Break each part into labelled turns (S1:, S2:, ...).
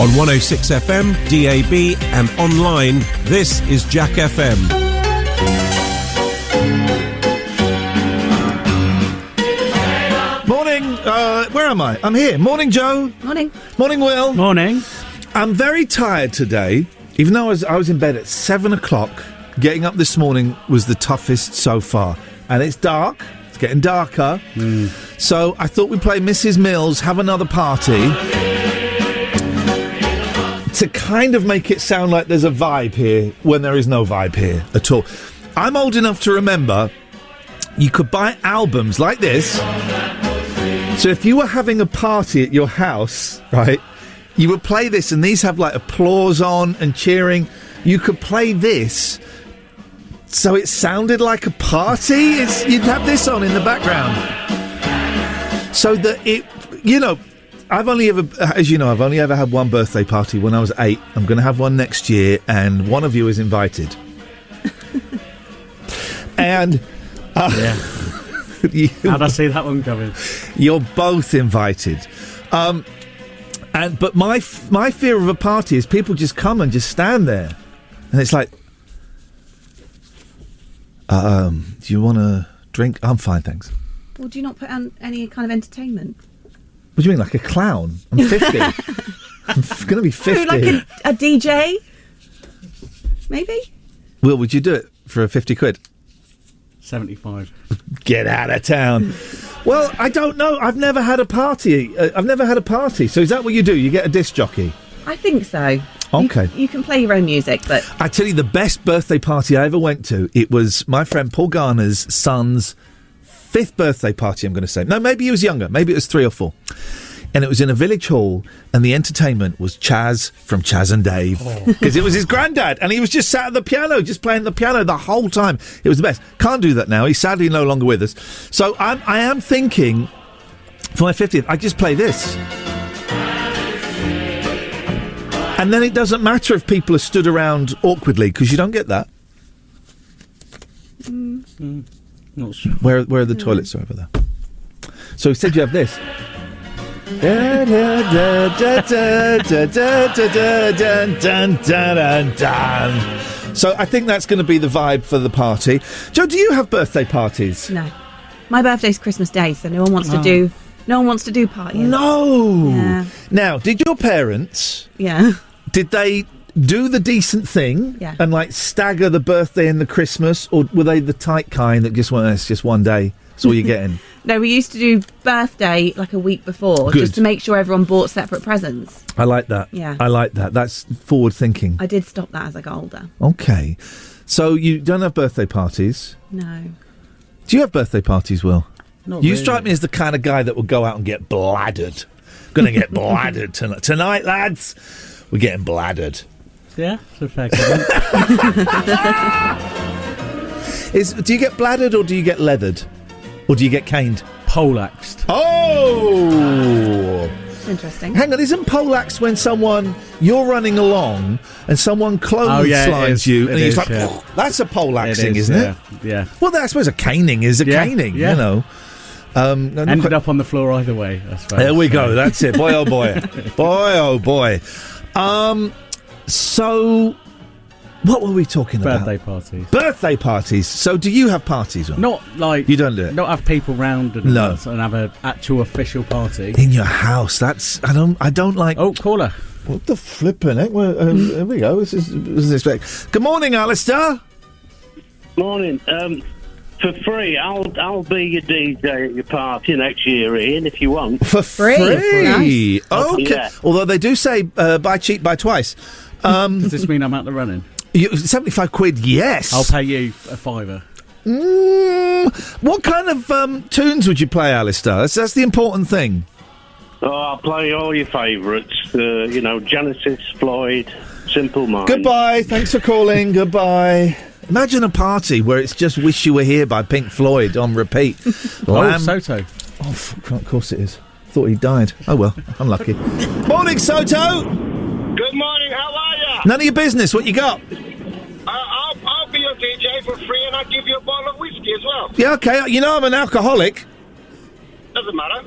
S1: On 106 FM, DAB and online, this is Jack FM.
S2: Morning, where am I? I'm here. Morning, Joe.
S3: Morning.
S2: Morning, Will.
S4: Morning.
S2: I'm very tired today, even though I was in bed at 7 o'clock. Getting up this morning was the toughest so far. And it's dark. It's getting darker. So I thought we'd play Mrs. Mills, Have Another Party, to kind of make it sound like there's a vibe here when there is no vibe here at all. I'm old enough to remember you could buy albums like this. So if you were having a party at your house, right, you would play this, and these have like applause on and cheering. You could play this so it sounded like a party. You'd have this on in the background. So that it, I've only ever had one birthday party when I was 8. I'm going to have one next year, and one of you is invited. And
S4: how'd I see that one coming?
S2: You're both invited. But my fear of a party is people just come and just stand there, and it's like, do you want a drink? I'm fine, thanks.
S3: Well, do you not put on any kind of entertainment?
S2: What do you mean, like a clown? I'm 50. I'm going to be 50.
S3: Like a DJ? Maybe?
S2: Will, would you do it for 50 quid?
S4: 75.
S2: Get out of town. Well, I don't know. I've never had a party. So is that what you do? You get a disc jockey?
S3: I think so.
S2: Okay.
S3: You can play your own music, but...
S2: I tell you, the best birthday party I ever went to, it was my friend Paul Garner's son's 5th birthday party, I'm going to say. No, maybe he was younger. Maybe it was 3 or 4. And it was in a village hall, and the entertainment was Chaz from Chaz and Dave. Because it was his granddad, and he was just sat at the piano, just playing the piano the whole time. It was the best. Can't do that now. He's sadly no longer with us. So I am thinking, for my 50th, I just play this. And then it doesn't matter if people are stood around awkwardly, because you don't get that.
S4: Not sure.
S2: Where are the toilets? Are over there. So he said you have this. So I think that's going to be the vibe for the party. Joe, do you have birthday parties?
S3: No. My birthday's Christmas Day, so no one wants to do parties.
S2: No.
S3: Yeah.
S2: Now, did your parents...
S3: Yeah.
S2: Did they do the decent thing and like stagger the birthday and the Christmas, or were they the tight kind that just went, it's just one day, that's all you're getting?
S3: No, we used to do birthday like a week before, just to make sure everyone bought separate presents.
S2: I like that.
S3: Yeah.
S2: I like that. That's forward thinking.
S3: I did stop that as I got older.
S2: Okay. So you don't have birthday parties?
S3: No.
S2: Do you have birthday parties, Will?
S4: Not
S2: You
S4: really.
S2: strike me as the kind of guy that will go out and get bladdered. Gonna get bladdered tonight. Tonight, lads, we're getting bladdered.
S4: Yeah, it's a fair comment.
S2: Do you get bladdered or do you get leathered? Or do you get caned?
S4: Poleaxed.
S2: Oh!
S3: It's interesting.
S2: Hang on, isn't poleaxed when you're running along and someone clotheslines you and you're like, oh, that's a poleaxing, isn't it?
S4: Yeah.
S2: Well, I suppose a caning is a caning, you know.
S4: Ended up on the floor either way, I suppose.
S2: There we go, that's it. Boy, oh boy. Boy, oh boy. So, what were we talking about?
S4: Birthday parties.
S2: Birthday parties. So, do you have parties?
S4: Not like...
S2: You don't do it?
S4: Not have people round and have an actual official party.
S2: In your house, I don't like...
S4: Oh, caller.
S2: What the flipping heck? Well, here we go. This is Good morning, Alistair.
S5: Morning. For free, I'll be your DJ at your party next year, Ian, if you want.
S2: For free?
S3: Nice.
S2: Okay.
S5: Yeah.
S2: Although they do say buy cheap, buy twice.
S4: Does this mean I'm out the running?
S2: 75 quid, yes.
S4: I'll pay you a $5.
S2: What kind of tunes would you play, Alistair? That's the important thing.
S5: Oh, I'll play all your favourites. Genesis, Floyd, Simple Minds.
S2: Goodbye. Thanks for calling. Goodbye. Imagine a party where it's just Wish You Were Here by Pink Floyd on repeat.
S4: Soto.
S2: Oh, of course it is. Thought he died. Oh, well, unlucky. Morning, Soto.
S6: Good morning, how are you?
S2: None of your business. What you got?
S6: I'll be your DJ for free and I'll give you a bottle of whiskey as well.
S2: Yeah, okay. You know I'm an alcoholic.
S6: Doesn't matter.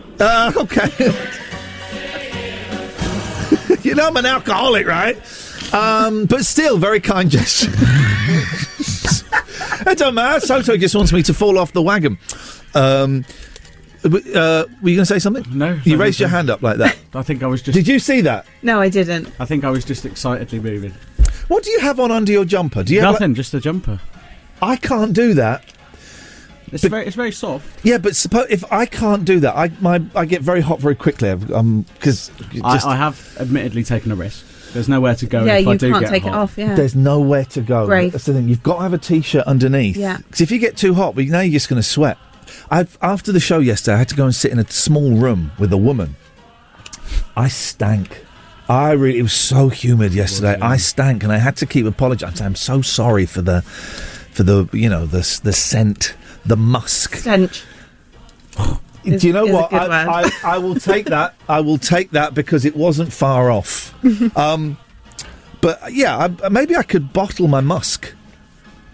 S2: Okay. You know I'm an alcoholic, right? But still, very kind gesture. It don't matter. Toto just wants me to fall off the wagon. Were you going to say something?
S4: No.
S2: You raised your hand up like that.
S4: I think I was just...
S2: Did you see that?
S3: No, I didn't.
S4: I think I was just excitedly moving.
S2: What do you have on under your jumper? Do you
S4: Nothing,
S2: have
S4: just a jumper.
S2: I can't do that.
S4: It's very soft.
S2: Yeah, but suppose if I can't do that, I get very hot very quickly. Because
S4: I have admittedly taken a risk. There's nowhere to go.
S3: Yeah,
S4: if
S3: you
S4: I do
S3: can't
S4: get
S3: take
S4: hot.
S3: it off. Yeah,
S2: there's nowhere to go.
S3: Brave.
S2: That's the thing. You've got to have a t-shirt underneath.
S3: Yeah.
S2: Because if you get too hot, now you're just going to sweat. After the show yesterday, I had to go and sit in a small room with a woman. I stank. It was so humid yesterday. I stank, and I had to keep apologising. I'm so sorry for the the scent, the musk.
S3: Stench.
S2: Do you know what?
S3: A good word.
S2: I will take that. I will take that because it wasn't far off. But yeah, maybe I could bottle my musk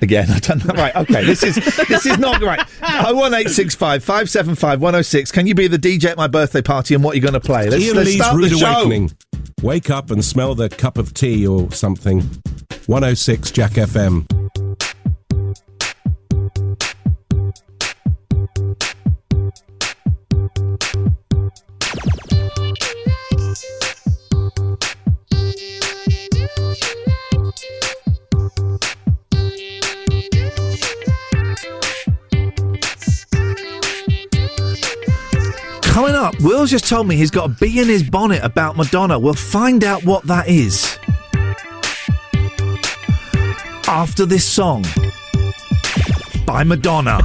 S2: again. I don't know. Right? Okay. This is not right. 01865 575 106. Can you be the DJ at my birthday party and what you're going to play?
S1: Ian
S2: Let's
S1: Lee's
S2: start
S1: Rude
S2: the show.
S1: Awakening. Wake up and smell the cup of tea or something. 106 Jack FM.
S2: Coming up, Will's just told me he's got a bee in his bonnet about Madonna. We'll find out what that is after this song by Madonna.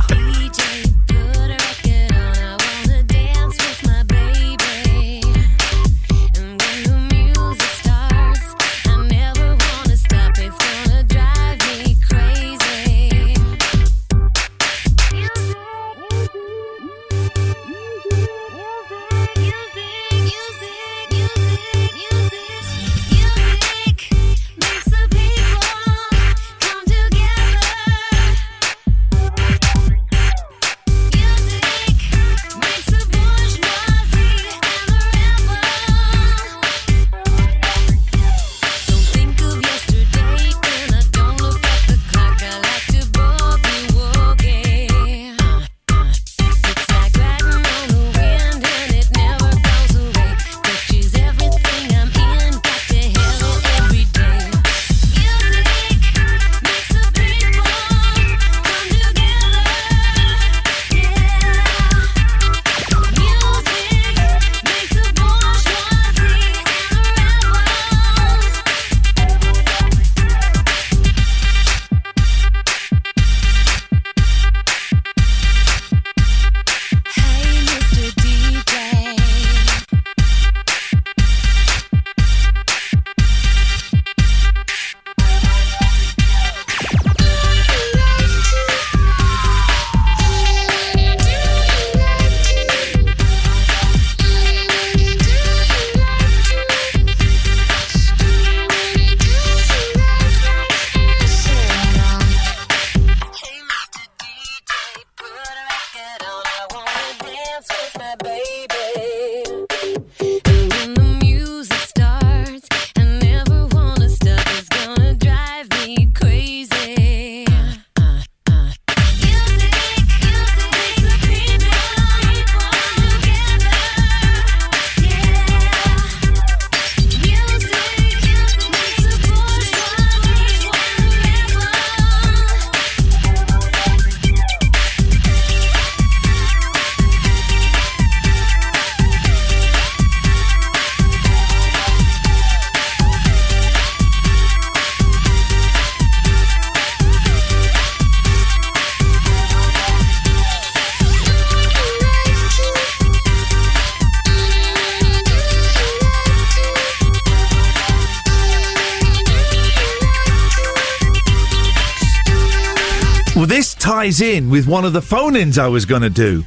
S2: Well, this ties in with one of the phone-ins I was going to do.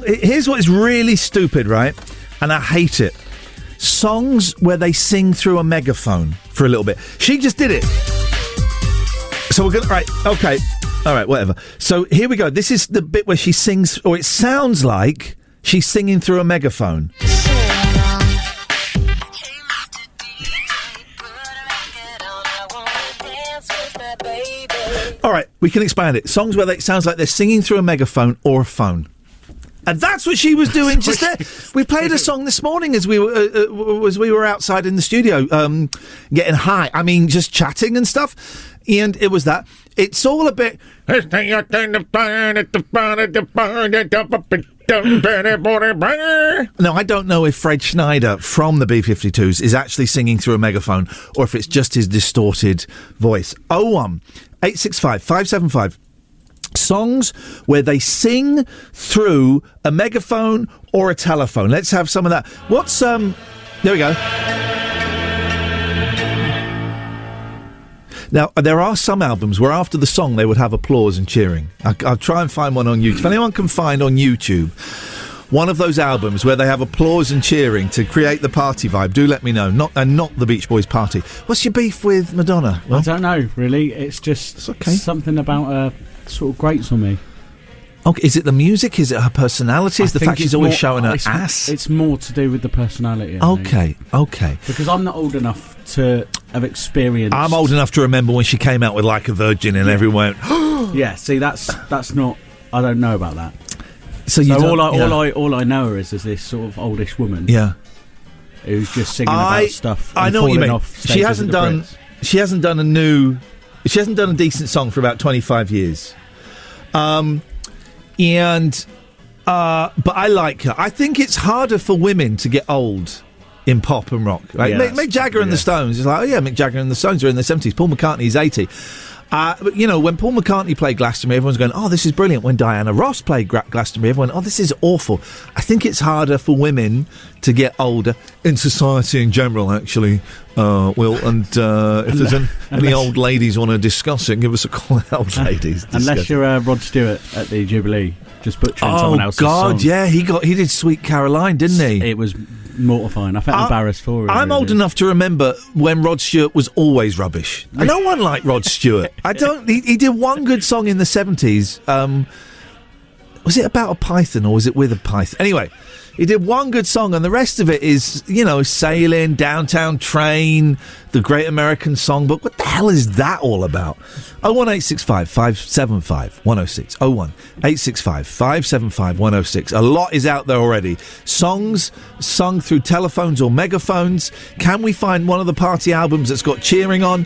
S2: Here's what is really stupid, right? And I hate it. Songs where they sing through a megaphone for a little bit. She just did it. So we're going to... Right, okay. All right, whatever. So here we go. This is the bit where she sings, or it sounds like she's singing through a megaphone. All right, we can expand it. Songs where it sounds like they're singing through a megaphone or a phone. And that's what she was doing just there. We played a song this morning as we were outside in the studio, getting high. I mean, just chatting and stuff. And it was that. It's all a bit... No, I don't know if Fred Schneider from the B-52s is actually singing through a megaphone or if it's just his distorted voice. 01865 songs where they sing through a megaphone or a telephone. Let's have some of that. There we go. Now, there are some albums where after the song they would have applause and cheering. I'll try and find one on YouTube. If anyone can find on YouTube one of those albums where they have applause and cheering to create the party vibe, do let me know. Not the Beach Boys party. What's your beef with Madonna?
S4: Well, I don't know, really. It's just something about her sort of grates on me.
S2: Okay, is it the music? Is it her personality? Is the fact she's always showing her ass?
S4: It's more to do with the personality.
S2: Okay. Because
S4: I'm not old enough to have experienced...
S2: I'm old enough to remember when she came out with Like a Virgin and everyone went...
S4: Yeah, see, that's not... I don't know about that.
S2: So
S4: all I know her is this sort of oldish woman.
S2: Yeah.
S4: Who's just singing about stuff.
S2: I know what you mean. She hasn't done a decent song for about 25 years. But I like her. I think it's harder for women to get old in pop and rock. Right?
S4: Yeah,
S2: Mick Jagger and the Stones is like, Mick Jagger and the Stones are in their 70s. Paul McCartney's 80. But, when Paul McCartney played Glastonbury, everyone's going, oh, this is brilliant. When Diana Ross played Glastonbury, everyone, oh, this is awful. I think it's harder for women to get older in society in general, actually, Will. And if there's any old ladies want to discuss it, give us a call, old ladies.
S4: Unless you're Rod Stewart at the Jubilee, just butchering someone else's song.
S2: Yeah, he did Sweet Caroline, didn't he?
S4: It was mortifying. I felt embarrassed for him.
S2: I'm old enough to remember when Rod Stewart was always rubbish. No one liked Rod Stewart. He did one good song in the 70s. Was it about a python or was it with a python? Anyway, he did one good song and the rest of it is, Sailing, Downtown Train, The Great American Songbook. What the hell is that all about? 01865 575 106. 01865 575 106. A lot is out there already. Songs sung through telephones or megaphones. Can we find one of the party albums that's got cheering on?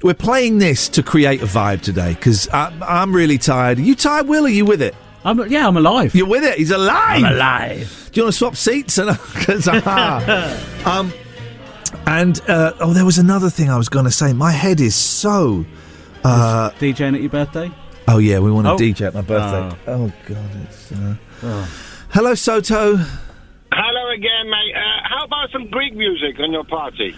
S2: We're playing this to create a vibe today because I'm really tired. Are you tired, Will? Are you with it?
S4: I'm alive.
S2: You're with it? He's alive!
S4: I'm alive.
S2: Do you want to swap seats? There was another thing I was going to say. My head is so...
S4: DJing at your birthday?
S2: Oh, yeah, we want to DJ at my birthday. Oh God, it's... Hello, Soto.
S6: Hello again, mate. How about some Greek music on your party?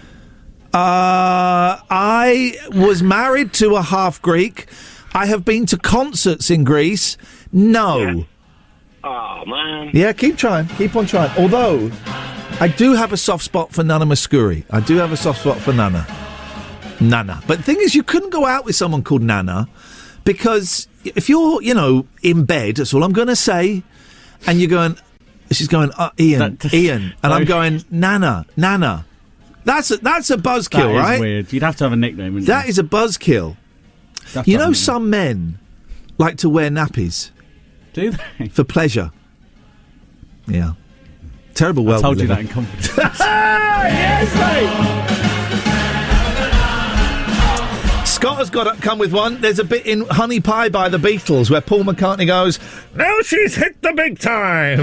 S2: I was married to a half-Greek. I have been to concerts in Greece. No.
S6: Yeah. Oh, man.
S2: Yeah, keep trying. Keep on trying. Although, I do have a soft spot for Nana Mouskouri. I do have a soft spot for Nana. But the thing is, you couldn't go out with someone called Nana because if you're, in bed, that's all I'm going to say, and you're going, she's going, Iain. And I'm going, Nana. That's a buzzkill, right?
S4: That is weird. You'd have to have a nickname, wouldn't you?
S2: That is a buzzkill. Some men like to wear nappies.
S4: Do they?
S2: For pleasure. Yeah. Terrible world.
S4: I told you that in confidence.
S2: Yes, mate! Scott has got to come with one. There's a bit in Honey Pie by the Beatles where Paul McCartney goes, now she's hit the big time.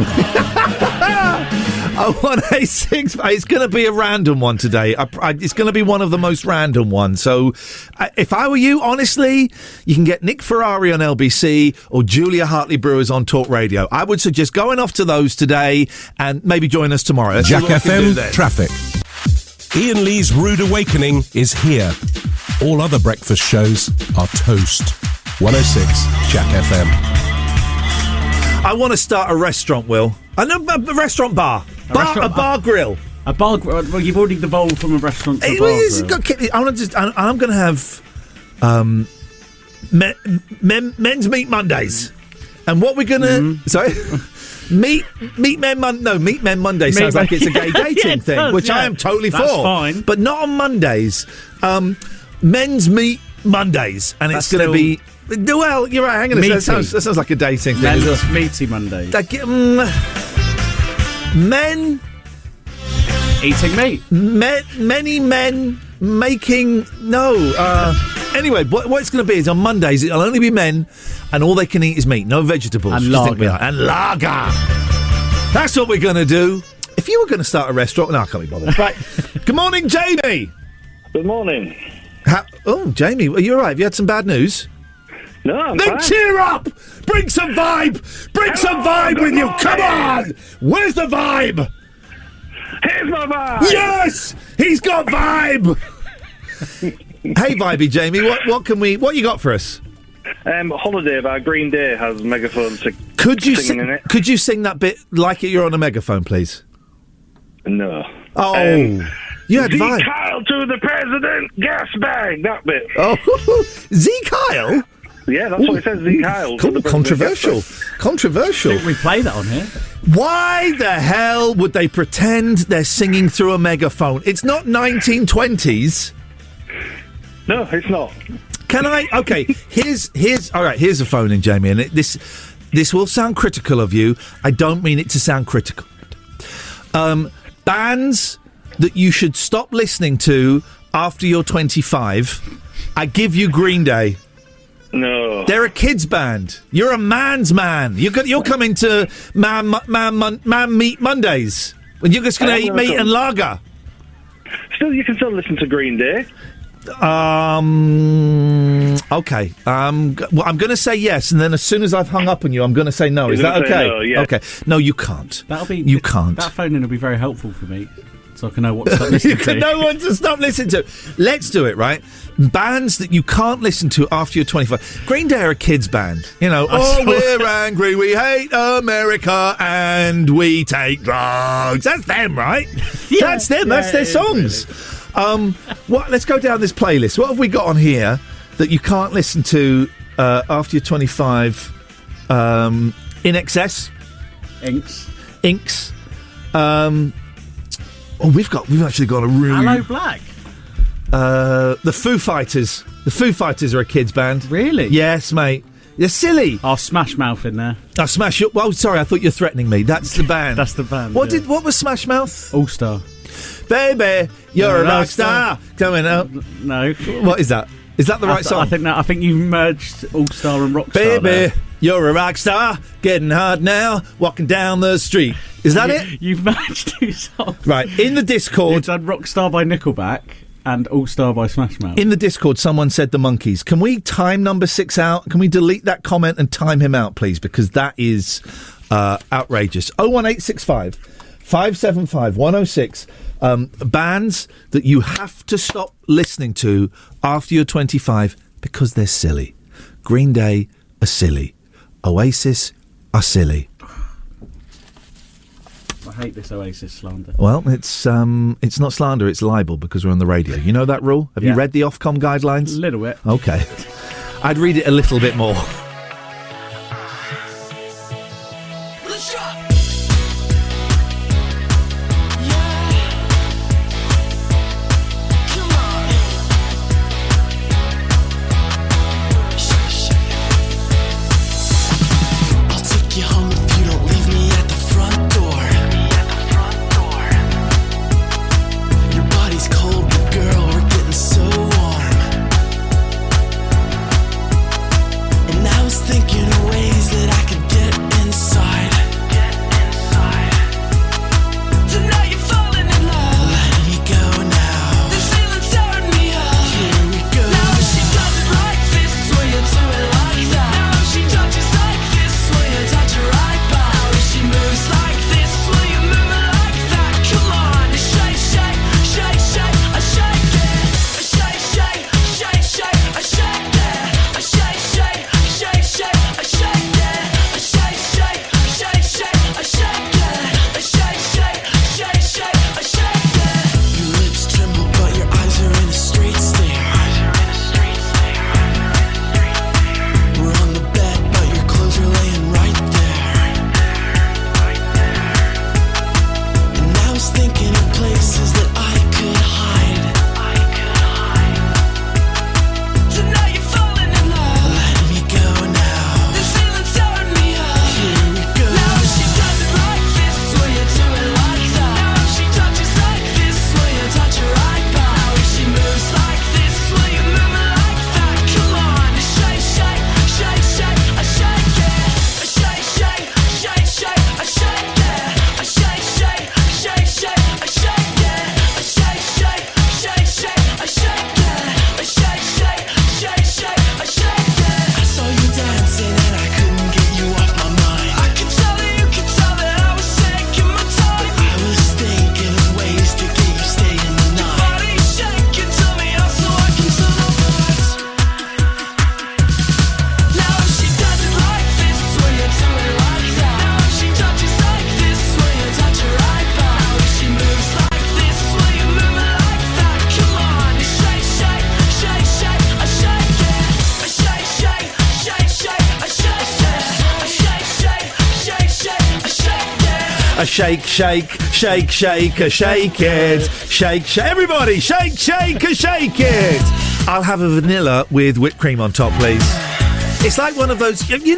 S2: 01865. It's going to be a random one today. It's going to be one of the most random ones. So if I were you, honestly, you can get Nick Ferrari on LBC or Julia Hartley-Brewers on Talk Radio. I would suggest going off to those today and maybe join us tomorrow.
S1: Jack FM Traffic. Iain Lee's Rude Awakening is here. All other breakfast shows are toast. 106 Jack FM.
S2: I want to start a restaurant, Will. A restaurant bar. A bar grill.
S4: A bar grill? Well, you've already devolved from a restaurant to a bar grill.
S2: I'm going to have Men's Meat Mondays. And what we're going to... Sorry? Meat Men Monday sounds like it's a gay dating thing, which I am totally for.
S4: Fine.
S2: But not on Mondays. Men's Meat Mondays. And it's going to be... Well, you're right. Hang on a second. That sounds like a dating thing.
S4: Meaty Mondays.
S2: Men
S4: eating meat.
S2: Many men making Anyway, what it's going to be is on Mondays it'll only be men, and all they can eat is meat, no vegetables.
S4: And lager.
S2: And lager. That's what we're going to do. If you were going to start a restaurant, no, I can't be bothered. Right. Good morning, Jamie.
S5: Good morning.
S2: Jamie, are you all right? Have you had some bad news?
S5: No, I'm
S2: Then
S5: fine.
S2: cheer up! Bring some vibe! Bring some vibe with you! Come on! Where's the vibe?
S5: Here's my vibe!
S2: Yes! He's got vibe! Hey, Vibey Jamie, what you got for us?
S5: Holiday by Green Day has megaphone singing in it.
S2: Could you sing that bit like you're on a megaphone, please?
S5: No.
S2: Oh, you had vibe.
S5: Kyle to the president, gas bag, that bit.
S2: Oh, Z Kyle?
S5: Yeah, that's what it says, Z Kyle.
S2: Cool, controversial. Controversial.
S4: I think we play that on here.
S2: Why the hell would they pretend they're singing through a megaphone? It's not 1920s.
S5: No, it's not.
S2: Can I? Okay, here's all right. Here's a phone in, Jamie, and this will sound critical of you. I don't mean it to sound critical. Bands that you should stop listening to after you're 25. I give you Green Day.
S5: No,
S2: they're a kids band. You're a man's man. You're coming to man meat Mondays when you're just going to eat meat and lager.
S5: Still, you can still listen to Green Day.
S2: Okay. Well, I'm going to say yes, and then as soon as I've hung up on you, I'm going to say no. Is that okay?
S5: No, yeah.
S2: Okay. No, you can't. You can't.
S4: That phone in will be very helpful for me, so I can know what to stop listening to.
S2: You can know what to stop listening to. Let's do it, right? Bands that you can't listen to after you're 25. Green Day are a kids band. You know, we're angry, we hate America, and we take drugs. That's them, right? Yeah, that's them. That's their songs. Really. Let's go down this playlist. What have we got on here that you can't listen to after you're 25? In Excess,
S4: Inks.
S2: We've actually got a really
S4: Hello Black.
S2: The Foo Fighters. The Foo Fighters are a kids band.
S4: Really?
S2: Yes, mate. They're silly.
S4: I'll Smash Mouth in there.
S2: I'll Smash. Well, sorry, I thought you were threatening me. That's the band.
S4: That's the band.
S2: What was Smash Mouth?
S4: All Star.
S2: Baby, you're a rock star. Coming up.
S4: No.
S2: What is that? Is that the right song?
S4: I think you've merged All Star and Rockstar.
S2: Baby,
S4: there.
S2: you're a rock star. Getting hard now. Walking down the street. Is that it?
S4: You've merged two songs.
S2: Right. In the Discord,
S4: you've done Rockstar by Nickelback and All Star by Smash Mouth. In
S2: the Discord, someone said the Monkees. Can we time number 6 out? Can we delete that comment and time him out, please? Because that is outrageous. 01865 575 106. Bands that you have to stop listening to after you're 25 because they're silly. Green Day are silly. Oasis are silly.
S4: I hate this Oasis slander.
S2: Well, it's not slander, it's libel because we're on the radio. You know that rule? Have you read the Ofcom guidelines?
S4: A little bit.
S2: Okay. I'd read it a little bit more.
S7: And
S2: A shake, shake, shake, shake, a shake it. Shake, shake. Everybody, shake, shake, a shake it. I'll have a vanilla with whipped cream on top, please. It's like one of those, have you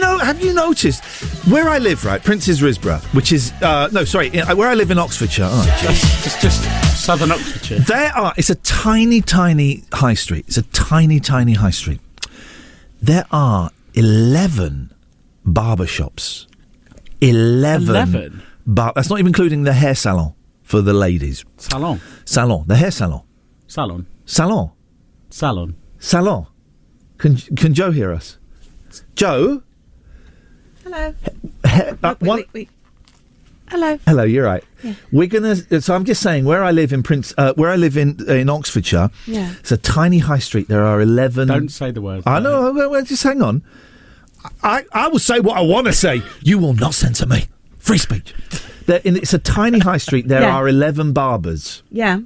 S2: noticed, where I live, right, Prince's Risborough, which is, where I live in Oxfordshire.
S4: It's just southern Oxfordshire.
S2: It's a tiny, tiny high street. It's a tiny, tiny high street. There are 11 barber shops. 11? That's not even including the hair salon for the ladies.
S4: Salon.
S2: The hair salon. Salon. Can Joe hear us? Joe?
S3: Hello.
S2: Wait.
S3: Hello.
S2: Hello, you're right.
S3: Yeah.
S2: So I'm just saying, where I live in in Oxfordshire,
S3: yeah.
S2: It's a tiny high street. There are 11.
S4: Don't say the word.
S2: I know. Well, just hang on. I will say what I want to say. You will not censor me. Free speech. It's a tiny high street. There are 11 barbers.
S3: Yeah.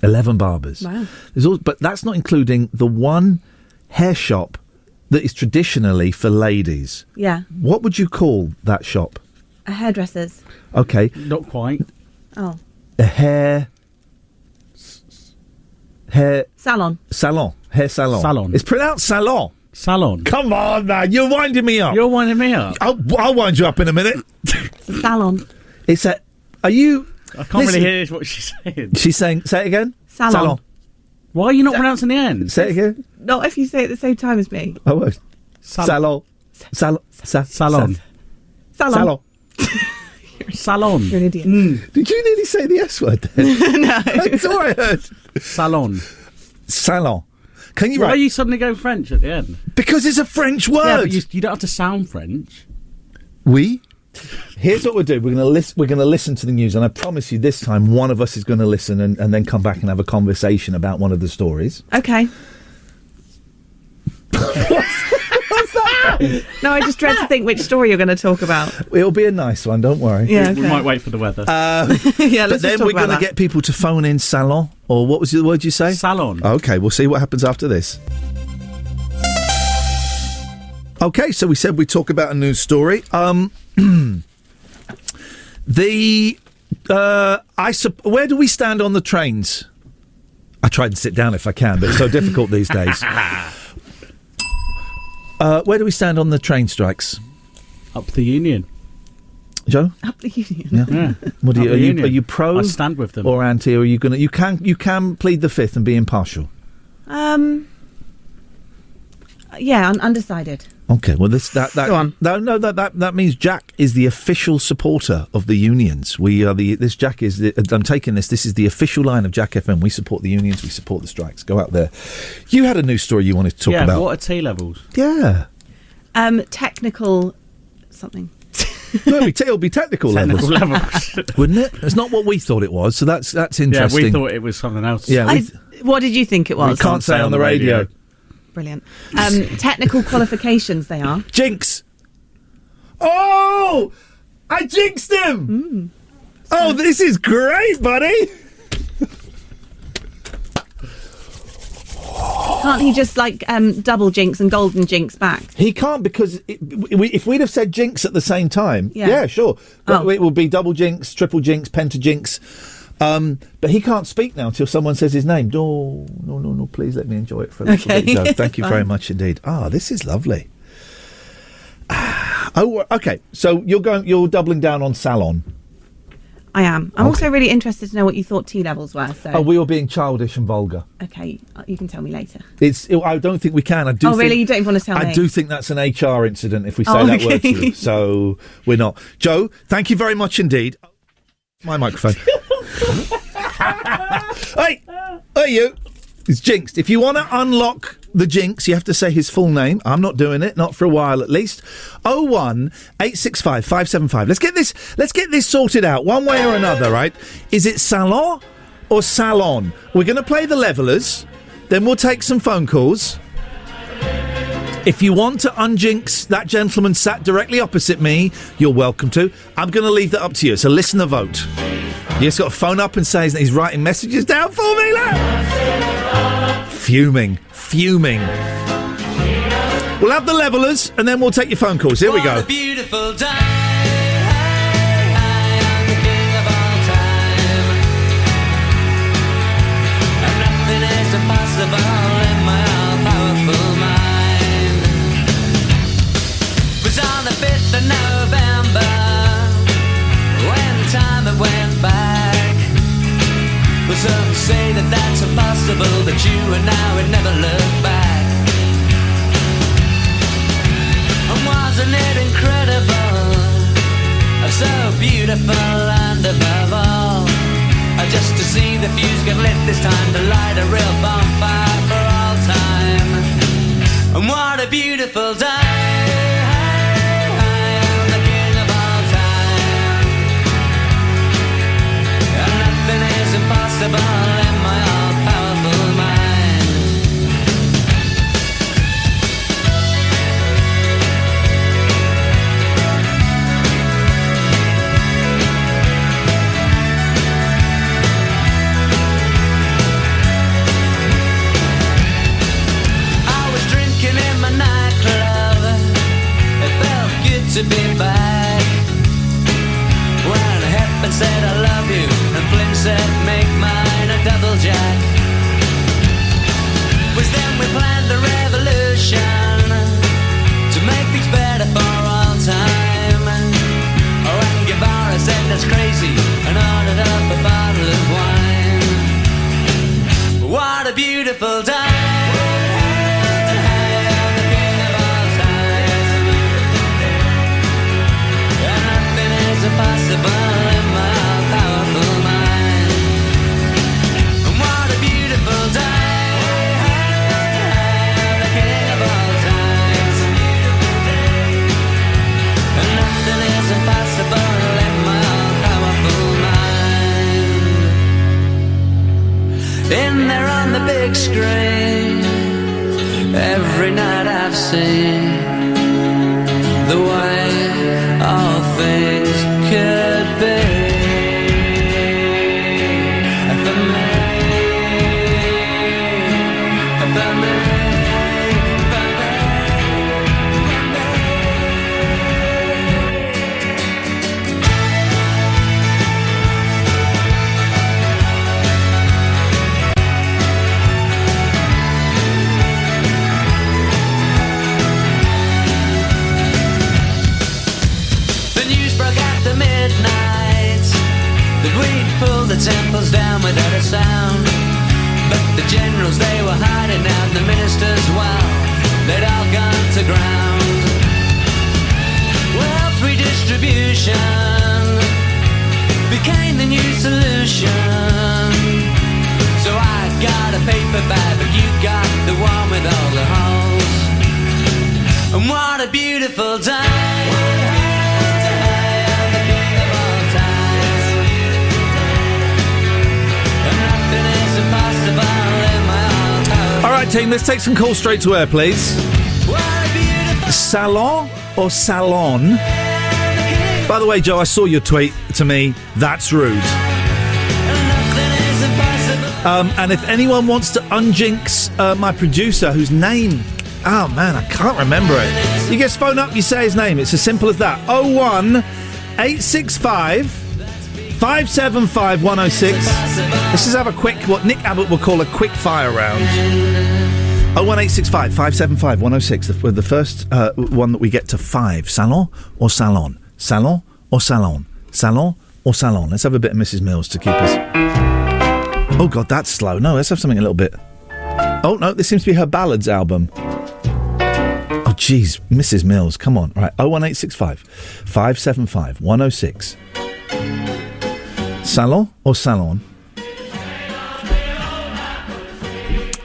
S2: 11 barbers.
S3: Wow.
S2: But that's not including the one hair shop that is traditionally for ladies.
S3: Yeah.
S2: What would you call that shop?
S3: A hairdresser's.
S2: Okay.
S4: Not quite.
S3: Oh.
S2: A hair
S3: salon.
S2: Hair salon. It's pronounced salon. Come on, man. You're winding me up. I'll wind you up in a minute.
S3: It's a salon.
S2: Are you...
S4: I can't really hear what she's saying.
S2: She's saying... Say it again.
S3: Salon.
S4: Why are you not pronouncing the end?
S2: Say it again.
S3: Not if you say it at the same time as me.
S2: Oh, well. Salon.
S4: Salon. Salon.
S3: You're an idiot.
S2: Did you nearly say the S word then?
S3: No.
S2: That's all I heard.
S4: Salon.
S2: Can you
S4: Why are you suddenly going French at the end?
S2: Because it's a French word.
S4: Yeah, but you don't have to sound French.
S2: Here's what we'll do. We're going to listen to the news, and I promise you this time one of us is going to listen and then come back and have a conversation about one of the stories.
S3: Okay.
S2: What's that?
S3: No, I just dread to think which story you're going to talk about.
S2: It'll be a nice one, don't worry.
S3: Yeah, okay.
S4: We might wait for the weather.
S3: Yeah, let's
S2: but then we're going to get people to phone in salon, or what was the word you say?
S4: Salon.
S2: Okay, we'll see what happens after this. Okay, so we said we'd talk about a news story. Where do we stand on the trains? I try and sit down if I can, but it's so difficult these days. Where do we stand on the train strikes?
S4: Up the union.
S2: Joe?
S3: Up the union.
S2: Yeah. What are you pro?
S4: I stand with them.
S2: Or anti? Or are you going to? You can plead the fifth and be impartial.
S3: Yeah, undecided.
S2: Okay, well
S3: Go on.
S2: That means Jack is the official supporter of the unions. Jack is I'm taking this. This is the official line of Jack FM. We support the unions. We support the strikes. Go out there. You had a news story you wanted to talk about.
S4: Yeah, what are T-levels?
S2: Yeah.
S3: Technical something.
S2: No, it'll be technical levels, wouldn't it? It's not what we thought it was. So that's interesting.
S4: Yeah, we thought it was something else.
S2: Yeah.
S3: What did you think it was?
S2: We can't say on the radio.
S3: Brilliant. Technical qualifications they are.
S2: Jinx. Oh! I jinxed him! Oh, this is great, buddy!
S3: Can't he just double jinx and golden jinx back?
S2: He can't because if we'd have said jinx at the same time, yeah sure. But it would be double jinx, triple jinx, penta jinx. But he can't speak now until someone says his name. No, please let me enjoy it for a little bit. Joe. Thank you very much indeed. This is lovely. Okay. So you're doubling down on salon.
S3: I am. I'm also really interested to know what you thought T-levels were. So.
S2: We were being childish and vulgar.
S3: Okay, you can tell me later.
S2: I don't think we can.
S3: Really? You don't even want to tell me?
S2: I do think that's an HR incident if we say that word to you. So we're not. Joe, thank you very much indeed. My microphone. Hey, you. It's jinxed. If you want to unlock the jinx, you have to say his full name. I'm not doing it, not for a while at least. 01865 575. Let's get this sorted out one way or another, right? Is it salon or salon? We're going to play the levelers, then we'll take some phone calls. If you want to unjinx that gentleman sat directly opposite me, you're welcome to. I'm going to leave that up to you. So listen to vote. You just got to phone up and say he's writing messages down for me. Look. Fuming. We'll have the levelers and then we'll take your phone calls. Here we go.
S7: What a beautiful day. at you and now we never look back. And wasn't it incredible? So beautiful and above all, just to see the fuse get lit this time, to light a real bonfire for all time. And what a beautiful day, I'm the king of all time. And nothing is impossible in my all-powerful mind. To be back when Hepburn said I love you and Flynn said make mine a double jack. Was then we planned a revolution to make things better for all time. Oh, and Guevara said that's crazy and ordered up a bottle of wine. What a beautiful day. Impossible in my powerful mind. And what a beautiful day, the king of all time. And nothing is impossible in my powerful mind. In there on the big screen, every night I've seen the way all things could be. For me, for me, for me. The news broke after midnight that we'd pull the temples down without a sound. But the generals, they were hiding out, the ministers, well, they'd all gone to ground. Wealth redistribution became the new solution. So I got a paper bag, but you got the one with all the holes. And what a beautiful day.
S2: All right, team, let's take some calls straight to air, please. Salon or salon? By the way, Joe, I saw your tweet to me. That's rude. And if anyone wants to unjinx my producer, whose name... Oh, man, I can't remember it. You just phone up, you say his name. It's as simple as that. 01865 575 106. Let's just have a quick, what Nick Abbott will call a quick fire round. 01865 575 106. The first one that we get to 5. Salon or salon? Salon or salon? Salon or salon? Let's have a bit of Mrs. Mills to keep us... Oh, God, that's slow. No, let's have something a little bit... Oh, no, this seems to be her ballads album. Oh, jeez, Mrs. Mills, come on. All right, 01865 575 106. Salon or salon?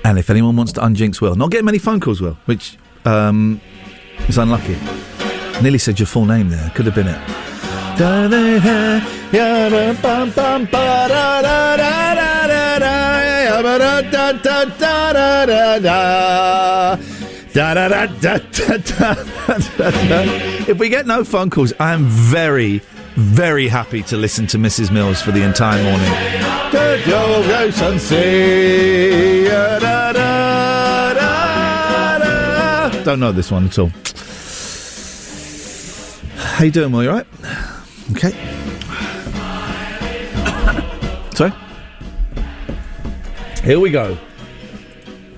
S2: And if anyone wants to unjinx Will, not getting many phone calls, Will, which is unlucky. Nearly said your full name there. Could have been it. If we get no phone calls, I am very, very happy to listen to Mrs. Mills for the entire morning. Don't know this one at all. How you doing, Will? You alright? Okay. Sorry? Here we go.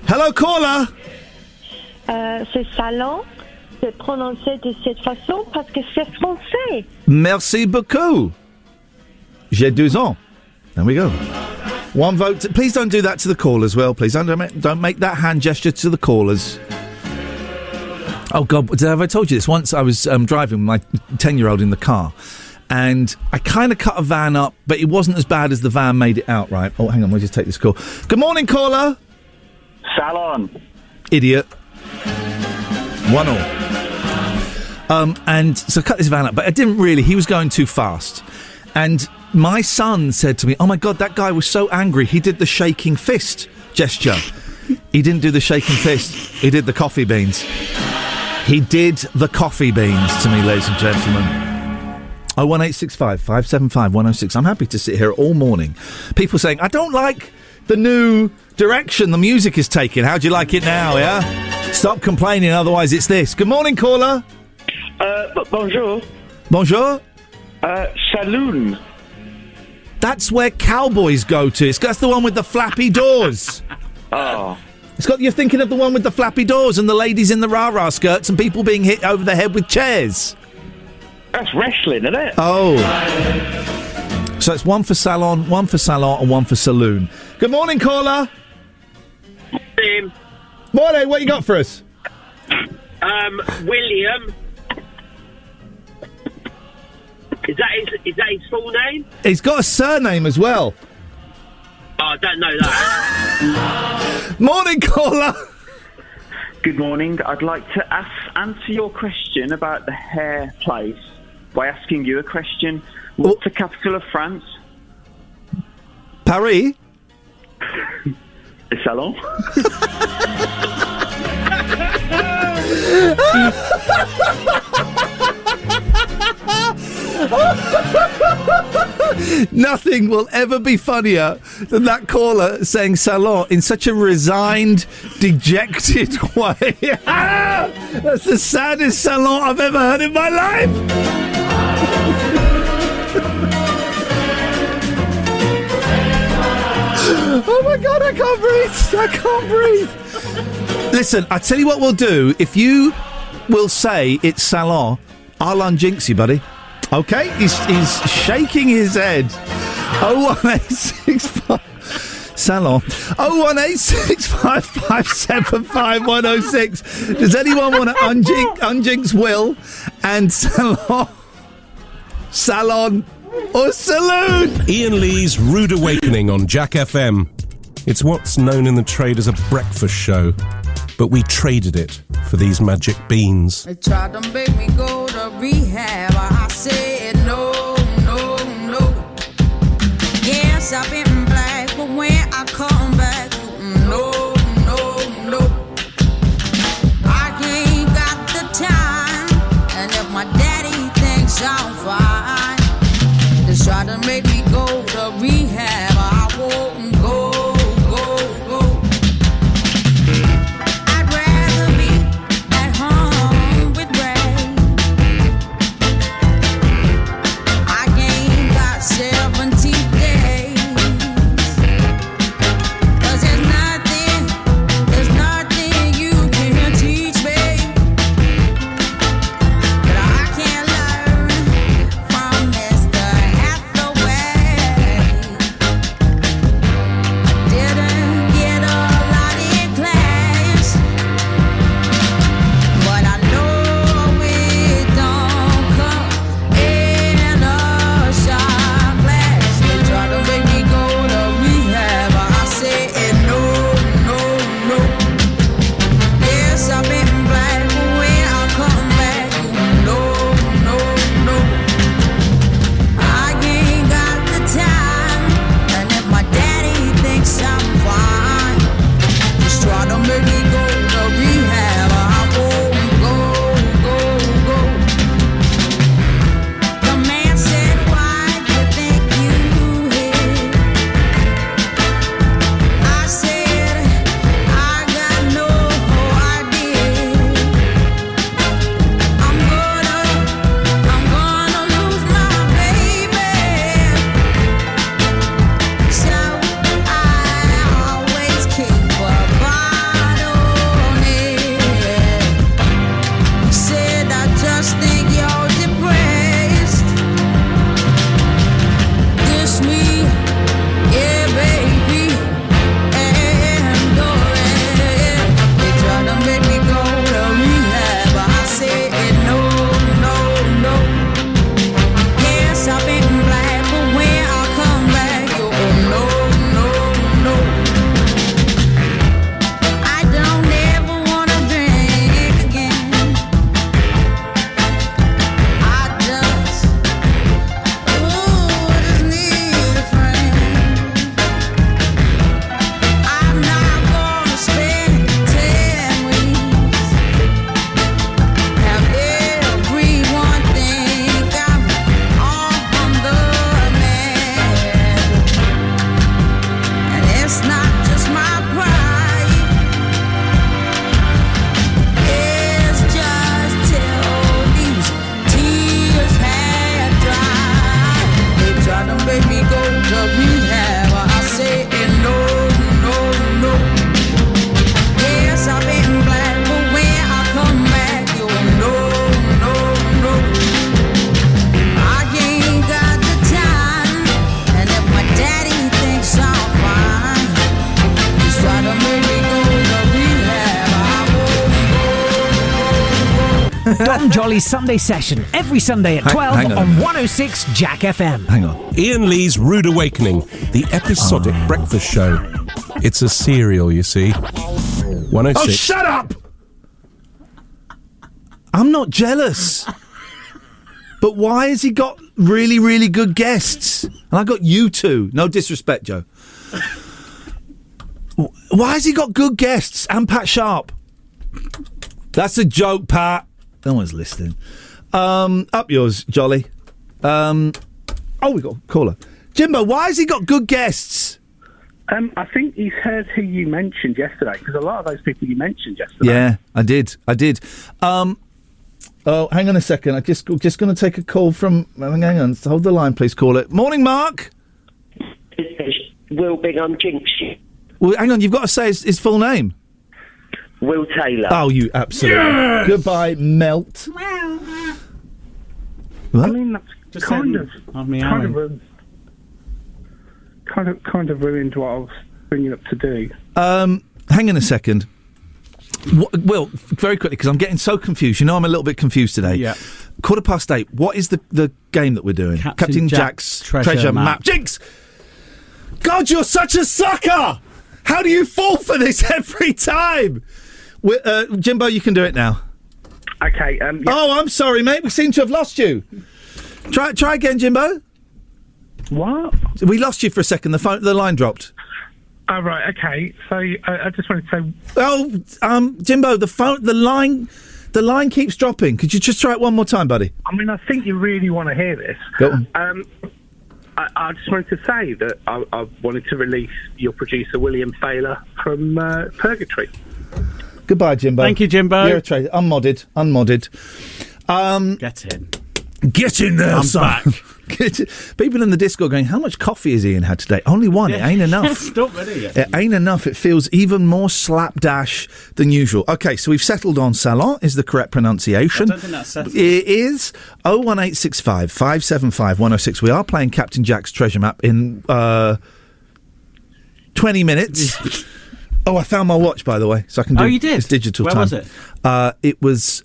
S2: Hello, caller!
S8: C'est salon. C'est prononcé de cette façon parce que c'est français.
S2: Merci beaucoup. J'ai 12 ans. There we go. One vote. Please don't do that to the callers, well, please. Don't make that hand gesture to the callers. Oh, God, have I told you this? Once I was driving with my 10-year-old in the car, and I kind of cut a van up, but it wasn't as bad as the van made it out, right? Oh, hang on, we'll just take this call. Good morning, caller.
S9: Salon.
S2: Idiot. 1-1. And so I cut this van up, but I didn't really. He was going too fast. And my son said to me, oh, my God, that guy was so angry. He did the shaking fist gesture. He didn't do the shaking fist. He did the coffee beans. He did the coffee beans to me, ladies and gentlemen. 01865 575 106. I'm happy to sit here all morning. People saying, I don't like the new direction the music is taking. How do you like it now, yeah? Stop complaining, otherwise it's this. Good morning, caller.
S9: Bonjour.
S2: Bonjour.
S9: Saloon.
S2: That's where cowboys go to. That's the one with the flappy doors.
S9: Oh.
S2: You're thinking of the one with the flappy doors and the ladies in the rah-rah skirts and people being hit over the head with chairs.
S9: That's wrestling, isn't it?
S2: Oh. So it's one for salon, and one for saloon. Good morning, caller.
S6: Morning.
S2: Morning, what you got for us?
S6: William. Is that his full name?
S2: He's got a surname as well.
S6: Oh, I don't know that.
S2: Morning, caller.
S9: Good morning. I'd like to answer your question about the hair place by asking you a question. What's the capital of France?
S2: Paris.
S9: The salon.
S2: Nothing will ever be funnier than that caller saying salon in such a resigned, dejected way. That's the saddest salon I've ever heard in my life. Oh my God, I can't breathe. Listen, I tell you what we'll do. If you will say it's salon, I'll unjinx you, buddy. Okay? He's shaking his head. 01865 salon. 01865 575 106. Does anyone want to unjinx Will and salon or saloon?
S1: Iain Lee's Rude Awakening on Jack FM. It's what's known in the trade as a breakfast show, but we traded it for these magic beans.
S10: They tried to make me go to rehab. I said no, no, no. Yes, I've been black, but when I come back, no, no, no. I ain't got the time, and if my daddy thinks I'm fine, they try to make me go to rehab. I won't go.
S11: Dom Jolly's Sunday Session, every Sunday at 12
S1: hang on.
S11: on 106 Jack FM.
S2: Hang on.
S1: Iain Lee's Rude Awakening, the episodic breakfast show. It's a serial, you see. 106.
S2: Oh, shut up! I'm not jealous. But why has he got really, really good guests? And I got you two. No disrespect, Joe. Why has he got good guests and Pat Sharp? That's a joke, Pat. No one's listening. Up yours, Jolly. We got a caller. Jimbo, why has he got good guests?
S12: I think he's heard who you mentioned yesterday, because a lot of those people you mentioned yesterday.
S2: Yeah, I did. Oh, hang on a second. I'm just going to take a call from... Hang on. Hold the line, please. Call it. Morning, Mark.
S13: Will Bingham Jinx.
S2: Well, hang on. You've got to say his full name.
S13: Will Taylor.
S2: Oh, you absolutely... Yes! Goodbye, Melt. What?
S12: I mean, that's just kind of ruined what I was bringing up to do.
S2: Hang on a second. Will, very quickly, because I'm getting so confused. You know, I'm a little bit confused today.
S4: Yeah.
S2: 8:15. What is the game that we're doing?
S4: Captain Jack's treasure map.
S2: Jinx! God, you're such a sucker! How do you fall for this every time? Jimbo, you can do it now.
S12: Okay. Yeah.
S2: Oh, I'm sorry, mate. We seem to have lost you. Try again, Jimbo.
S12: What?
S2: We lost you for a second. The line dropped.
S12: Oh, right, okay. So I just wanted to say...
S2: Oh, Jimbo, the line keeps dropping. Could you just try it one more time, buddy?
S12: I mean, I think you really want to hear this.
S2: Go on.
S12: I just wanted to say that I wanted to release your producer, William Failer, from Purgatory.
S2: Goodbye, Jimbo.
S4: Thank you, Jimbo.
S2: You're a traitor. Unmodded.
S4: Get in.
S2: Get in there,
S4: I'm
S2: son.
S4: back.
S2: People in the Discord going, how much coffee has Iain had today? Only one.
S4: Yeah.
S2: It ain't enough.
S4: Stop it.
S2: It ain't enough. It feels even more slapdash than usual. Okay, so we've settled on salon is the correct pronunciation.
S4: I don't think that's settled.
S2: It is 01865 575 106. We are playing Captain Jack's treasure map in 20 minutes. Oh, I found my watch, by the way, so I can do.
S4: Oh, you did?
S2: It's digital
S4: Where
S2: time.
S4: was it?
S2: It was.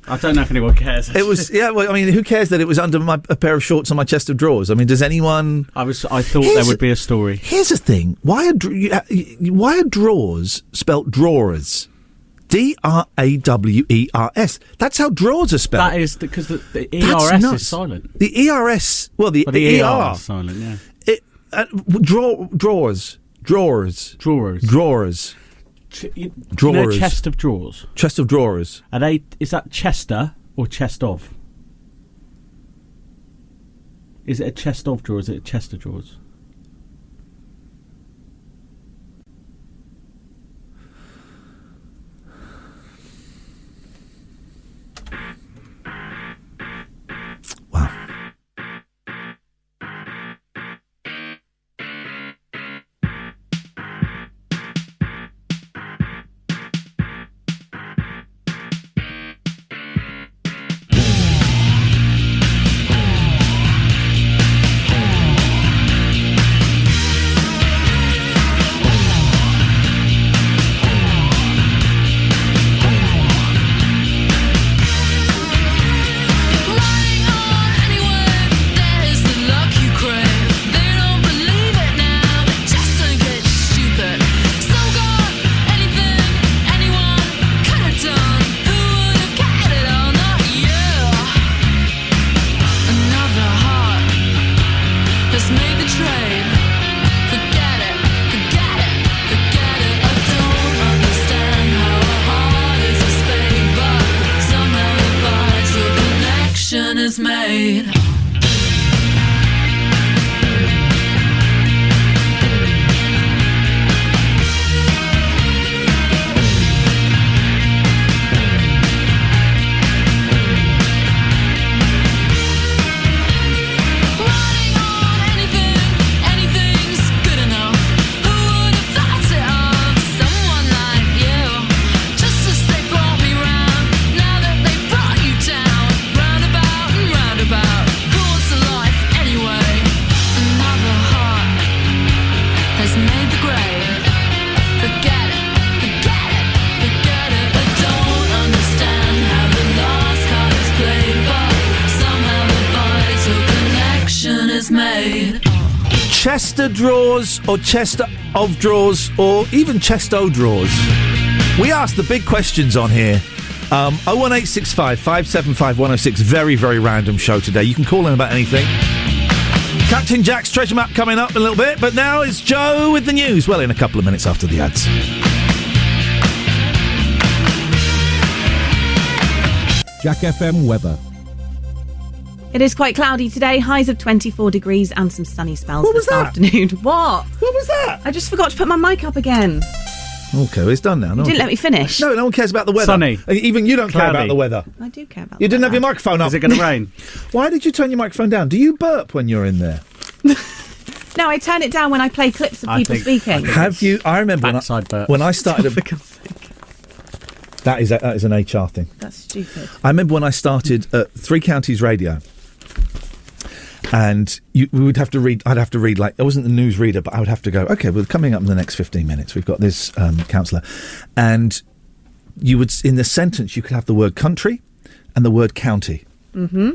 S4: I don't know if anyone cares.
S2: It was, yeah. Well, I mean, who cares that it was under a pair of shorts on my chest of drawers? I mean, does anyone?
S4: I thought there would be a story.
S2: Here's the thing: why are drawers spelt drawers? DRAWERS. That's how drawers are spelled.
S4: That is because the ERS is silent.
S2: The ERS. Well, the
S4: ER is silent. Yeah.
S2: Drawers.
S4: You know, chest of drawers.
S2: Chest of drawers.
S4: Is that Chester or chest of? Is it a chest of drawers? Is it a chest of drawers?
S2: Wow.
S7: Is made. About
S2: Chester drawers or Chester of drawers or even Chesto drawers? We ask the big questions on here. 01865 575 106. Very, very random show today. You can call in about anything. Captain Jack's treasure map coming up in a little bit, but now it's Joe with the news. Well, in a couple of minutes after the ads.
S1: Jack FM weather.
S3: It is quite cloudy today, highs of 24 degrees and some sunny spells this afternoon. What?
S2: What was that?
S3: I just forgot to put my mic up again.
S2: Okay, it's done now.
S3: You didn't let me finish.
S2: No one cares about the weather.
S4: Sunny.
S2: Even you don't care
S4: Cloudy.
S2: about the weather.
S3: I do care about
S2: You
S3: the
S2: didn't
S3: weather.
S2: have your microphone up.
S4: Is it going to rain?
S2: Why did you turn your microphone down? Do you burp when you're in there?
S3: No, I turn it down when I play clips of people speaking.
S2: Have you? I remember when I started. That is an HR thing.
S3: That's stupid.
S2: I remember when I started at Three Counties Radio, and we would have to read. I'd have to read, like, I wasn't the news reader, but I would have to go. Okay, well, coming up in the next 15 minutes, we've got this councillor, and you would, in the sentence, you could have the word country and the word county.
S3: Mm-hmm.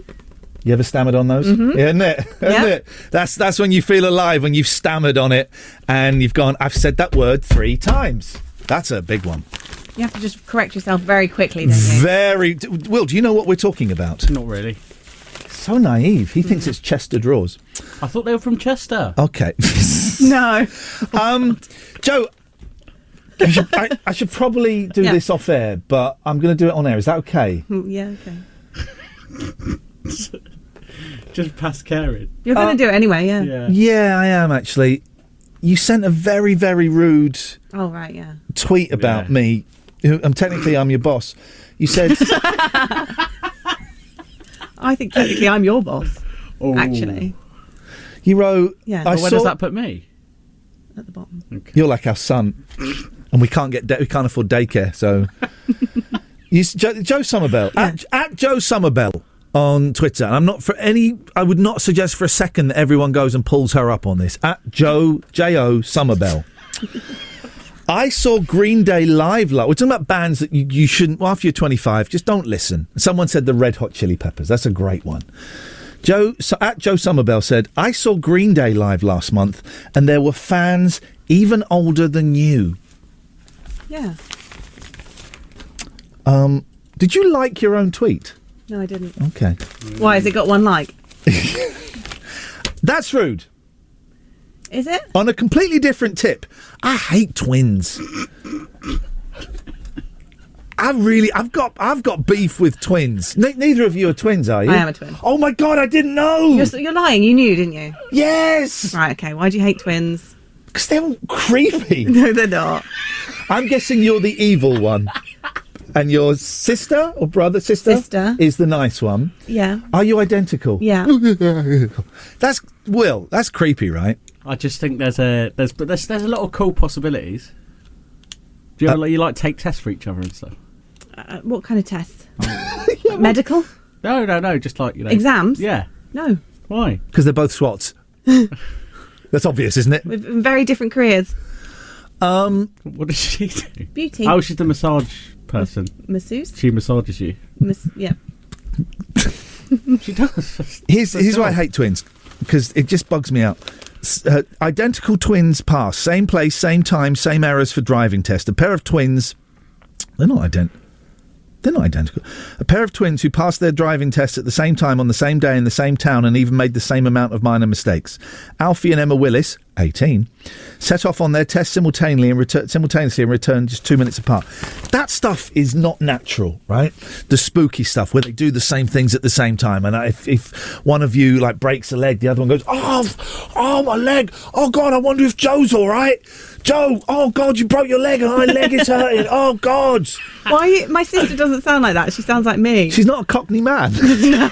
S2: You ever stammered on those?
S3: Mm-hmm.
S2: Yeah, isn't it? Isn't it? That's when you feel alive, when you've stammered on it and you've gone, I've said that word 3 times. That's a big one.
S3: You have to just correct yourself very quickly, don't you?
S2: Will, do you know what we're talking about?
S4: Not really.
S2: So naive. He thinks it's Chester drawers.
S4: I thought they were from Chester.
S2: Okay.
S3: No.
S2: Joe, I should probably do this off air, but I'm going to do it on air. Is that okay?
S3: Yeah, okay.
S4: Just past caring.
S3: You're going to do it anyway, yeah.
S2: Yeah, I am, actually. You sent a very, very rude
S3: Oh, right, yeah.
S2: tweet about me. Technically, I'm your boss. You said...
S3: I think technically I'm your boss, actually.
S2: You wrote...
S3: Yeah.
S4: Where does that put me?
S3: At the bottom.
S4: Okay.
S2: You're like our son. And we can't afford daycare, so... Joe Somerville. At Joe Somerville on Twitter. And I'm not for any... I would not suggest for a second that everyone goes and pulls her up on this. At J-O Somerville. I saw Green Day live. We're talking about bands that you shouldn't... Well, after you're 25, just don't listen. Someone said the Red Hot Chili Peppers. That's a great one. At Joe Somerville said, I saw Green Day live last month and there were fans even older than you.
S3: Yeah.
S2: Did you like your own tweet?
S3: No, I didn't.
S2: Okay.
S3: Why, has it got one like?
S2: That's rude.
S3: Is it?
S2: On a completely different tip, I hate twins. I've got beef with twins. Neither of you are twins, are you?
S3: I am a twin.
S2: Oh my God, I didn't know.
S3: You're lying. You knew, didn't you?
S2: Yes.
S3: Right. Okay. Why do you hate twins?
S2: Because they're all creepy.
S3: No, they're not.
S2: I'm guessing you're the evil one. And your sister or sister is the nice one.
S3: Yeah.
S2: Are you identical?
S3: Yeah.
S2: That's creepy, right?
S4: I just think there's a lot of cool possibilities. Do you like take tests for each other and stuff?
S3: What kind of tests? Medical?
S4: No. Just like,
S3: exams?
S4: Yeah.
S3: No.
S4: Why?
S2: Because they're both SWATs. That's obvious, isn't it?
S3: With very different careers.
S4: What does she do?
S3: Beauty.
S4: Oh, she's the massage person.
S3: Masseuse?
S4: She massages you.
S3: Yeah.
S4: She does.
S2: Here's why I hate twins, because it just bugs me out. Identical twins pass, same place, same time, same errors for driving test. A pair of twins, they're not identical. A pair of twins who passed their driving tests at the same time on the same day in the same town and even made the same amount of minor mistakes. Alfie and Emma Willis, 18, set off on their tests simultaneously and returned just 2 minutes apart. That stuff is not natural, right? The spooky stuff where they do the same things at the same time, and if one of you breaks a leg, the other one goes, oh my leg, oh God, I wonder if Joe's all right. Joe, oh God, you broke your leg and my leg is hurting. Oh God.
S3: Why? My sister doesn't sound like that. She sounds like me.
S2: She's not a Cockney man.
S3: No.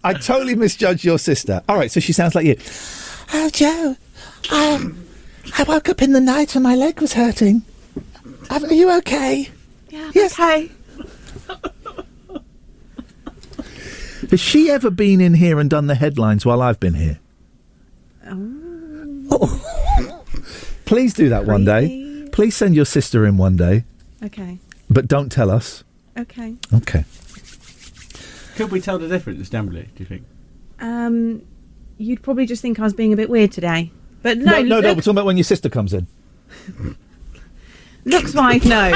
S2: I totally misjudged your sister. All right, so she sounds like you. Oh, Joe, I woke up in the night and my leg was hurting. Are you okay?
S3: Yeah,
S2: yes.
S3: Okay.
S2: Has she ever been in here and done the headlines while I've been here? Oh. Please do that one day. Please send your sister in one day.
S3: Okay.
S2: But don't tell us.
S3: Okay.
S2: Okay.
S4: Could we tell the difference generally, do you think?
S3: you'd probably just think I was being a bit weird today. But no,
S2: No, we're talking about when your sister comes in.
S3: Looks-wise, no.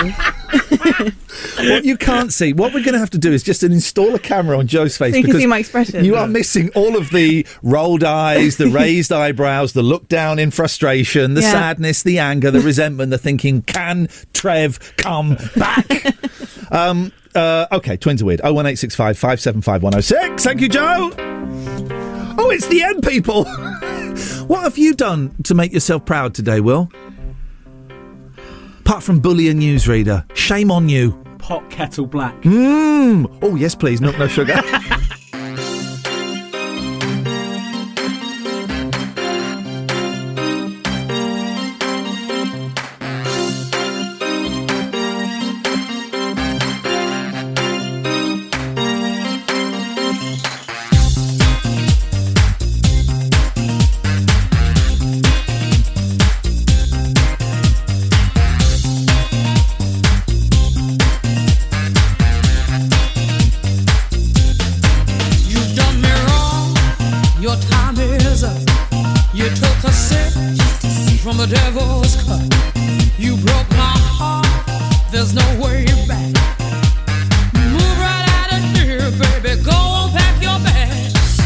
S2: What you can't see, what we're going to have to do is just install a camera on Joe's face.
S3: So you can
S2: because
S3: see my expression.
S2: You are missing all of the rolled eyes, the raised eyebrows, the look down in frustration, the sadness, the anger, the resentment, the thinking, can Trev come back? Okay, twins are weird. 01865 575 106. Thank you, Joe. Oh, it's the end, people. What have you done to make yourself proud today, Will? Apart from bully a newsreader. Shame on you.
S4: Pot kettle black.
S2: Oh, yes, please. Milk, no sugar.
S10: From the devil's cut, you broke my heart. There's no way back. Move right out of here, baby. Go and pack your bags.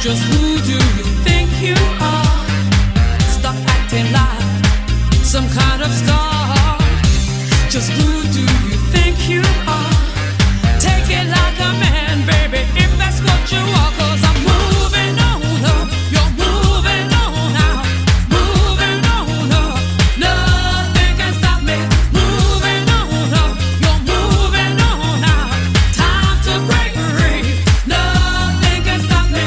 S10: Just who do you think you are? Stop acting like some kind of star. Just who do you think you are? Take it like a man, baby, if that's what you are. 'Cause I'm moving on up. You're moving on out. Moving on up. Nothing can stop me. Moving on up. You're moving on out. Time to break free. Nothing can stop me.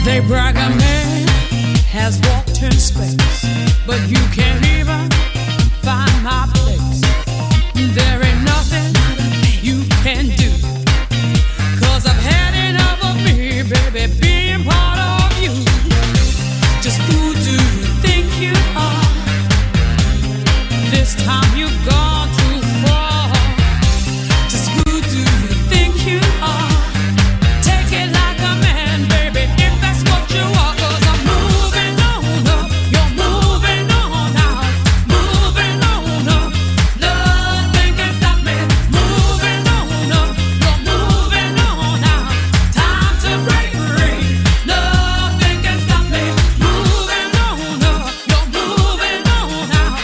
S10: They brag a man has walked in space, but you can't even find my place. There ain't nothing you can do, 'cause I've had enough of me, baby, being part of you. Just who do you think you are? This time you've gone too far. Just who do you think you are? Take it like a man, baby, if that's what you are. 'Cause I'm moving on up. You're moving on out. Moving on up. Nothing can stop me. Moving on up. You're moving on out. Time to break free. Nothing can stop me. Moving on up. You're moving on out.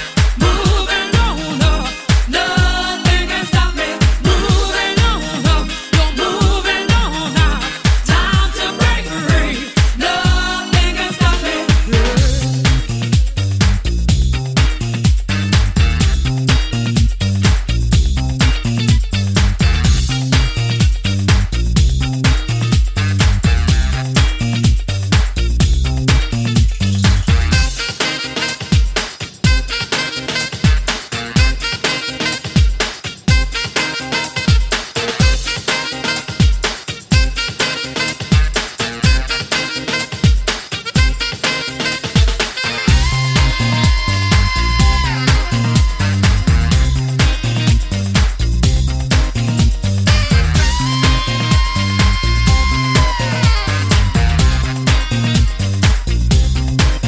S10: Moving on up. Nothing can stop me. Moving on up. You're moving on out. Time to break free. Nothing can stop me.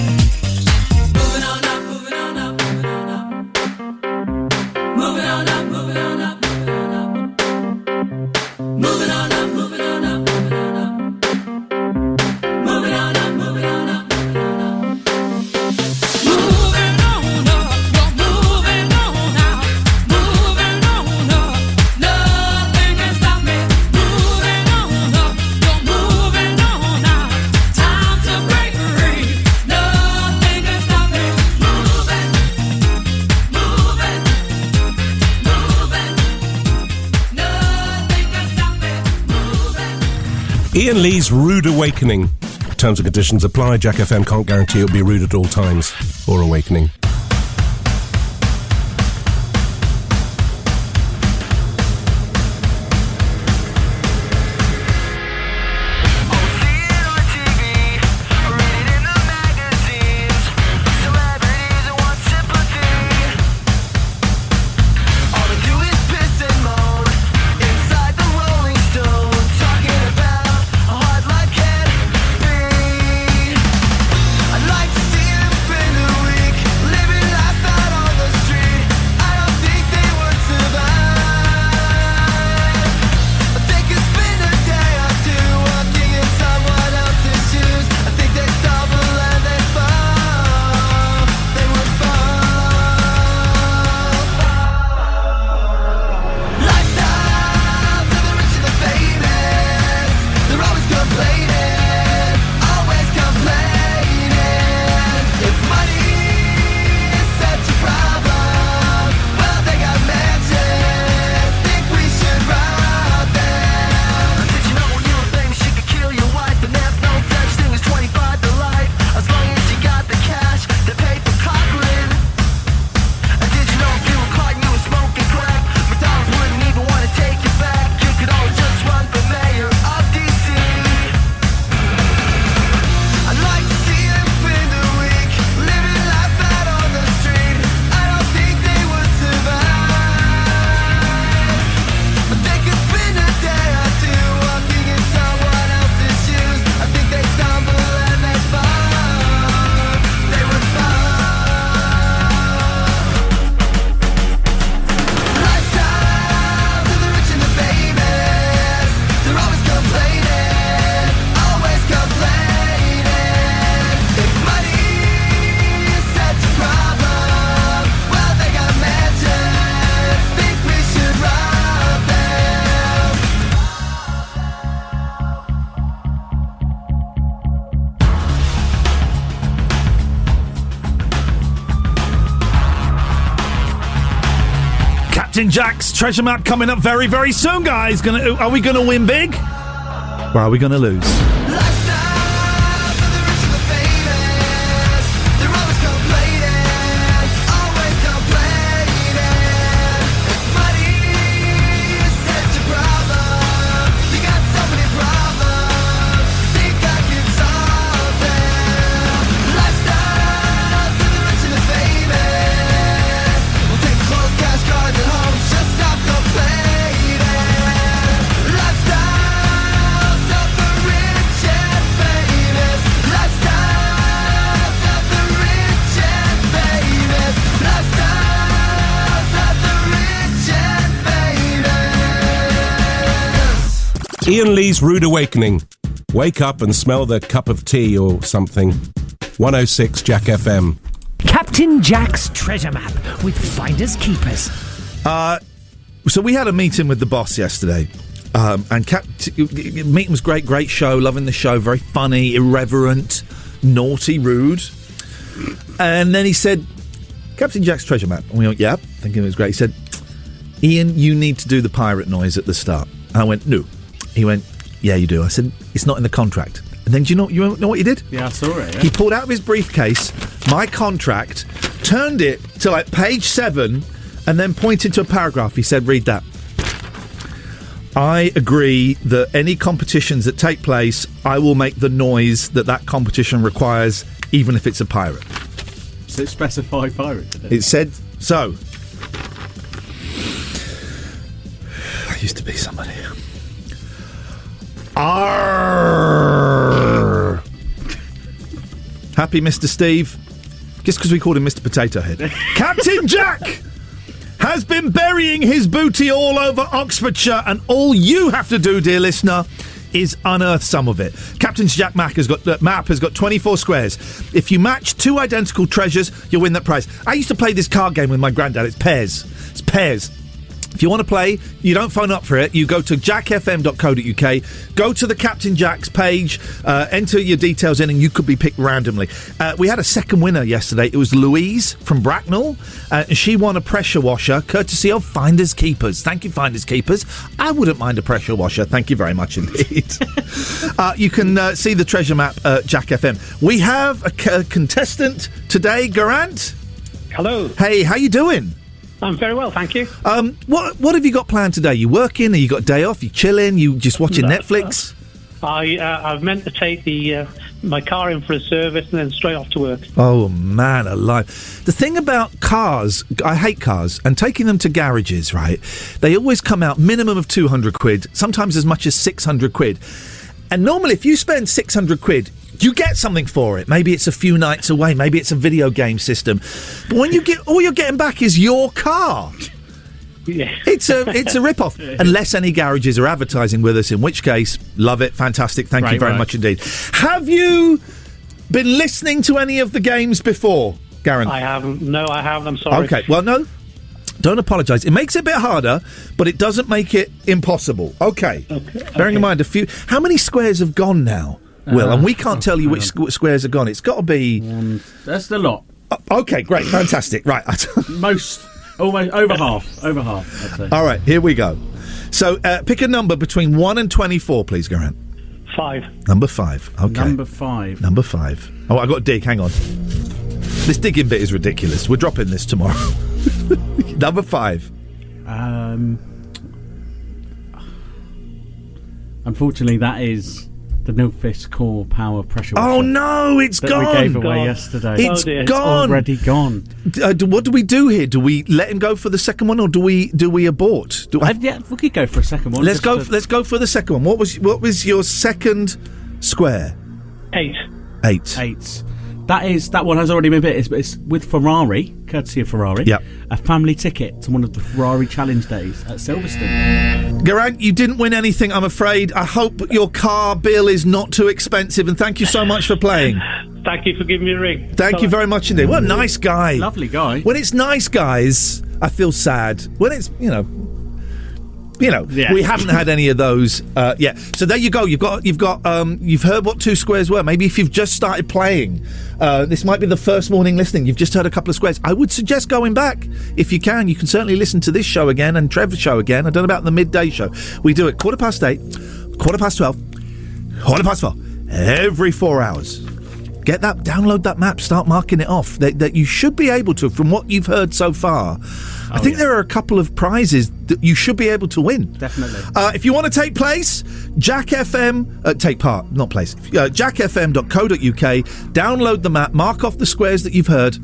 S10: Moving on up, moving on up, moving on up. Moving on up, moving on up, moving on up. Moving on up, moving on up, moving on up. Moving on up, moving on up, moving on up. Moving on up, you're moving on out. Moving on up, nothing can stop me. Moving on up, you're moving on out. Time to break free. Nothing can stop me. Moving, moving, moving. Nothing can stop me. Moving.
S1: Iain Lee's Rude Awakening. Terms and conditions apply. Jack FM can't guarantee it'll be rude at all times or awakening.
S10: Reading in
S2: Captain Jack's treasure map coming up very, very soon, guys. Are we going to win big? Or are we going to lose?
S1: Iain Lee's Rude Awakening. Wake up and smell the cup of tea or something. 106 Jack FM.
S11: Captain Jack's treasure map with finders keepers.
S2: So we had a meeting with the boss yesterday. And meeting was great show, loving the show, very funny, irreverent, naughty, rude. And then he said, Captain Jack's treasure map. And we went, yeah, thinking it was great. He said, Iain, you need to do the pirate noise at the start. And I went, no. He went, yeah, you do. I said, it's not in the contract. And then do you know what he did?
S4: Yeah, I saw it. Yeah.
S2: He pulled out of his briefcase my contract, turned it to like page 7, and then pointed to a paragraph. He said, read that. I agree that any competitions that take place, I will make the noise that competition requires, even if it's a pirate.
S4: So it specified pirate, did it?
S2: It said so. I used to be somebody. Arrgh. Happy Mr. Steve? Just because we called him Mr. Potato Head. Captain Jack has been burying his booty all over Oxfordshire, and all you have to do, dear listener, is unearth some of it. Captain Jack map has got 24 squares. If you match 2 identical treasures, you'll win that prize. I used to play this card game with my granddad. It's pairs. If you want to play, you don't phone up for it. You go to jackfm.co.uk, go to the Captain Jack's page, enter your details in, and you could be picked randomly. We had a second winner yesterday. It was Louise from Bracknell, and she won a pressure washer, courtesy of Finders Keepers. Thank you, Finders Keepers. I wouldn't mind a pressure washer. Thank you very much indeed. You can see the treasure map at Jack FM. We have a contestant today, Garant.
S14: Hello.
S2: Hey, how you doing?
S14: I'm very well, thank you.
S2: What have you got planned today? You working? Are you got a day off? You chilling? You just watching Netflix?
S14: I've meant to take my car in for a service and then straight off to work.
S2: Oh man alive. The thing about cars, I hate cars, and taking them to garages, right? They always come out minimum of 200 quid, sometimes as much as 600 quid. And normally if you spend 600 quid, you get something for it. Maybe it's a few nights away. Maybe it's a video game system. But when you get all you're getting back is your car.
S14: Yeah.
S2: It's a rip-off. Unless any garages are advertising with us, in which case, love it. Fantastic. Thank you very much indeed. Have you been listening to any of the games before, Garen?
S14: I haven't. No, I haven't. I'm sorry.
S2: Okay. Well, no. Don't apologise. It makes it a bit harder, but it doesn't make it impossible. Okay. Bearing in mind how many squares have gone now? Will, and we can't tell you which squares are gone. It's got to be...
S4: That's the lot.
S2: Okay, great, fantastic. Right.
S4: Almost over half, I'd say.
S2: All right, here we go. So, pick a number between 1 and 24, please, Garant.
S14: 5.
S2: Number 5, okay.
S4: Number 5.
S2: Number 5. Oh, I got to dig, hang on. This digging bit is ridiculous. We're dropping this tomorrow. Number 5.
S4: Unfortunately, that is... the Nilfisk Core Power Pressure washer.
S2: Oh no, it's gone!
S4: We gave away yesterday.
S2: It's gone.
S4: It's already gone.
S2: What do we do here? Do we let him go for the second one, or do we abort?
S4: Yeah, we could go for a second one.
S2: Let's go for the second one. What was your second square?
S14: 8.
S2: 8.
S4: That one has already been bit. It's with Ferrari, courtesy of Ferrari.
S2: Yep.
S4: A family ticket to one of the Ferrari Challenge Days at Silverstone.
S2: Geraint, you didn't win anything, I'm afraid. I hope your car bill is not too expensive, and thank you so much for playing.
S14: Thank you for giving me a ring.
S2: Thank you very much indeed. What a nice guy.
S4: Lovely guy.
S2: When it's nice guys, I feel sad. When it's, We haven't had any of those yet. So there you go. You've heard what 2 squares were. Maybe if you've just started playing, this might be the first morning listening. You've just heard a couple of squares. I would suggest going back if you can. You can certainly listen to this show again and Trevor's show again. I don't know about the midday show. We do it 8:15, 12:15, 12:15 every 4 hours. Get that, download that map, start marking it off. That you should be able to, from what you've heard so far. I think there are a couple of prizes that you should be able to win.
S4: Definitely.
S2: If you want to take place, Jack FM, take part, not place, jackfm.co.uk, download the map, mark off the squares that you've heard,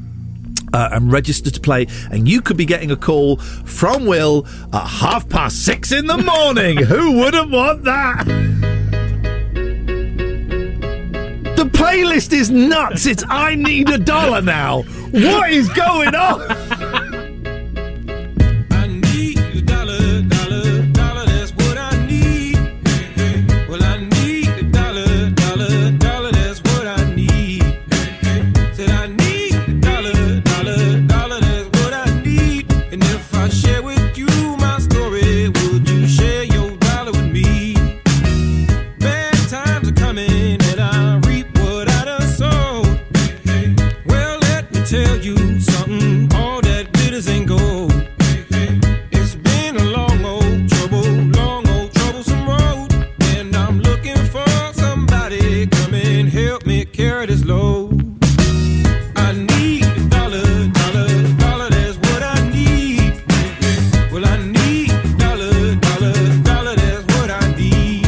S2: and register to play, and you could be getting a call from Will at 6:30 in the morning. Who wouldn't want that? The playlist is nuts. It's I Need $1 now. What is going on?
S15: I need $1, that's what I need. Well, I need $1, that's what I need. Said I need $1, that's what I need. And if I share with you my story, would you share your dollar with me? Bad times are coming and I tell you something, all that glitters ain't gold. It's been a long old troublesome road, and I'm looking for somebody come and help me carry this load. I need $1, that's what I need. Well, I need $1, that's what I need.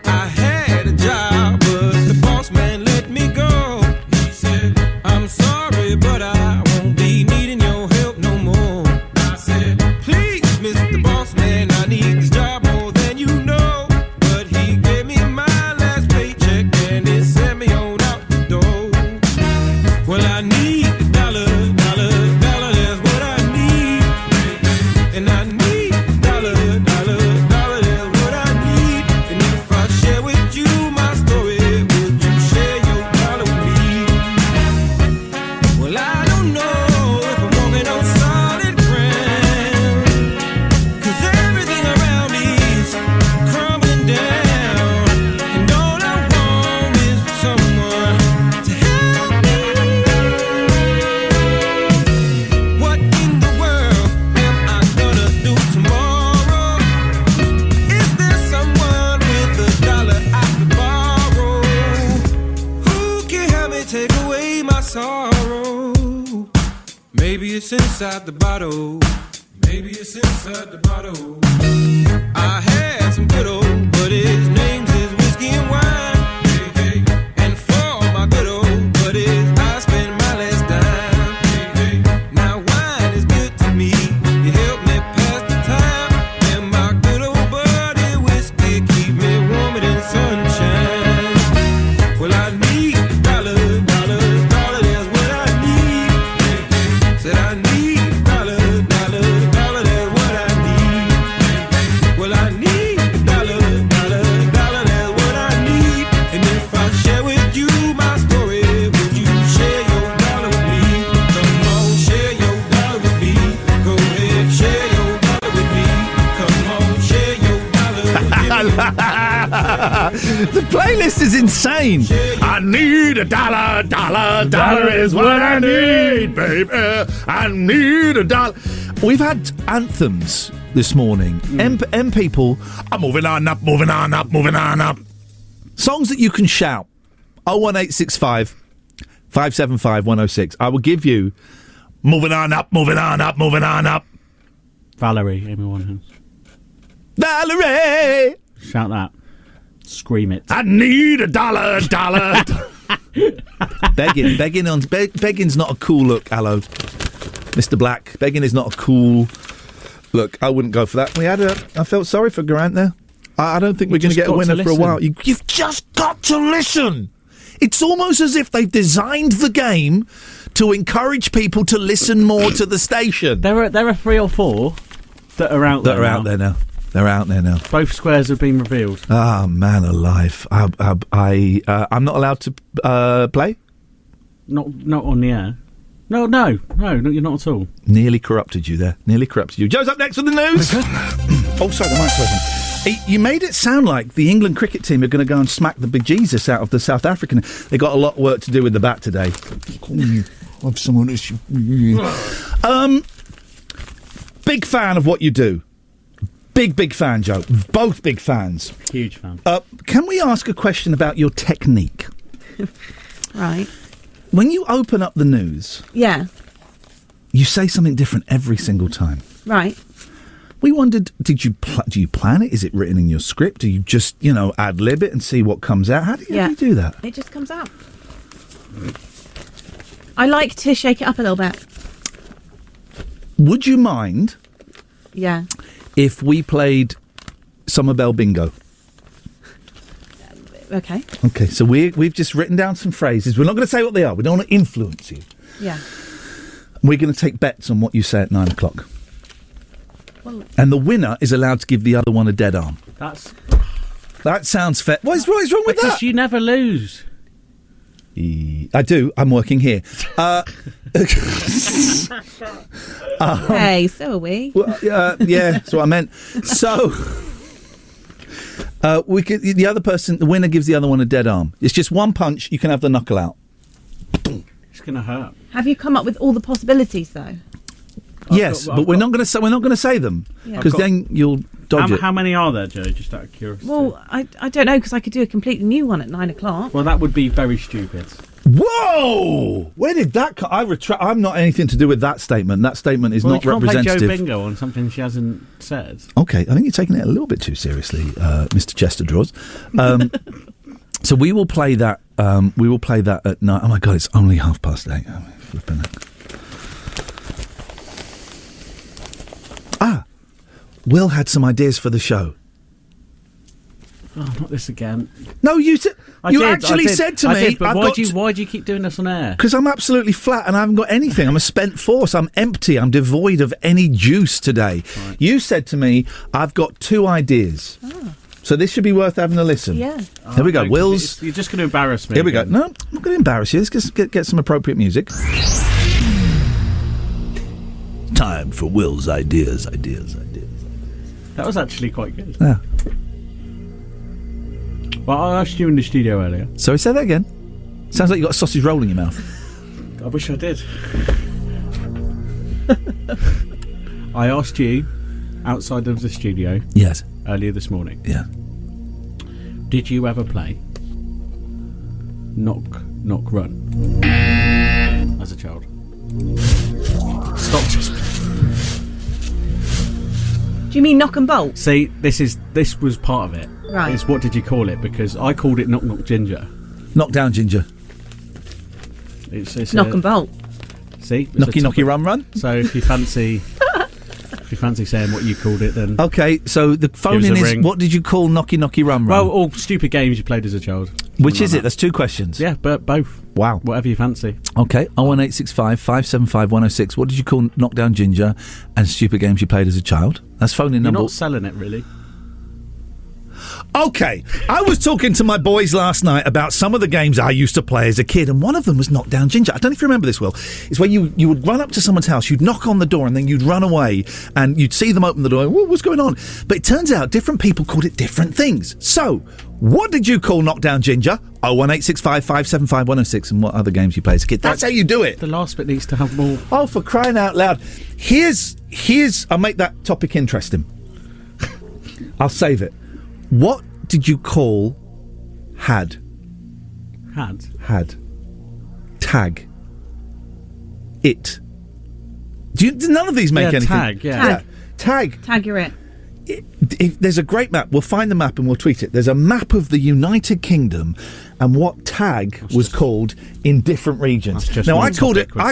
S15: I had a job, but the boss man let me go. He said, I'm sorry, but I won't be needing your help no more. I said, please, Mr. Boss Man, I need this job more than you know. But he gave me my last paycheck and he sent me on out the door. Well, I need $1, that's what I need. And I need $1, that's what I need. And if I share with you my story, would you share your dollar with me? Well, I don't know if I'm walking on solid ground, 'cause everything around me is crumbling down, and all I want is someone to help me. What in the world am I gonna do tomorrow? Is there someone with $1 I could borrow? Who can help me take away my sorrow? Maybe it's inside the bottle. Maybe it's inside the bottle. I had some good old buddies, names is whiskey and wine. And for my good old buddies, I spend my last dime. Now wine is good to me. You help me pass the time. And my good old buddy whiskey keep me warmer than sunshine. Well, I need $1, that's what I need. Said I need $1, that's what I need. Well, I need $1, that's what I need. And if I share with you my story, would you share your dollar with me? Come on, share your dollar with me. Go ahead, share your dollar with me. Come on, share your dollar with me.
S2: The playlist is insane. I need $1, is what I need, baby. I need $1. We've had anthems this morning. M people are moving on up. Songs that you can shout. 01865 575 106. I will give you moving on up.
S4: Valerie, Amy Winehouse.
S2: Valerie!
S4: Shout that. Scream it.
S2: I need $1. Begging's not a cool look, hello. Mr. Black. Begging is not a cool look. I wouldn't go for that. I felt sorry for Grant there. I don't think we're going to get a winner for a while. You've just got to listen. It's almost as if they've designed the game to encourage people to listen more to the station.
S4: There are 3 or 4 that are out there now.
S2: They're out there now.
S4: Both squares have been revealed.
S2: Ah, man alive. I'm not allowed to play?
S4: Not on the air. No, you're not at all.
S2: Nearly corrupted you there. Joe's up next with the news. Oh, sorry, the mic's open. You made it sound like the England cricket team are going to go and smack the bejesus out of the South African. They got a lot of work to do with the bat today. Have someone issue. Big fan of what you do. Big fan, Joe. Both big fans.
S4: Huge fan.
S2: Can we ask a question about your technique?
S3: Right.
S2: When you open up the news,
S3: Yeah.
S2: you say something different every single time.
S3: Right.
S2: We wondered, do you plan it? Is it written in your script? Do you just, ad-lib it and see what comes out? How do you do that?
S3: It just comes out. I like to shake it up a little bit.
S2: Would you mind
S3: Yeah.
S2: if we played Summer Bell Bingo?
S3: Okay.
S2: Okay, so we've just written down some phrases. We're not going to say what they are. We don't want to influence you.
S3: Yeah.
S2: We're going to take bets on what you say at 9 o'clock.
S3: Well,
S2: And the winner is allowed to give the other one a dead arm. That sounds fair. What is wrong with
S4: Because
S2: that?
S4: you never lose.
S2: I do. I'm working here.
S3: hey, so are we.
S2: Well, yeah, that's what I meant. So, the other person, the winner gives the other one a dead arm. It's just one punch. You can have the knuckle out.
S4: It's going to hurt.
S3: Have you come up with all the possibilities, though?
S2: Yes, but we're not going to say them
S3: Yeah.
S2: because then you'll dodge it.
S4: How many are there, Joe? Just out of curiosity.
S3: Well, I don't know, because I could do a completely new one at 9 o'clock.
S4: Well, that would be very stupid.
S2: Whoa! Where did that come? I'm not anything to do with that statement. That statement is not
S4: you can't
S2: representative.
S4: play Joe Bingo on something she hasn't said.
S2: Okay, I think you're taking it a little bit too seriously, Mr. Chester Draws. So we will play that. We will play that at night. Oh my God, it's only 8:30. Oh, flipping it. Will had some ideas for the show.
S4: Oh, not this again.
S2: No, you said you
S4: I
S2: actually
S4: did.
S2: said to
S4: I
S2: me.
S4: did, but why do you keep doing this on air?
S2: Because I'm absolutely flat and I haven't got anything. I'm a spent force. I'm empty. I'm devoid of any juice today. Right. You said to me, I've got 2 ideas. Oh. So this should be worth having a listen.
S3: Yeah.
S2: Here we go.
S4: No,
S2: Will's.
S4: You're just going to embarrass me.
S2: Here we
S4: again.
S2: go. No, I'm not going to embarrass you. Let's just get some appropriate music. Time for Will's ideas.
S4: That was actually quite good.
S2: Yeah.
S4: Well, I asked you in the studio earlier.
S2: Sorry, say that again. Sounds like you got a sausage roll in your mouth.
S4: I wish I did. I asked you outside of the studio.
S2: Yes.
S4: Earlier this morning.
S2: Yeah.
S4: Did you ever play Knock Run as a child? Stop just.
S3: Do you mean knock and bolt?
S4: See, this was part of it.
S3: Right.
S4: It's what did you call it? Because I called it Knock Ginger.
S2: Knock down ginger.
S4: It's
S3: knock and bolt.
S4: See,
S2: knocky run.
S4: So if you fancy saying what you called it, then
S2: okay. So the phone in is
S4: ring.
S2: What did you call knocky run?
S4: Well, all stupid games you played as a child.
S2: Which is it? That's 2 questions.
S4: Yeah, but both.
S2: Wow.
S4: Whatever you fancy.
S2: Okay. 01865 575 106. What did you call Knock Down Ginger and stupid games you played as a child? That's phone in number.
S4: You're not selling it, really.
S2: Okay, I was talking to my boys last night about some of the games I used to play as a kid, and one of them was Knock Down Ginger. I don't know if you remember this, Will. It's where you would run up to someone's house, you'd knock on the door, and then you'd run away, and you'd see them open the door. What's going on? But it turns out different people called it different things. So, what did you call Knock Down Ginger? 01865 575 106, and what other games you play as a kid? That's how you do it.
S4: The last bit needs to have more.
S2: Oh, for crying out loud! Here's. I'll make that topic interesting. I'll save it. What did you call had? Tag. It. None of these make anything.
S4: Tag, yeah.
S2: Tag.
S3: Tag, you're it.
S2: There's a great map. We'll find the map and we'll tweet it. There's a map of the United Kingdom and what tag was called in different regions. Now, I called it. Well,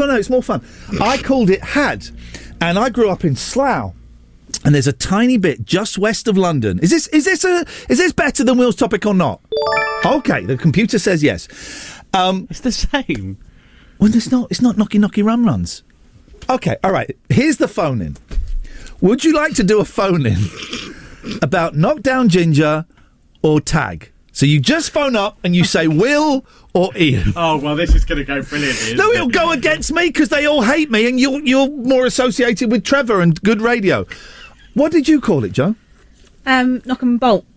S2: no, it's more fun. I called it had, and I grew up in Slough. And there's a tiny bit just west of London. Is this better than Will's topic or not? Okay, the computer says yes.
S4: It's the same.
S2: Well, it's not knocky runs. Okay, all right. Here's the phone in. Would you like to do a phone in about Knock Down Ginger or Tag? So you just phone up and you say Will or Ian.
S4: Oh, well, this is going to go brilliantly.
S2: No, it'll go against me because they all hate me, and you're more associated with Trevor and good radio. What did you call it, Joe?
S3: Knock 'em bolt.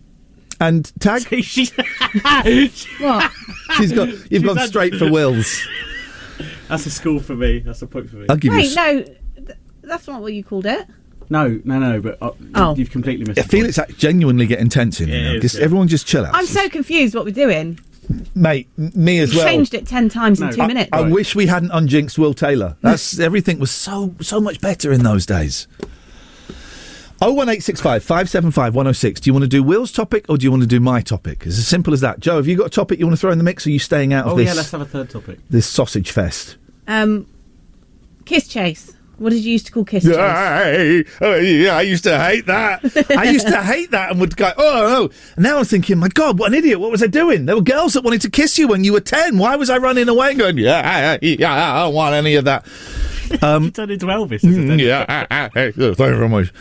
S2: And Tag?
S3: What?
S2: You've gone straight for Wills.
S4: That's a score for me. That's a point for me.
S2: I'll give
S3: Wait, no, that's not what you called it.
S4: No, but you've completely missed
S2: I feel it's genuinely getting tense in here.
S4: It is, yeah.
S2: Everyone just chill out.
S3: I'm so confused what we're doing.
S2: Mate, me as
S3: You
S2: well.
S3: changed it 10 times in 2 minutes.
S2: I wish we hadn't unjinxed Will Taylor. Everything was so much better in those days. 01865 575 106. Do you want to do Will's topic or do you want to do my topic? It's as simple as that. Joe, have you got a topic you want to throw in the mix or are you staying out of this?
S4: Yeah, let's have a third topic.
S2: This sausage fest.
S3: Kiss chase. What did you used to call kiss chase?
S2: I used to hate that. I used to hate that and would go, oh, no. And now I'm thinking, my God, what an idiot. What was I doing? There were girls that wanted to kiss you when you were 10. Why was I running away and going, I don't want any of that.
S4: You turned into Elvis.
S2: Thank you very much.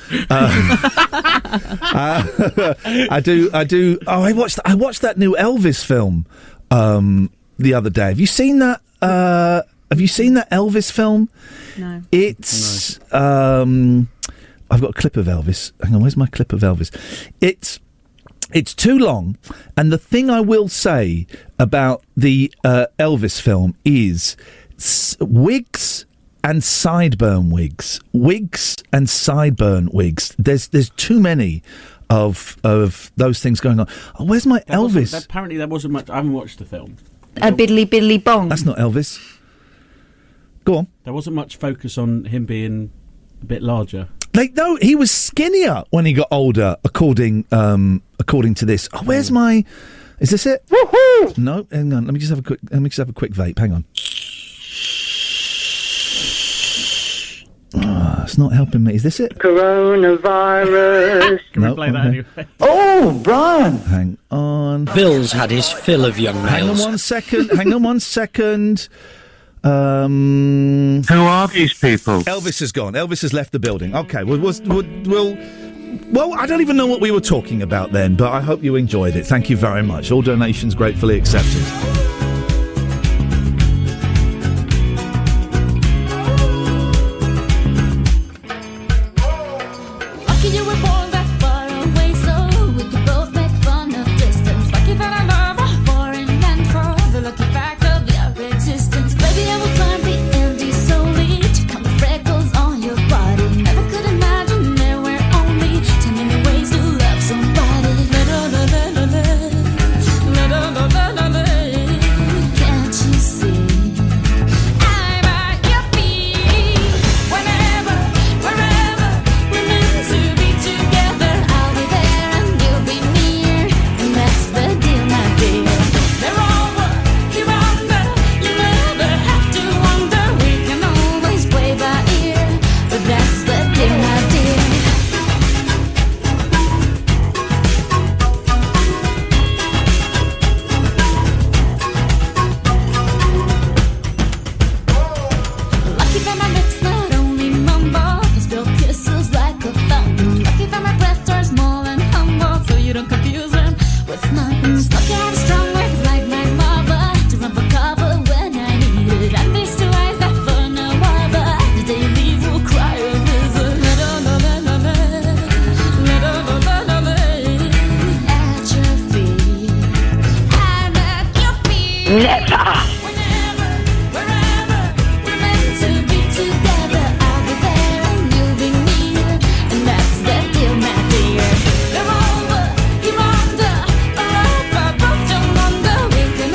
S2: I do. Oh, I watched that new Elvis film the other day. Have you seen that? Have you seen that Elvis film?
S3: No.
S2: It's I've got a clip of Elvis. Hang on, where's my clip of Elvis? It's too long, and the thing I will say about the Elvis film is wigs and sideburn wigs. Wigs and sideburn wigs. There's too many of those things going on. Oh, where's my Elvis?
S4: Apparently there wasn't much. I haven't watched the film.
S16: A biddly biddly bong.
S2: That's not Elvis. Go on.
S4: There wasn't much focus on him being a bit larger.
S2: No, he was skinnier when he got older, according to this. Oh, where's my? Is this it? Woohoo! No, hang on. Let me just have a quick vape. Hang on. Oh, it's not helping me. Is this it?
S17: Coronavirus.
S4: Can we play that anyway?
S17: Oh, Brian.
S2: Hang on.
S18: Bill's had his fill of young males.
S2: Hang on one second.
S19: Who are these people?
S2: Elvis has gone. Elvis has left the building. Okay, well, I don't even know what we were talking about then, but I hope you enjoyed it. Thank you very much. All donations gratefully accepted.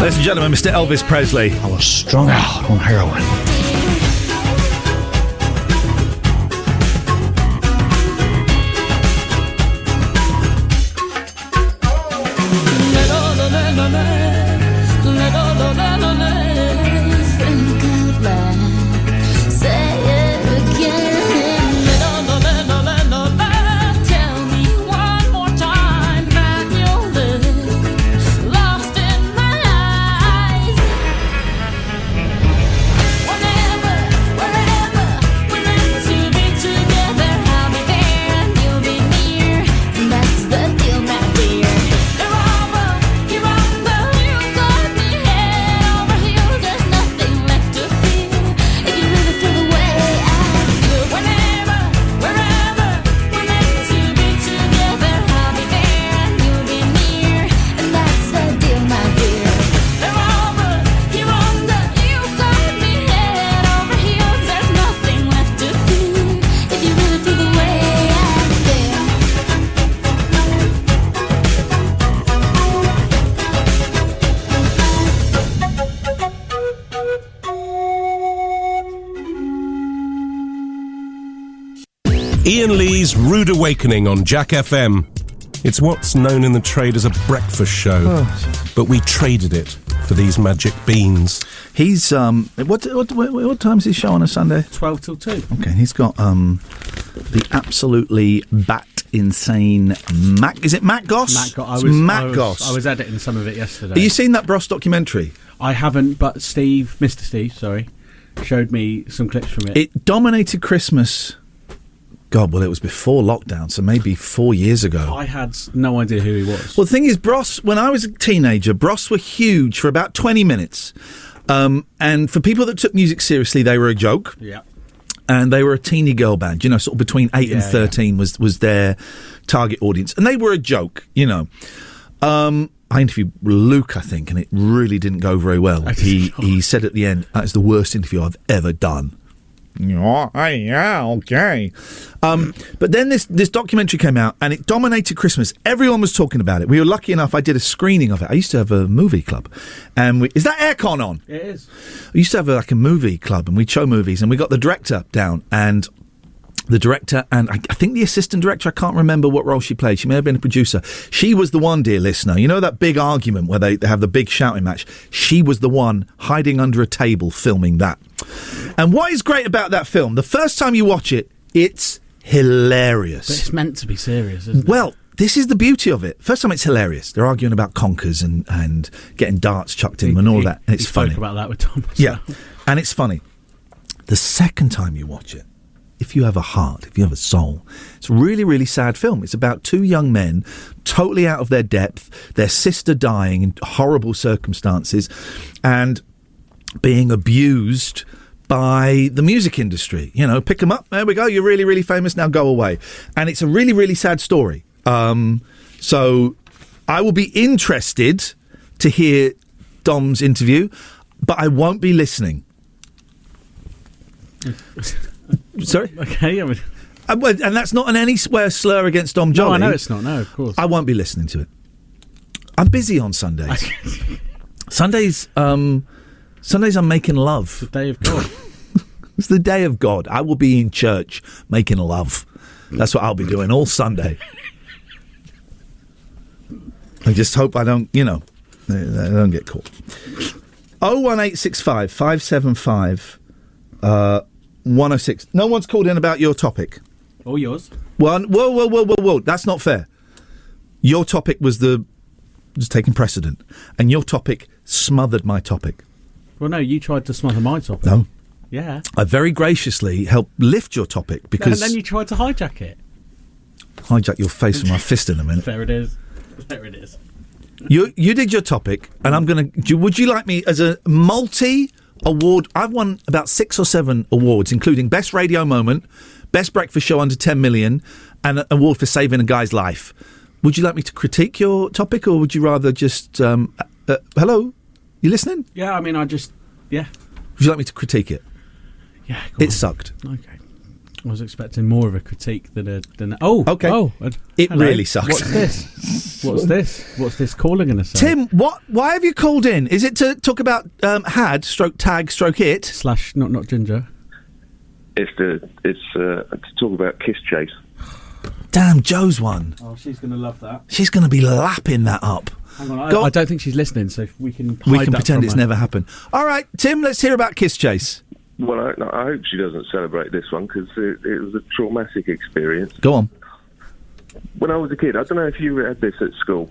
S2: Ladies and gentlemen, Mr. Elvis Presley.
S18: I was strung out on heroin.
S10: One
S1: Iain Lee's Rude Awakening on Jack FM. It's what's known in the trade as a breakfast show, but we traded it for these magic beans.
S2: He's what time's his show on a Sunday?
S4: 12 till 2.
S2: Okay, he's got the absolutely bat insane Matt. Is it Matt Goss?
S4: Matt Goss.
S2: Matt Goss.
S4: I was editing some of it yesterday.
S2: Have you seen that Bros documentary?
S4: I haven't, but Mr. Steve, showed me some clips from it.
S2: It dominated Christmas. God, well, it was before lockdown, so maybe 4 years ago.
S4: I had no idea who he was.
S2: Well, the thing is, Bros, when I was a teenager, Bros were huge for about 20 minutes. And for people that took music seriously, they were a joke.
S4: Yeah.
S2: And they were a teeny girl band, sort of between 8 and 13 was their target audience. And they were a joke, I interviewed Luke, I think, and it really didn't go very well. He said at the end, "That's the worst interview I've ever done." Yeah, okay. But then this documentary came out and it dominated Christmas. Everyone was talking about it. We were lucky enough, I did a screening of it. I used to have a movie club. And is that aircon on?
S4: It is.
S2: I used to have a movie club and we'd show movies and we got the director down and the director and I think the assistant director, I can't remember what role she played. She may have been a producer. She was the one, dear listener. You know that big argument where they have the big shouting match? She was the one hiding under a table filming that. And what is great about that film, the first time you watch it, it's hilarious.
S4: But it's meant to be serious, isn't it?
S2: Well, this is the beauty of it. First time it's hilarious. They're arguing about conkers and getting darts chucked in them and all that. And it's funny.
S4: Spoke about that with Tom.
S2: Yeah, and it's funny. The second time you watch it, if you have a heart, if you have a soul, it's a really, really sad film. It's about two young men totally out of their depth, their sister dying in horrible circumstances and being abused by the music industry. Pick them up, there we go, you're really, really famous, now go away. And it's a really, really sad story. So I will be interested to hear Dom's interview, but I won't be listening. Sorry?
S4: Okay, I mean...
S2: and that's not an any slur against Dom Jolly.
S4: No, I know it's not, no, of course.
S2: I won't be listening to it. I'm busy on Sundays. Sundays I'm making love.
S4: The day of God.
S2: It's the day of God. I will be in church making love. That's what I'll be doing all Sunday. I just hope I don't, I don't get caught. 01865 575 106. No one's called in about your topic.
S4: Or yours.
S2: Whoa. That's not fair. Your topic was taking precedent. And your topic smothered my topic.
S4: Well, no, you tried to smother my topic.
S2: No.
S4: Yeah.
S2: I very graciously helped lift your topic because...
S4: And then you tried to hijack it.
S2: Hijack your face with my fist in a minute.
S4: There it is.
S2: You did your topic, and I'm going to... Would you like me as a multi-award... I've won about 6 or 7 awards, including Best Radio Moment, Best Breakfast Show Under 10 Million, and an award for saving a guy's life. Would you like me to critique your topic, or would you rather just... hello? You listening?
S4: Yeah, I mean, yeah.
S2: Would you like me to critique it?
S4: Yeah,
S2: it sucked.
S4: Okay. I was expecting more of a critique than okay.
S2: It really sucks.
S4: What's this? What's this caller going to say?
S2: Tim, why have you called in? Is it to talk about /tag/it
S4: / not ginger?
S20: It's to talk about Kiss Chase.
S2: Damn, Joe's one.
S4: Oh, she's going to love that.
S2: She's going to be lapping that up.
S4: Hang on, I don't think she's listening, so we can
S2: pretend it's never happened. All right, Tim, let's hear about Kiss Chase.
S20: Well, I hope she doesn't celebrate this one because it was a traumatic experience.
S2: Go on.
S20: When I was a kid, I don't know if you had this at school,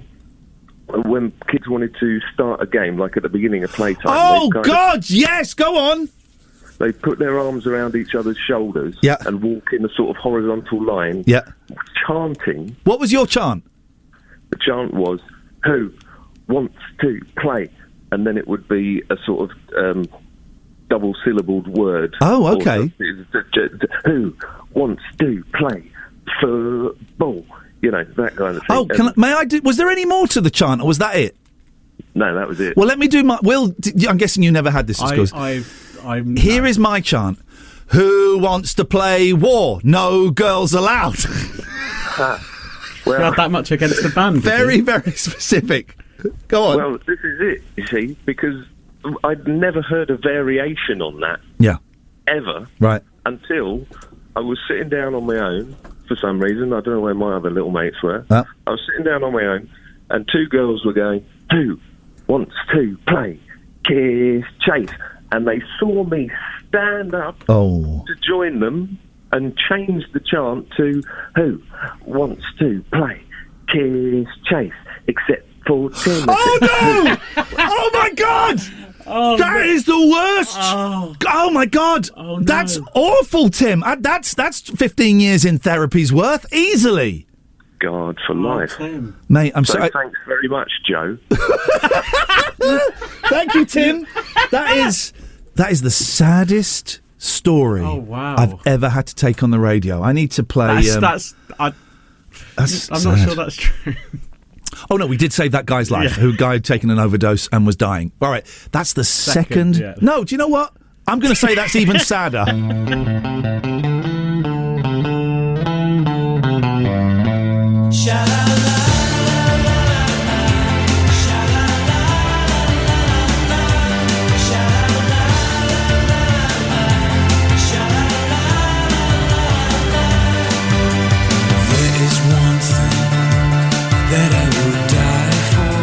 S20: when kids wanted to start a game, like at the beginning of playtime.
S2: Oh, God, yes, go on.
S20: They put their arms around each other's shoulders and walk in a sort of horizontal line, chanting.
S2: What was your chant?
S20: The chant was, "Who wants to play?" And then it would be a sort of double-syllabled word.
S2: Oh, okay.
S20: Who wants to play football? That kind of thing.
S2: Oh, may I do... Was there any more to the chant, or was that it?
S20: No, that was it.
S2: Well, let me do my... I'm guessing you never had this at school. Here is my chant. Who wants to play war? No girls allowed.
S20: Well,
S4: you had that much against the band.
S2: Very, very specific. Go on.
S20: Well, this is it, you see, because I'd never heard a variation on that.
S2: Yeah.
S20: Ever.
S2: Right.
S20: Until I was sitting down on my own for some reason. I don't know where my other little mates were.
S2: Ah.
S20: I was sitting down on my own, and two girls were going, "Who wants to play Kiss Chase?" And they saw me stand up
S2: to
S20: join them and change the chant to "Who wants to play Kiss Chase?" Except for Tim.
S2: Oh no! Oh my God! That is the worst! Oh my God! That's awful, Tim. That's 15 years in therapy's worth, easily.
S20: God, for life.
S2: Mate, I'm
S20: so
S2: sorry.
S20: Thanks very much, Joe.
S2: Thank you, Tim. That is the saddest story I've ever had to take on the radio. I need to play.
S4: I'm not sure that's true.
S2: Oh no, we did save that guy's life. Who guy had taken an overdose and was dying. All right, that's the second.
S4: Yeah.
S2: No, do you know what? I'm going to say that's even sadder.
S15: That I would die for.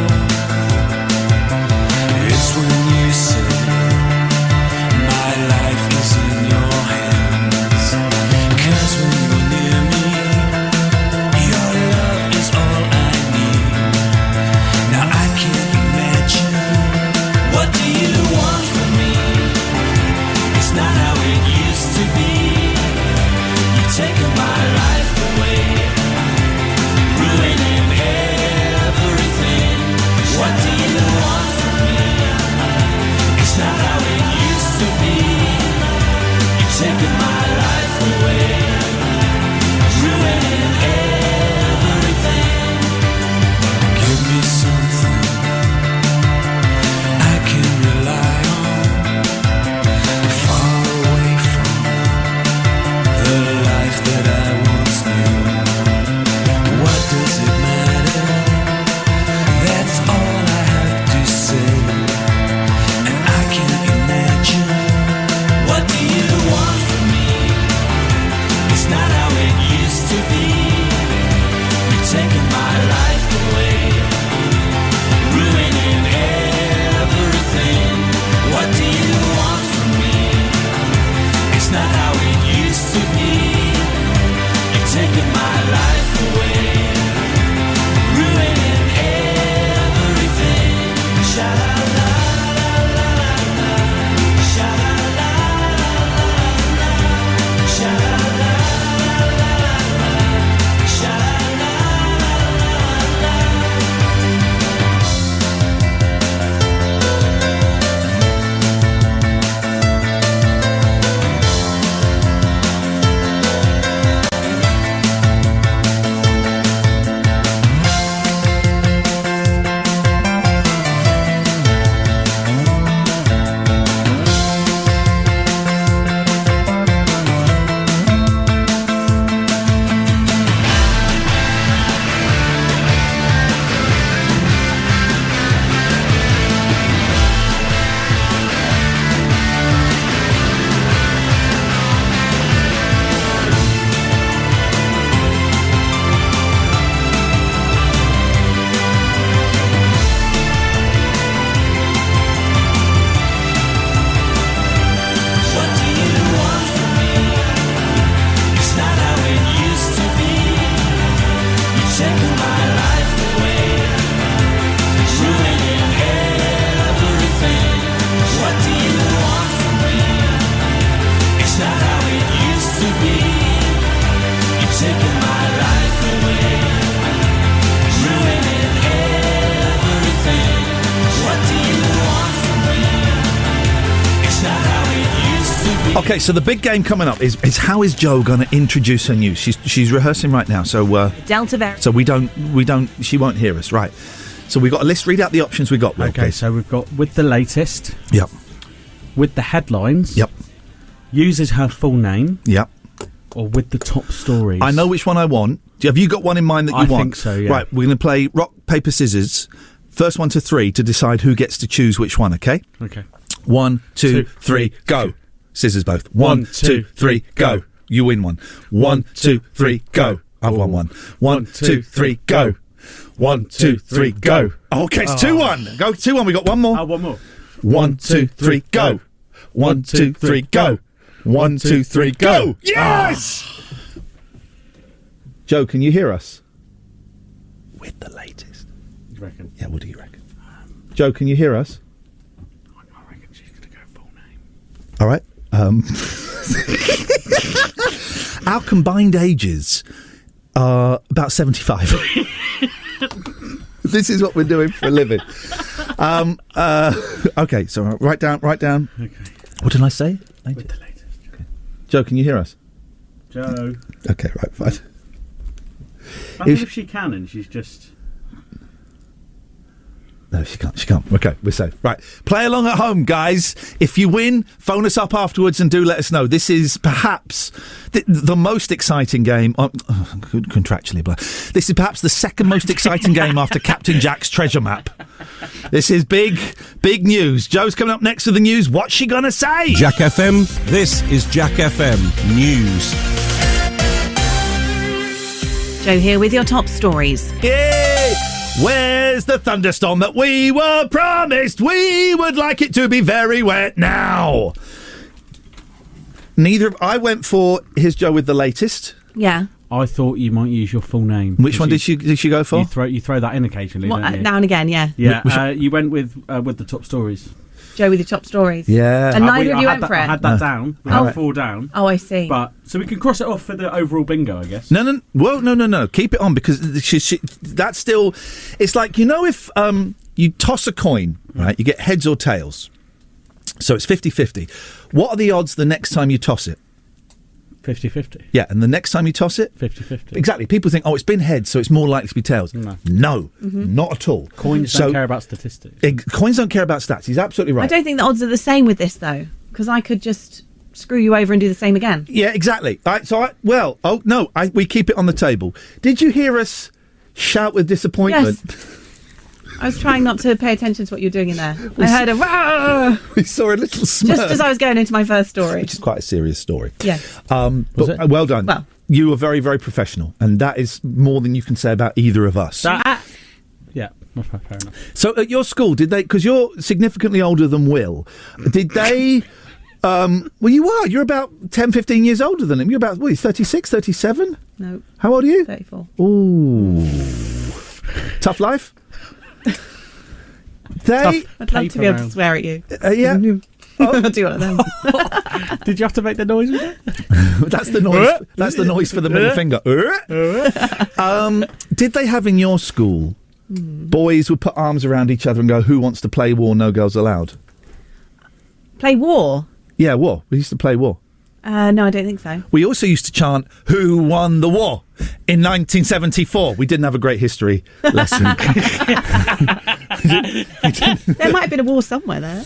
S15: It's when you say my life is in your hands. 'Cause when you're near me, your love is all I need. Now I can't imagine, what do you want from me? It's not how it used to be. You've taken my life away, ruining everything. What do you want from me? It's not how it used to be. You've taken my life away, ruining everything. Give me something I can rely on, far away from the life that I once knew. What does it matter? That's all I have to say. And I can't imagine, what do you want from me? It's not how it used to be. You've taken my life away, ruining everything. What do you want from me? It's not how it used to be. You've taken my life away, ruining everything. Sha-la-la-la-la-la, sha-la-la-la-la-la, sha-la-la-la-la-la, What do you want from me? It's not how it used to be. You've taken my life away, ruining everything. What do you want from me? It's not how it used to be. You've taken my life away, ruining everything. What do you want from me? It's not how it used to be.
S2: Okay, so the big game coming up is how is Jo going to introduce her news? She's rehearsing right now, so
S3: Delta variant.
S2: so we don't she won't hear us, right? So we've got a list. Read out the options we got. Will,
S4: Okay,
S2: please.
S4: so we've got with the latest,
S2: Yep.
S4: with the headlines,
S2: Yep.
S4: uses her full name,
S2: Yep.
S4: or with the top stories.
S2: I know which one I want. Have you got one in mind that you
S4: I
S2: want?
S4: think so, yeah.
S2: Right, we're going to play rock, paper, scissors. First one to three to decide who gets to choose which one, okay?
S4: Okay.
S2: 1, 2, 3, go. Scissors both. 1, 2, 3, go. You win one. 1, 2, 3, go. I've won one. 1, 2, 3, go. 1, 2, 3, go. Okay, it's 2-1. Go 2-1. We got one more.
S4: One more.
S2: 1, 2, 3, go. 1, 2, 3, go. 1, 2, 3, go. Yes! Joe, can you hear us? With the latest.
S4: You reckon?
S2: Yeah, what do you reckon? Joe, can you hear us?
S4: I reckon she's going to go full name.
S2: All right. Our combined ages are about 75. This is what we're doing for a living. Okay, so write down.
S4: Okay.
S2: What did I say?
S4: With the latest.
S2: Okay. Joe, can you hear us?
S4: Joe.
S2: Okay, right, fine.
S4: I think if she can and she's just...
S2: No, she can't. Okay, we're safe. Right. Play along at home, guys. If you win, phone us up afterwards and do let us know. This is perhaps the most exciting game. Contractually, blah. This is perhaps the second most exciting game after Captain Jack's treasure map. This is big news. Joe's coming up next with the news. What's she going to say?
S1: Jack FM. This is Jack FM News.
S3: Joe here with your top stories.
S2: Yay! Where's the thunderstorm that we were promised? We would like it to be very wet now. I went for Here's Joe with the latest.
S3: Yeah.
S4: I thought you might use your full name.
S2: Which one did she go for?
S4: You throw that in occasionally, don't you?
S3: Now and again, yeah.
S4: Yeah, you went with the top stories.
S3: Joe with your top stories.
S2: Yeah.
S3: And neither of you went for it.
S4: I had that down. We had 4 down.
S3: Oh, I see.
S4: But so we can cross it off for the overall bingo, I guess.
S2: No. Well, no. Keep it on because that's still. It's like, if you toss a coin, right? You get heads or tails. So it's 50-50. What are the odds the next time you toss it?
S4: 50-50.
S2: Yeah, and the next time you toss it?
S4: 50-50.
S2: Exactly. People think, it's been heads, so it's more likely to be tails. No, not at all.
S4: Coins don't care about statistics.
S2: Coins don't care about stats. He's absolutely right.
S3: I don't think the odds are the same with this, though, because I could just screw you over and do the same again.
S2: Yeah, exactly. We keep it on the table. Did you hear us shout with disappointment?
S3: Yes. I was trying not to pay attention to what you were doing in there. I heard a "Wah!"
S2: We saw a little smirk.
S3: Just as I was going into my first story.
S2: Which is quite a serious story.
S3: Yes.
S2: But well done.
S3: Well.
S2: You were very, very professional, and that is more than you can say about either of us.
S4: Yeah, fair enough.
S2: So at your school, did they, because you're significantly older than Will, did they... well, you are. You're about 10, 15 years older than him. You're about, 36, 37?
S3: No.
S2: How old are you?
S3: 34.
S2: Ooh. Tough life?
S3: I'd love to be able to swear at you.
S2: Yeah.
S3: I'll do one of them.
S4: Did you have to make the noise with it?
S2: That's the noise. That's the noise for the middle finger. Did they have in your school boys would put arms around each other and go, "Who wants to play war? No girls allowed."
S3: Play war?
S2: Yeah, war. We used to play war.
S3: No, I don't think so.
S2: We also used to chant, "Who won the war?" in 1974. We didn't have a great history lesson.
S3: There might have been a war somewhere there.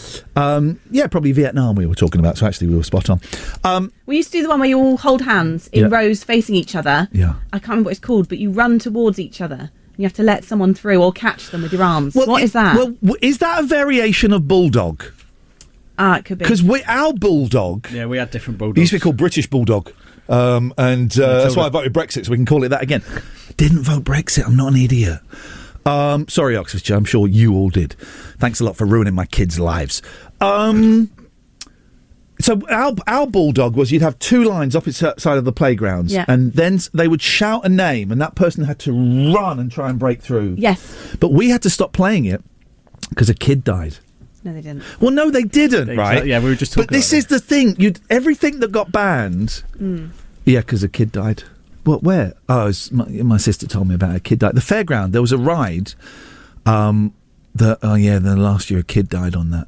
S2: Yeah, probably Vietnam we were talking about, so actually we were spot on.
S3: We used to do the one where you all hold hands in rows facing each other.
S2: Yeah.
S3: I can't remember what it's called, but you run towards each other. And you have to let someone through or catch them with your arms. What is that?
S2: Well, is that a variation of bulldog?
S3: It could be.
S2: Because our bulldog...
S4: Yeah, we had different bulldogs.
S2: It used to be called British Bulldog. That's why I voted Brexit, so we can call it that again. Didn't vote Brexit, I'm not an idiot. Sorry, Oxfordshire, I'm sure you all did. Thanks a lot for ruining my kids' lives. So our bulldog was, you'd have 2 lines opposite side of the playgrounds, and then they would shout a name, and that person had to run and try and break through.
S3: Yes.
S2: But we had to stop playing it because a kid died.
S3: No, they didn't.
S2: Well, no, they didn't, right?
S4: Yeah, we were just talking
S2: But this is the thing. Everything that got banned... Yeah, because a kid died. What? Where? Oh, my sister told me about a kid died. The fairground, there was a ride. Then last year a kid died on that.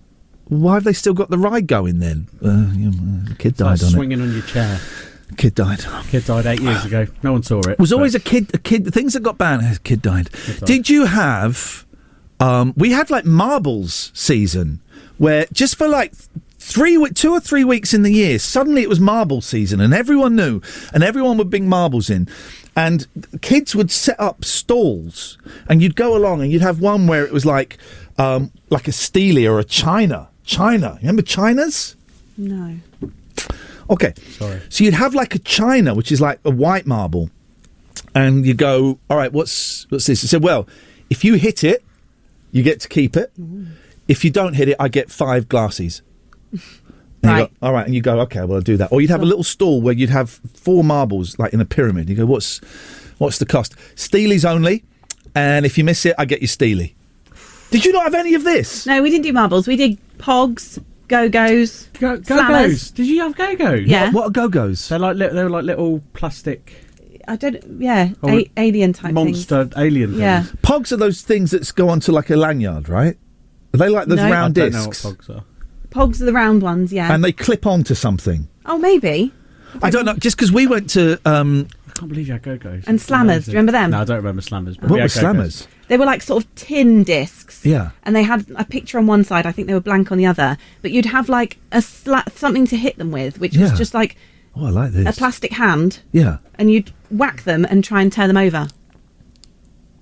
S2: Why have they still got the ride going then? A kid died on
S4: swinging on your chair.
S2: Kid died.
S4: Kid died 8 years ago. No one saw it.
S2: It was always a kid. Things that got banned. A kid died. Did you have... we had like marbles season where just for like 2 or 3 weeks in the year, suddenly it was marble season and everyone knew and everyone would bring marbles in and kids would set up stalls and you'd go along and you'd have one where it was like a Steely or a China. You remember Chinas?
S3: No.
S2: Okay.
S4: Sorry.
S2: So you'd have like a china, which is like a white marble, and you go, all right, what's this? It said, well, if you hit it, you get to keep it. If you don't hit it, I get 5 glasses. And you go, all right, and you go, okay, well, I'll do that. Or you'd have a little stall where you'd have 4 marbles, like in a pyramid. You go, what's the cost? Steely's only, and if you miss it, I get you Steely. Did you not have any of this?
S3: No, we didn't do marbles. We did pogs, go-go's,
S4: Go-go's.
S3: slammers.
S4: Did you have go-go's?
S3: Yeah.
S2: What are go-go's?
S4: They were like little plastic.
S3: I don't. Yeah,
S4: Or
S3: alien type
S4: monster alien things.
S3: Yeah.
S2: Pogs are those things that go onto like a lanyard, right? Are they like those
S3: No.
S2: round
S4: I don't know
S2: discs?
S4: what pogs are.
S3: Pogs are the round ones. Yeah.
S2: And they clip onto something.
S3: Oh, maybe.
S2: I don't know. Just because we went to.
S4: I can't believe you had go-go's.
S3: And slammers. Do you remember them?
S4: No, I don't remember slammers. But
S2: What
S4: we
S2: were
S4: had go-go's.
S2: slammers?
S3: They were like sort of tin discs.
S2: Yeah.
S3: And they had a picture on one side. I think they were blank on the other. But you'd have like something to hit them with, which was just like
S2: Oh, I like this.
S3: a plastic hand.
S2: Yeah.
S3: And you'd whack them and try and turn them over.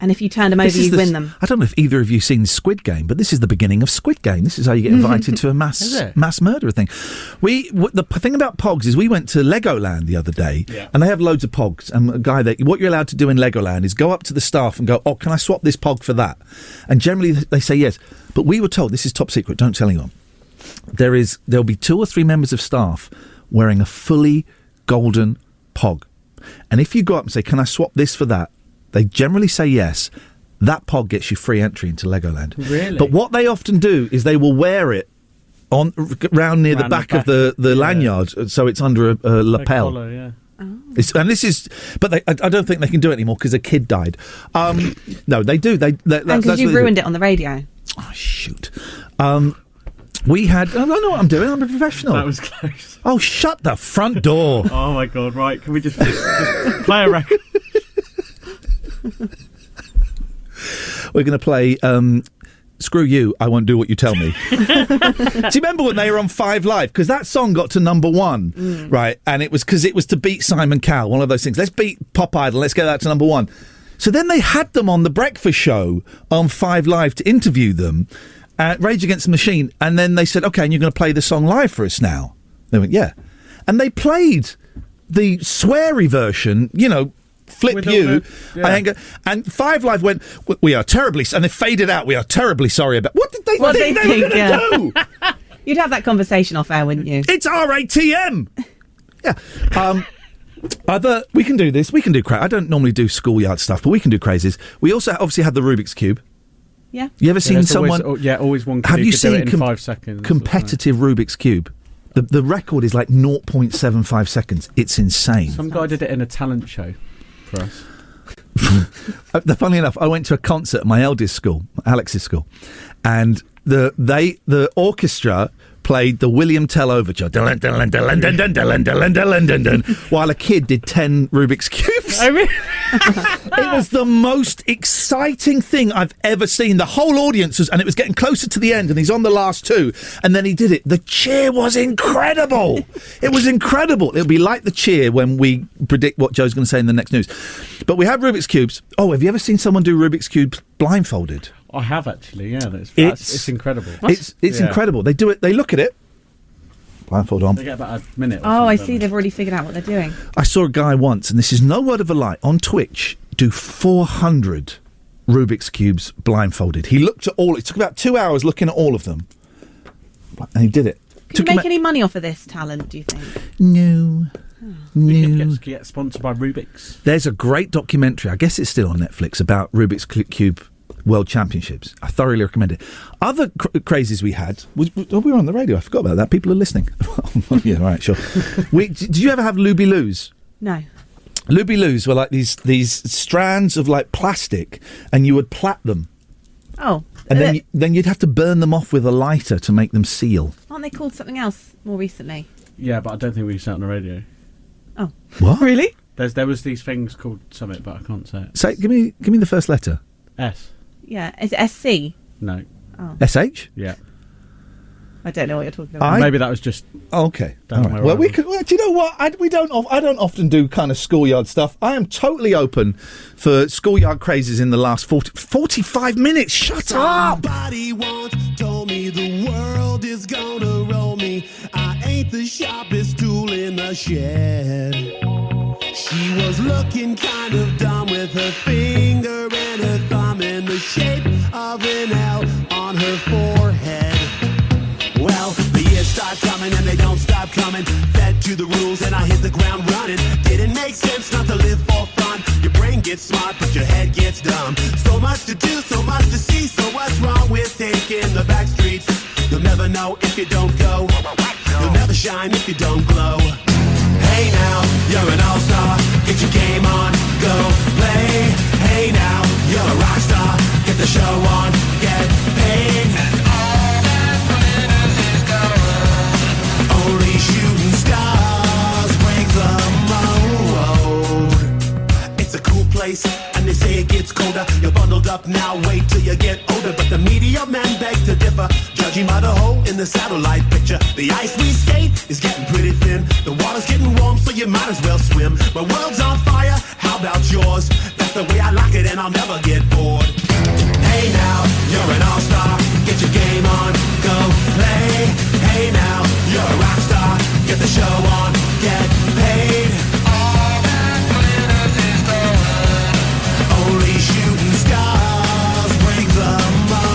S3: And if you turned them over,
S2: This is
S3: you'd win them.
S2: I don't know if either of you seen Squid Game, but this is the beginning of Squid Game. This is how you get invited to a
S4: Is it?
S2: mass murderer thing. The thing about Pogs is we went to Legoland the other day, and they have loads of Pogs. And a guy there, what you're allowed to do in Legoland is go up to the staff and go, "Oh, can I swap this Pog for that?" And generally they say yes. But we were told, this is top secret, don't tell anyone. There'll be 2 or 3 members of staff wearing a fully golden Pog, and if you go up and say, "Can I swap this for that?" They generally say yes. That Pog gets you free entry into Legoland.
S4: Really?
S2: But what they often do is they will wear it round near the back of the lanyard, so it's under a lapel.
S4: Collar, yeah.
S2: But I don't think they can do it anymore because a kid died. No, they do.
S3: And because you ruined it on the radio.
S2: Oh, shoot. We had. I don't know what I'm doing. I'm a professional.
S4: That was close.
S2: Oh, shut the front door.
S4: Oh my god! Right, can we just play a record?
S2: We're going to play Screw You, I Won't Do What You Tell Me. Do you remember when they were on 5 Live? Because that song got to number 1, right? And it was because it was to beat Simon Cowell, one of those things. Let's beat Pop Idol, let's get that to number 1. So then they had them on The Breakfast Show on 5 Live to interview them at Rage Against the Machine. And then they said, okay, and you're going to play the song live for us now? They went, yeah. And they played the sweary version, you know, flip
S4: With
S2: you,
S4: all the-
S2: and 5 Live went, we are terribly, and they faded out, we are terribly sorry about, what did they think they were going to do?
S3: You'd have that conversation off air, wouldn't you?
S2: It's RATM! Yeah. We can do this, we can do I don't normally do schoolyard stuff, but we can do crazies. We also obviously had the Rubik's Cube.
S3: Yeah.
S2: You ever seen someone...
S4: always one.
S2: Have you
S4: could do
S2: seen
S4: it in 5 seconds?
S2: competitive Rubik's Cube? The record is like 0.75 seconds. It's insane.
S4: Some guy did it in a talent show for us.
S2: Funnily enough, I went to a concert at my eldest school, Alex's school, and the orchestra played the William Tell Overture while a kid did 10 Rubik's Cubes. It was the most exciting thing I've ever seen. The whole audience was, and it was getting closer to the end, and he's on the last 2, and then he did it. The cheer was incredible. It was incredible. It'll be like the cheer when we predict what Joe's going to say in the next news. But we have Rubik's Cubes. Oh, have you ever seen someone do Rubik's Cubes blindfolded?
S4: I have actually, yeah. It's incredible.
S2: It's incredible. They do it. They look at it. Blindfold on.
S4: They get about a minute.
S3: Oh, I see. They've already figured out what they're doing.
S2: I saw a guy once, and this is no word of a lie, on Twitch do 400 Rubik's Cubes blindfolded. He looked at all. It took about 2 hours looking at all of them, and he did it.
S3: Can you make any money off of this talent, do you think?
S2: No.
S4: You could get sponsored by Rubik's.
S2: There's a great documentary, I guess it's still on Netflix, about Rubik's Cube World Championships. I thoroughly recommend it. Other crazes we had, we were on the radio, I forgot about that. People are listening. Yeah, right, sure. Did you ever have Looby-Loos?
S3: No.
S2: Looby-Loos were like these strands of like plastic, and you would plait them.
S3: Oh.
S2: And then you'd have to burn them off with a lighter to make them seal.
S3: Aren't they called something else more recently?
S4: Yeah, but I don't think we used it on the radio.
S3: Oh.
S2: What?
S3: Really?
S4: There was these things called something, but I can't say it.
S2: Say, give me the first letter.
S4: S.
S3: Yeah. Is it SC?
S4: No.
S3: Oh.
S2: SH?
S4: Yeah.
S3: I don't know what you're talking about.
S4: Maybe that was just...
S2: Okay.
S4: All
S2: right. Well, we could. Well, do you know what? I don't often do kind of schoolyard stuff. I am totally open for schoolyard crazes in the last 45 minutes. Shut up!
S15: Somebody once told me the world is gonna roll me. I ain't the sharpest tool in the
S21: the shed. She was looking kind of dumb with her finger and her thumb in the shape of an L on her forehead. Well, the years start coming and they don't stop coming. Fed to the rules and I hit the ground running. Didn't make sense not to live for fun. Your brain gets smart but your head gets dumb. So much to do, so much to see. So what's wrong with taking the back streets? You'll never know if you don't go. You'll never shine if you don't glow. Hey now, you're an all-star. Get your game on, go play. Hey now, you're a rock star. Get the show on, get paid. And all that glitters is gold. Only shooting stars break the mold. It's a cool place, and they say it gets colder. You're bundled up now, wait till you get older. But the media men beg to differ, judging by the hole in the satellite picture. The ice we skate is getting pretty thin. The water's getting warm, so you might as well swim. My world's on fire, how about yours? That's the way I like it, and I'll never get bored. Hey now, you're an all-star. Get your game on, go play. Hey now, you're a rock star. Get the show on, get paid. All that glitters is gold. Only shooting stars break the mold.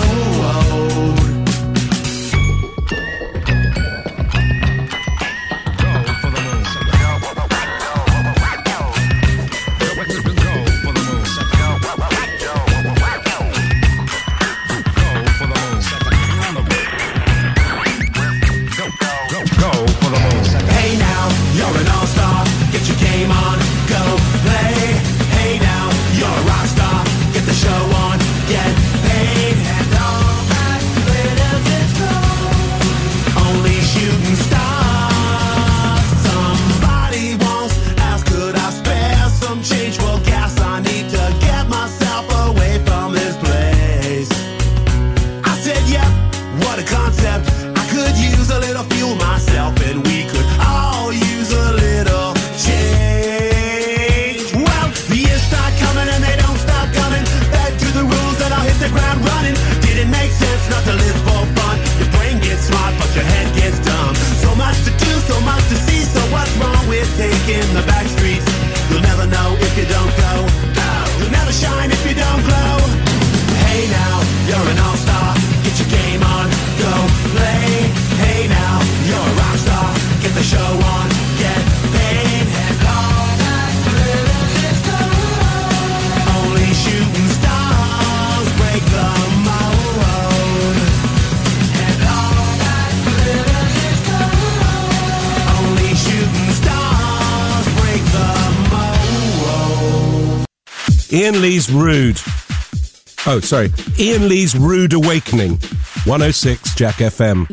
S21: Hey now, you're an all-star. Get your game on, go play. Hey now, you're a rock star. Get the show on, get paid. And all that glitters is gold. Only shooting stars. Somebody once asked, could I spare some change? Well, gas, I need to get myself away from this place. I said, yep, what a concept. I could use a little fuel myself, and we could all use a little change. Well, the years start coming and they don't stop coming. Back to the rules and I'll hit the ground running. Didn't make sense not to live for fun. Your brain gets smart but your head gets dumb. So much to do, so much to see. So what's wrong with taking the back streets? You'll never know if you don't go. You'll never shine if you don't glow. Hey now, you're an all-star. Get your game on, go play. Hey now, you're a rock star. Get the show on, get paid. And all that glitters is gold. Only shooting stars break the mold. And all that glitters is gold. Only shooting stars break the mold.
S1: Ian Lee's Rude. Oh, sorry. Ian Lee's Rude Awakening. 106 Jack FM.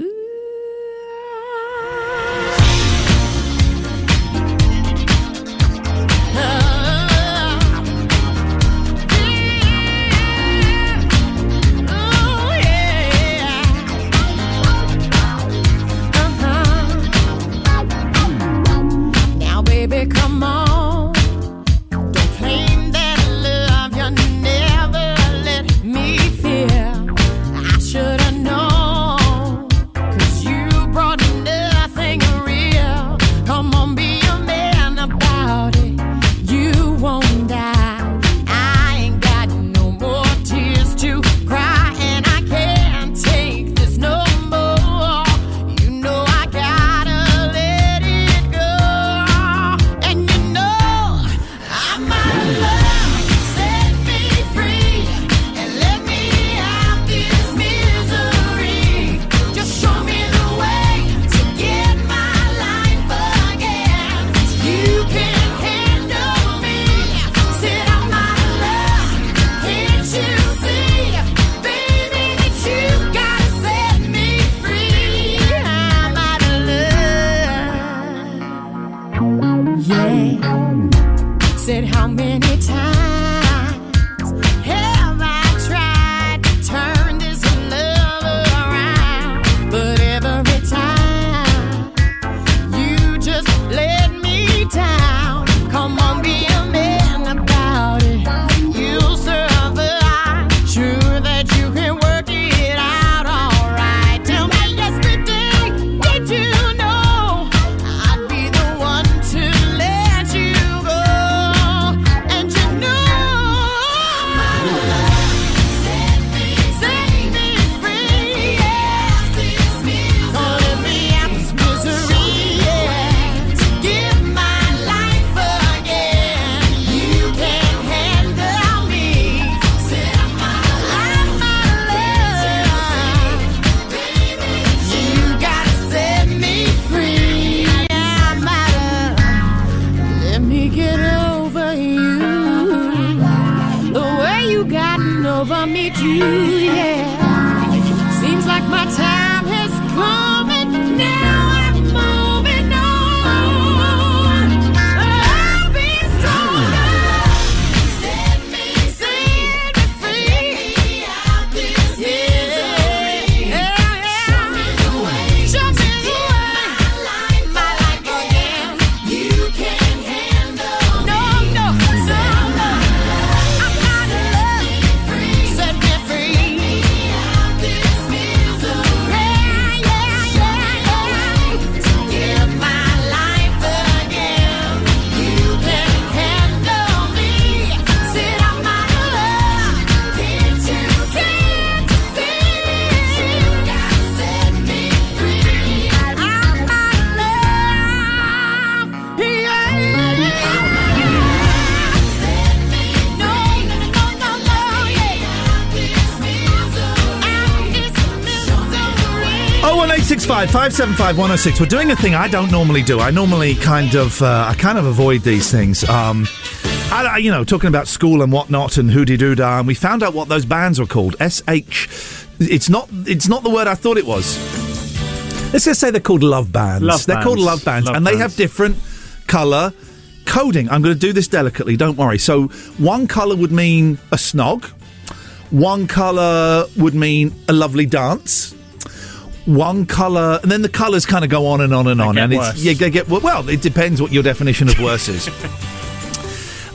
S10: Now, baby, come on. Don't claim that love you never let me feel. I should have known, 'cause you brought nothing real. Come on, be a man about it. You won't die. I ain't got no more tears to cry, and I can't take this no more. You know I gotta let it go. And you know I'm out of love. Set me free and let me out this misery. Just show me the way to get my life again. You can handle me. Said I'm out of love. Can't you see, baby, that you gotta set me free? I'm out of love. Yeah. Said how many times have I tried to turn this love around? But every time you just let me down. Come on, be a man about it. You'll survive. Sure that you can work it out alright. Tell me yesterday, did you know I'd be the one over me too, yeah. Seems like my time has come and now I'm moving on. I'll be stronger. Set me free out this misery. Show me the way. Show me the way. My life again. You can't handle me. No. I'm out of love. Set me free out this misery. Give my life again. You can't handle me. Said I'm out of love. Can't you see? You gotta set me free. I'm out of love. Yeah. Set me free. No, yeah. This misery.
S2: 01865 575 106. We're doing a thing I don't normally do. I normally kind of avoid these things. Talking about school and whatnot and hoody-doo-dah, and we found out what those bands were called. SH. It's not the word I thought it was. Let's just say they're called love bands. They're called love bands, and they have different colour coding. I'm going to do this delicately, don't worry. So one colour would mean a snog. One colour would mean a lovely dance. One colour, and then the colours kind of go on and on and on. And
S4: worse.
S2: they get well, it depends what your definition of worse is.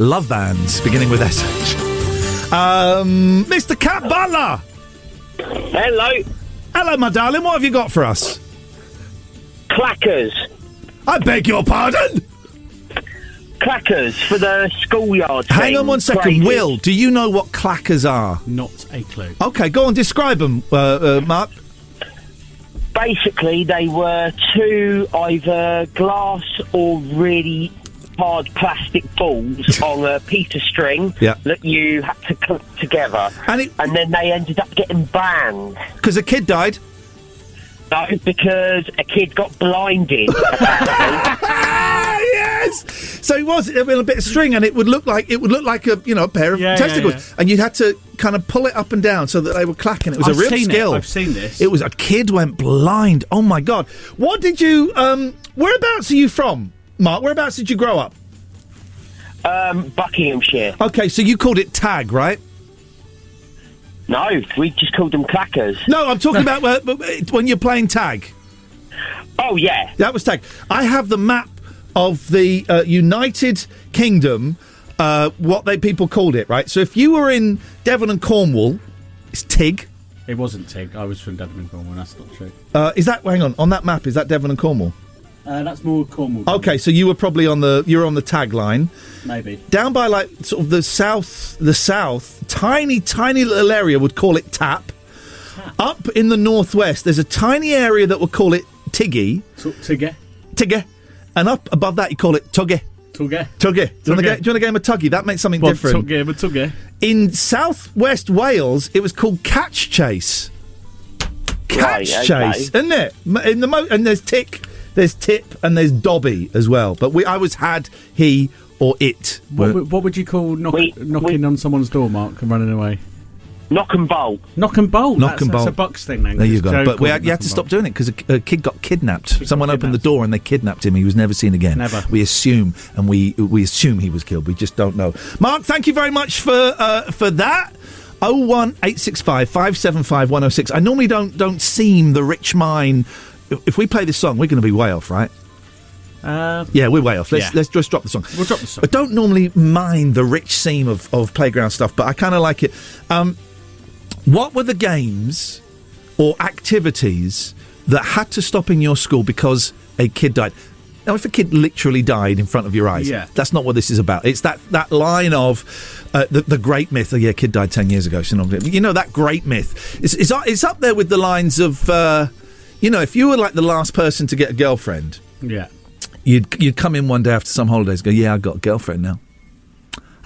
S2: Love bands, beginning with SH. Mr. Cat Butler!
S13: Hello.
S2: Hello, my darling, what have you got for us?
S13: Clackers.
S2: I beg your pardon?
S13: Clackers for the schoolyard thing.
S2: Hang on one second.
S13: Crazy.
S2: Will, do you know what clackers are?
S4: Not a clue.
S2: Okay, go on, describe them, Mark.
S13: Basically, they were two either glass or really hard plastic balls on a piece of string that you had to clip together. And then they ended up getting banned.
S2: Because a kid died?
S13: No, because a kid got blinded.
S2: Yes. So it was a bit of string, and it would look like a pair of testicles, and you'd had to kind of pull it up and down so that they were clacking. It was a real skill.
S4: I've seen this.
S2: It was a kid went blind. Oh my god! What did you? Whereabouts are you from, Mark? Whereabouts did you grow up?
S13: Buckinghamshire.
S2: Okay, so you called it tag, right?
S13: No, we just called them clackers.
S2: No, I'm talking about when you're playing tag.
S13: Oh yeah,
S2: that was tag. I have the map of the United Kingdom, what people called it, right? So if you were in Devon and Cornwall, it's Tig.
S4: It wasn't Tig. I was from Devon and Cornwall. That's not true.
S2: Is that? Hang on that map, is that Devon and Cornwall?
S4: That's more Cornwall.
S2: Okay, so you were probably on the tag line.
S4: Maybe
S2: down by sort of the south, tiny little area would call it Tap. Up in the northwest, there's a tiny area that would call it Tiggy. Tiggy. And up above that, you call it Tuggy.
S4: Tuggy.
S2: Do you want a game of Tuggy? That makes something different.
S4: Tuggy.
S2: In southwest Wales, it was called Catch Chase. Catch Chase, isn't it? And there's Tick, there's Tip, and there's Dobby as well. But I always had he or it.
S4: What would you call knocking on someone's door, Mark, and running away?
S13: Knock and bolt.
S4: Knock and bolt.
S2: Knock and bolt.
S4: That's a Bucks thing then.
S2: There you go. But you had to stop doing it because a kid got kidnapped. Someone opened the door and they kidnapped him. He was never seen again.
S4: Never.
S2: We assume, and we assume he was killed. We just don't know. Mark, thank you very much for that. 01865 575 106. I normally don't seem the rich mine. If we play this song, we're going to be way off, right? Yeah, we're way off. Let's just drop the song.
S4: We'll drop the song.
S2: I don't normally mind the rich seam of playground stuff, but I kind of like it. What were the games or activities that had to stop in your school because a kid died? Now, if a kid literally died in front of your eyes, that's not what this is about. It's that line of the great myth. Oh, yeah, kid died 10 years ago. So that great myth. It's up there with the lines of, if you were like the last person to get a girlfriend, you'd come in one day after some holidays and go, yeah, I got a girlfriend now.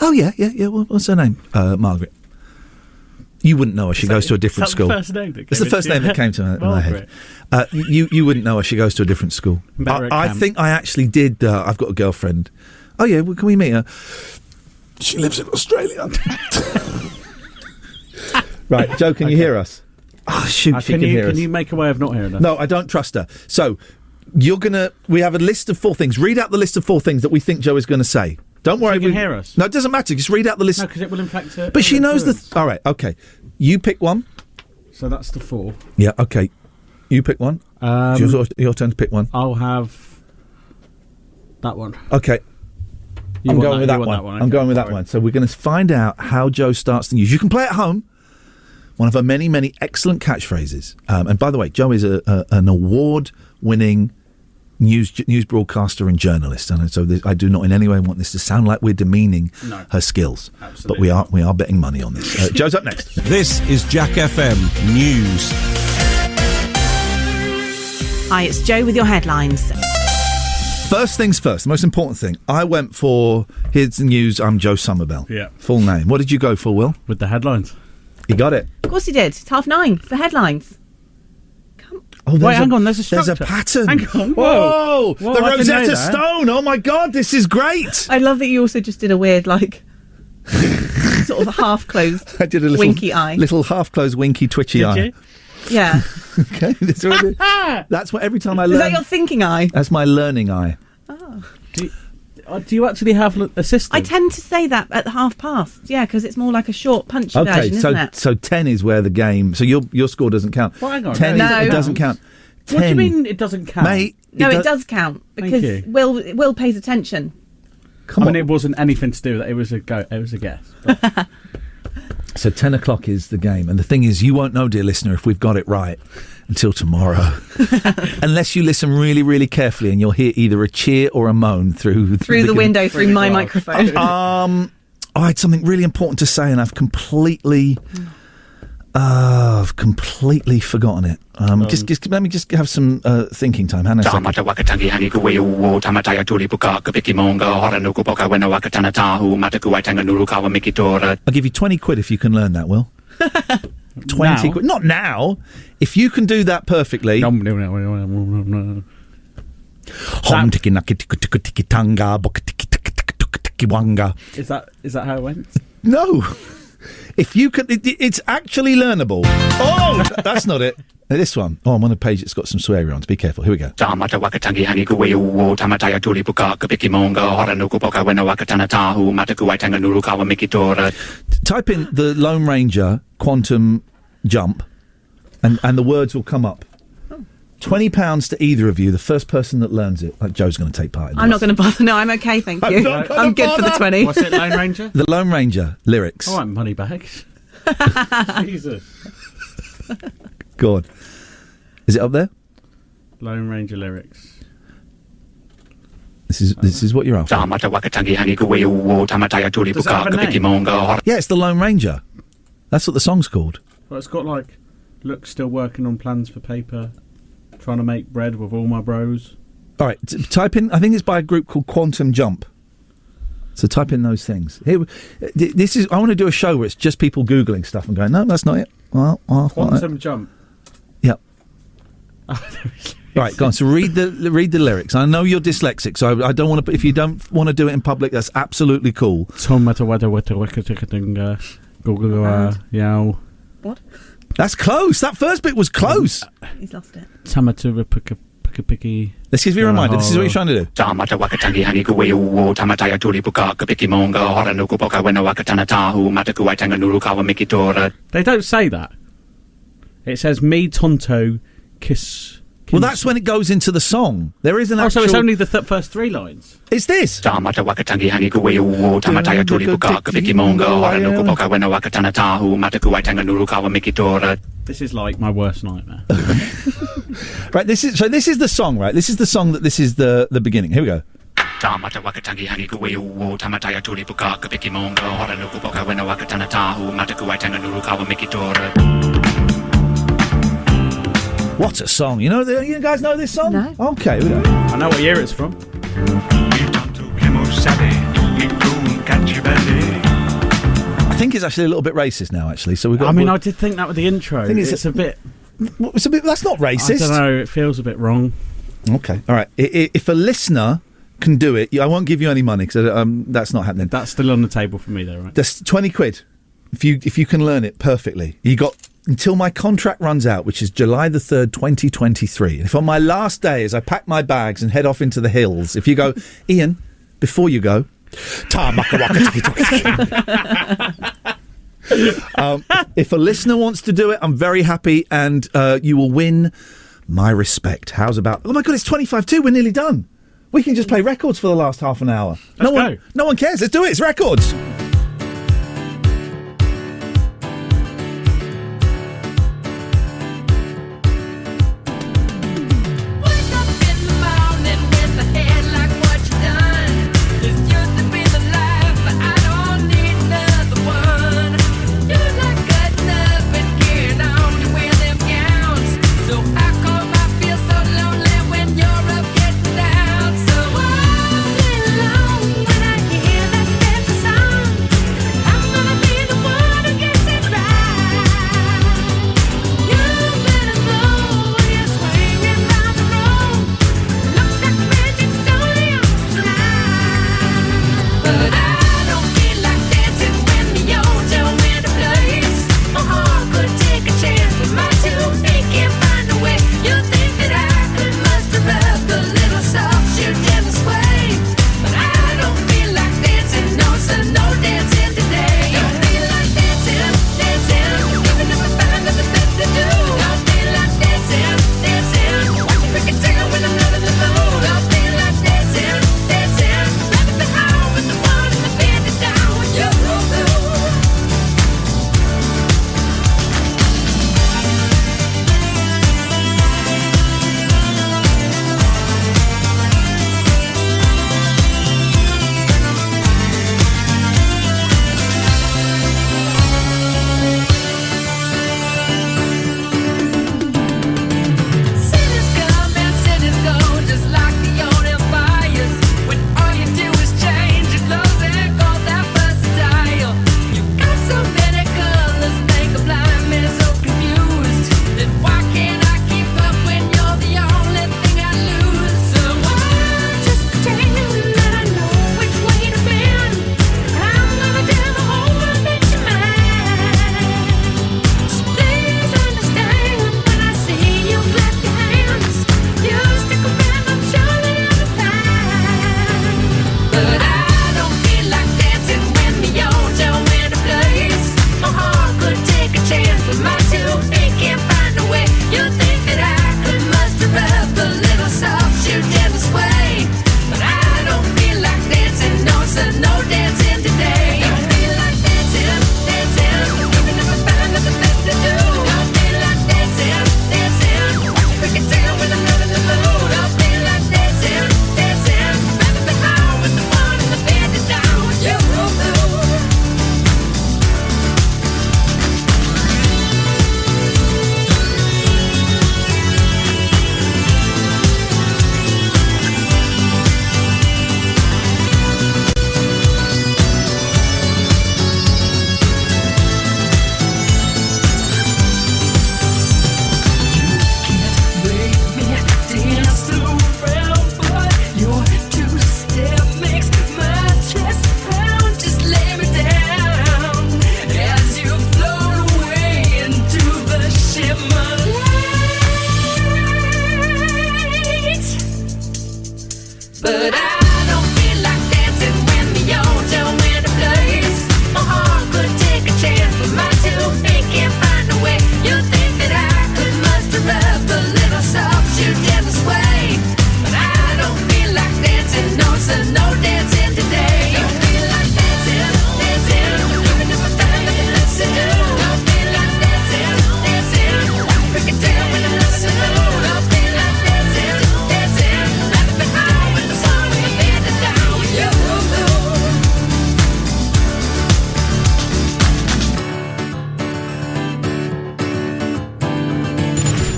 S2: Oh, yeah. What's her name? Margaret. You wouldn't know her. She goes to a different school.
S4: That's the first name that came
S2: It's the first name that came to my head. You wouldn't know her. She goes to a different school. I think I actually did. I've got a girlfriend. Oh, yeah, well, can we meet her? She lives in Australia. Right, Joe, can you hear us? Oh, shoot, she can hear us.
S4: Can you make a way of not hearing us?
S2: No, I don't trust her. So, we have a list of 4 things. Read out the list of 4 things that we think Joe is going to say. Don't worry.
S4: She can hear us.
S2: No, it doesn't matter. Just read out the list.
S4: No, because it will infect her.
S2: But she knows all right, okay. You pick one.
S4: So that's the 4.
S2: Yeah, okay. You pick one. It's your turn to pick one.
S4: I'll have that one.
S2: Okay. I'm going with that one. I'm going with that one. So we're going to find out how Joe starts the news. You can play at home. One of her many, many excellent catchphrases. And by the way, Joe is an award-winning news broadcaster and journalist. And so I do not in any way want this to sound like we're demeaning her skills.
S4: Absolutely.
S2: But we are betting money on this. Joe's up next.
S1: This is Jack FM News.
S3: Hi, it's Joe with your headlines.
S2: First things first, the most important thing. I went for, here's the news, I'm Joe Somerville.
S4: Yeah.
S2: Full name. What did you go for, Will?
S4: With the headlines.
S2: You got it.
S3: Of course you did. It's 9:30 for headlines.
S2: Oh,
S4: hang on, there's a structure.
S2: There's a pattern.
S4: Hang on.
S2: Whoa!
S4: Whoa,
S2: the
S4: I didn't know
S2: Rosetta
S4: that.
S2: Stone! Oh my God, this is great!
S3: I love that you also just did a weird, sort of half-closed
S2: I did a
S3: winky eye.
S2: Little half-closed winky twitchy eye.
S3: You? Yeah.
S2: Okay. That's what every time I learn.
S3: Is that your thinking eye?
S2: That's my learning eye.
S3: Oh.
S4: Do you actually have a system?
S3: I tend to say that at the 5:30. Yeah, because it's more like a short, punchy version, isn't it?
S2: So 10 is where the game. So your score doesn't count.
S4: Well, hang on.
S2: 10
S3: No.
S2: it doesn't count. 10,
S4: What do you mean it doesn't count?
S2: Mate,
S3: No, it does count because
S4: you.
S3: Will pays attention.
S2: Come
S4: I
S2: on.
S4: mean, it wasn't anything to do with it. It was a guess. But
S2: So 10 o'clock is the game. And the thing is, you won't know, dear listener, if we've got it right until tomorrow. Unless you listen really, really carefully and you'll hear either a cheer or a moan through
S3: the window, through my microphone.
S2: I had something really important to say and I've completely forgotten it. Just let me just have some thinking time. Hang on a second. I'll give you 20 quid if you can learn that, Will. 20 quid. Not now. If you can do that perfectly.
S4: Is that how it went?
S2: No. If you could, it's actually learnable. Oh, that's not it. This one. Oh, I'm on a page that's got some swearing on. Be careful. Here we go. Type in the Lone Ranger quantum jump, and the words will come up. £20 to either of you. The first person that learns it, like Joe's going to take part in.
S3: I'm not going to bother. No, I'm okay, thank you. I'm good for the 20.
S4: What's it, Lone Ranger?
S2: The Lone Ranger lyrics.
S4: I want money bags. Jesus.
S2: Go on. Is it up there?
S4: Lone Ranger lyrics.
S2: This is what you're after.
S4: Does it have a name?
S2: Yeah, it's the Lone Ranger. That's what the song's called.
S4: Well, it's got look, still working on plans for paper. Trying to make bread with all my bros.
S2: All right, type in. I think it's by a group called Quantum Jump. So type in those things. Here, this is. I want to do a show where it's just people googling stuff and going, no, that's not it. Well,
S4: Quantum Jump.
S2: Yep. Right, go on. So read the lyrics. I know you're dyslexic, so I don't want to. If you don't want to do it in public, that's absolutely cool.
S3: What?
S2: That's close. That first bit was close.
S3: He's lost it.
S2: Let's give you a reminder. This is what you're trying to do.
S4: They don't say that. It says me tonto kiss.
S2: Well, that's when it goes into the song. There is an actual...
S4: so it's only the first 3 lines.
S2: It's this.
S4: This is like my worst nightmare.
S2: Right, this is the song, right? This is the song this is the beginning. Here we go. What a song. You guys know this song?
S3: No.
S2: Okay, we go.
S4: I know what year it's from.
S2: I think it's actually a little bit racist now, actually. So we've got.
S4: I did think that with the intro. It's a bit.
S2: It's a bit. That's not racist.
S4: I don't know. It feels a bit wrong.
S2: Okay. All right. If a listener can do it, I won't give you any money because that's not happening.
S4: That's still on the table for me, though, right?
S2: That's 20 quid. if you can learn it perfectly. You got until my contract runs out, which is July the 3rd, 2023. And if on my last day, as I pack my bags and head off into the hills, if you go, Ian, before you go, if a listener wants to do it, I'm very happy, and you will win my respect. How's about... Oh my God, it's 25-2, we're nearly done. We can just play records for the last half an hour. No one cares. Let's do it. It's records.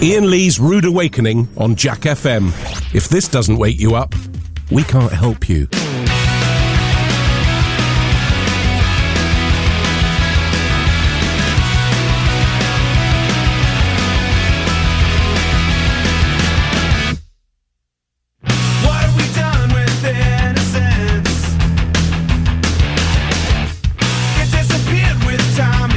S1: Iain Lee's Rude Awakening on Jack FM. If this doesn't wake you up, we can't help you.
S15: What have we done with innocence? It disappeared with time.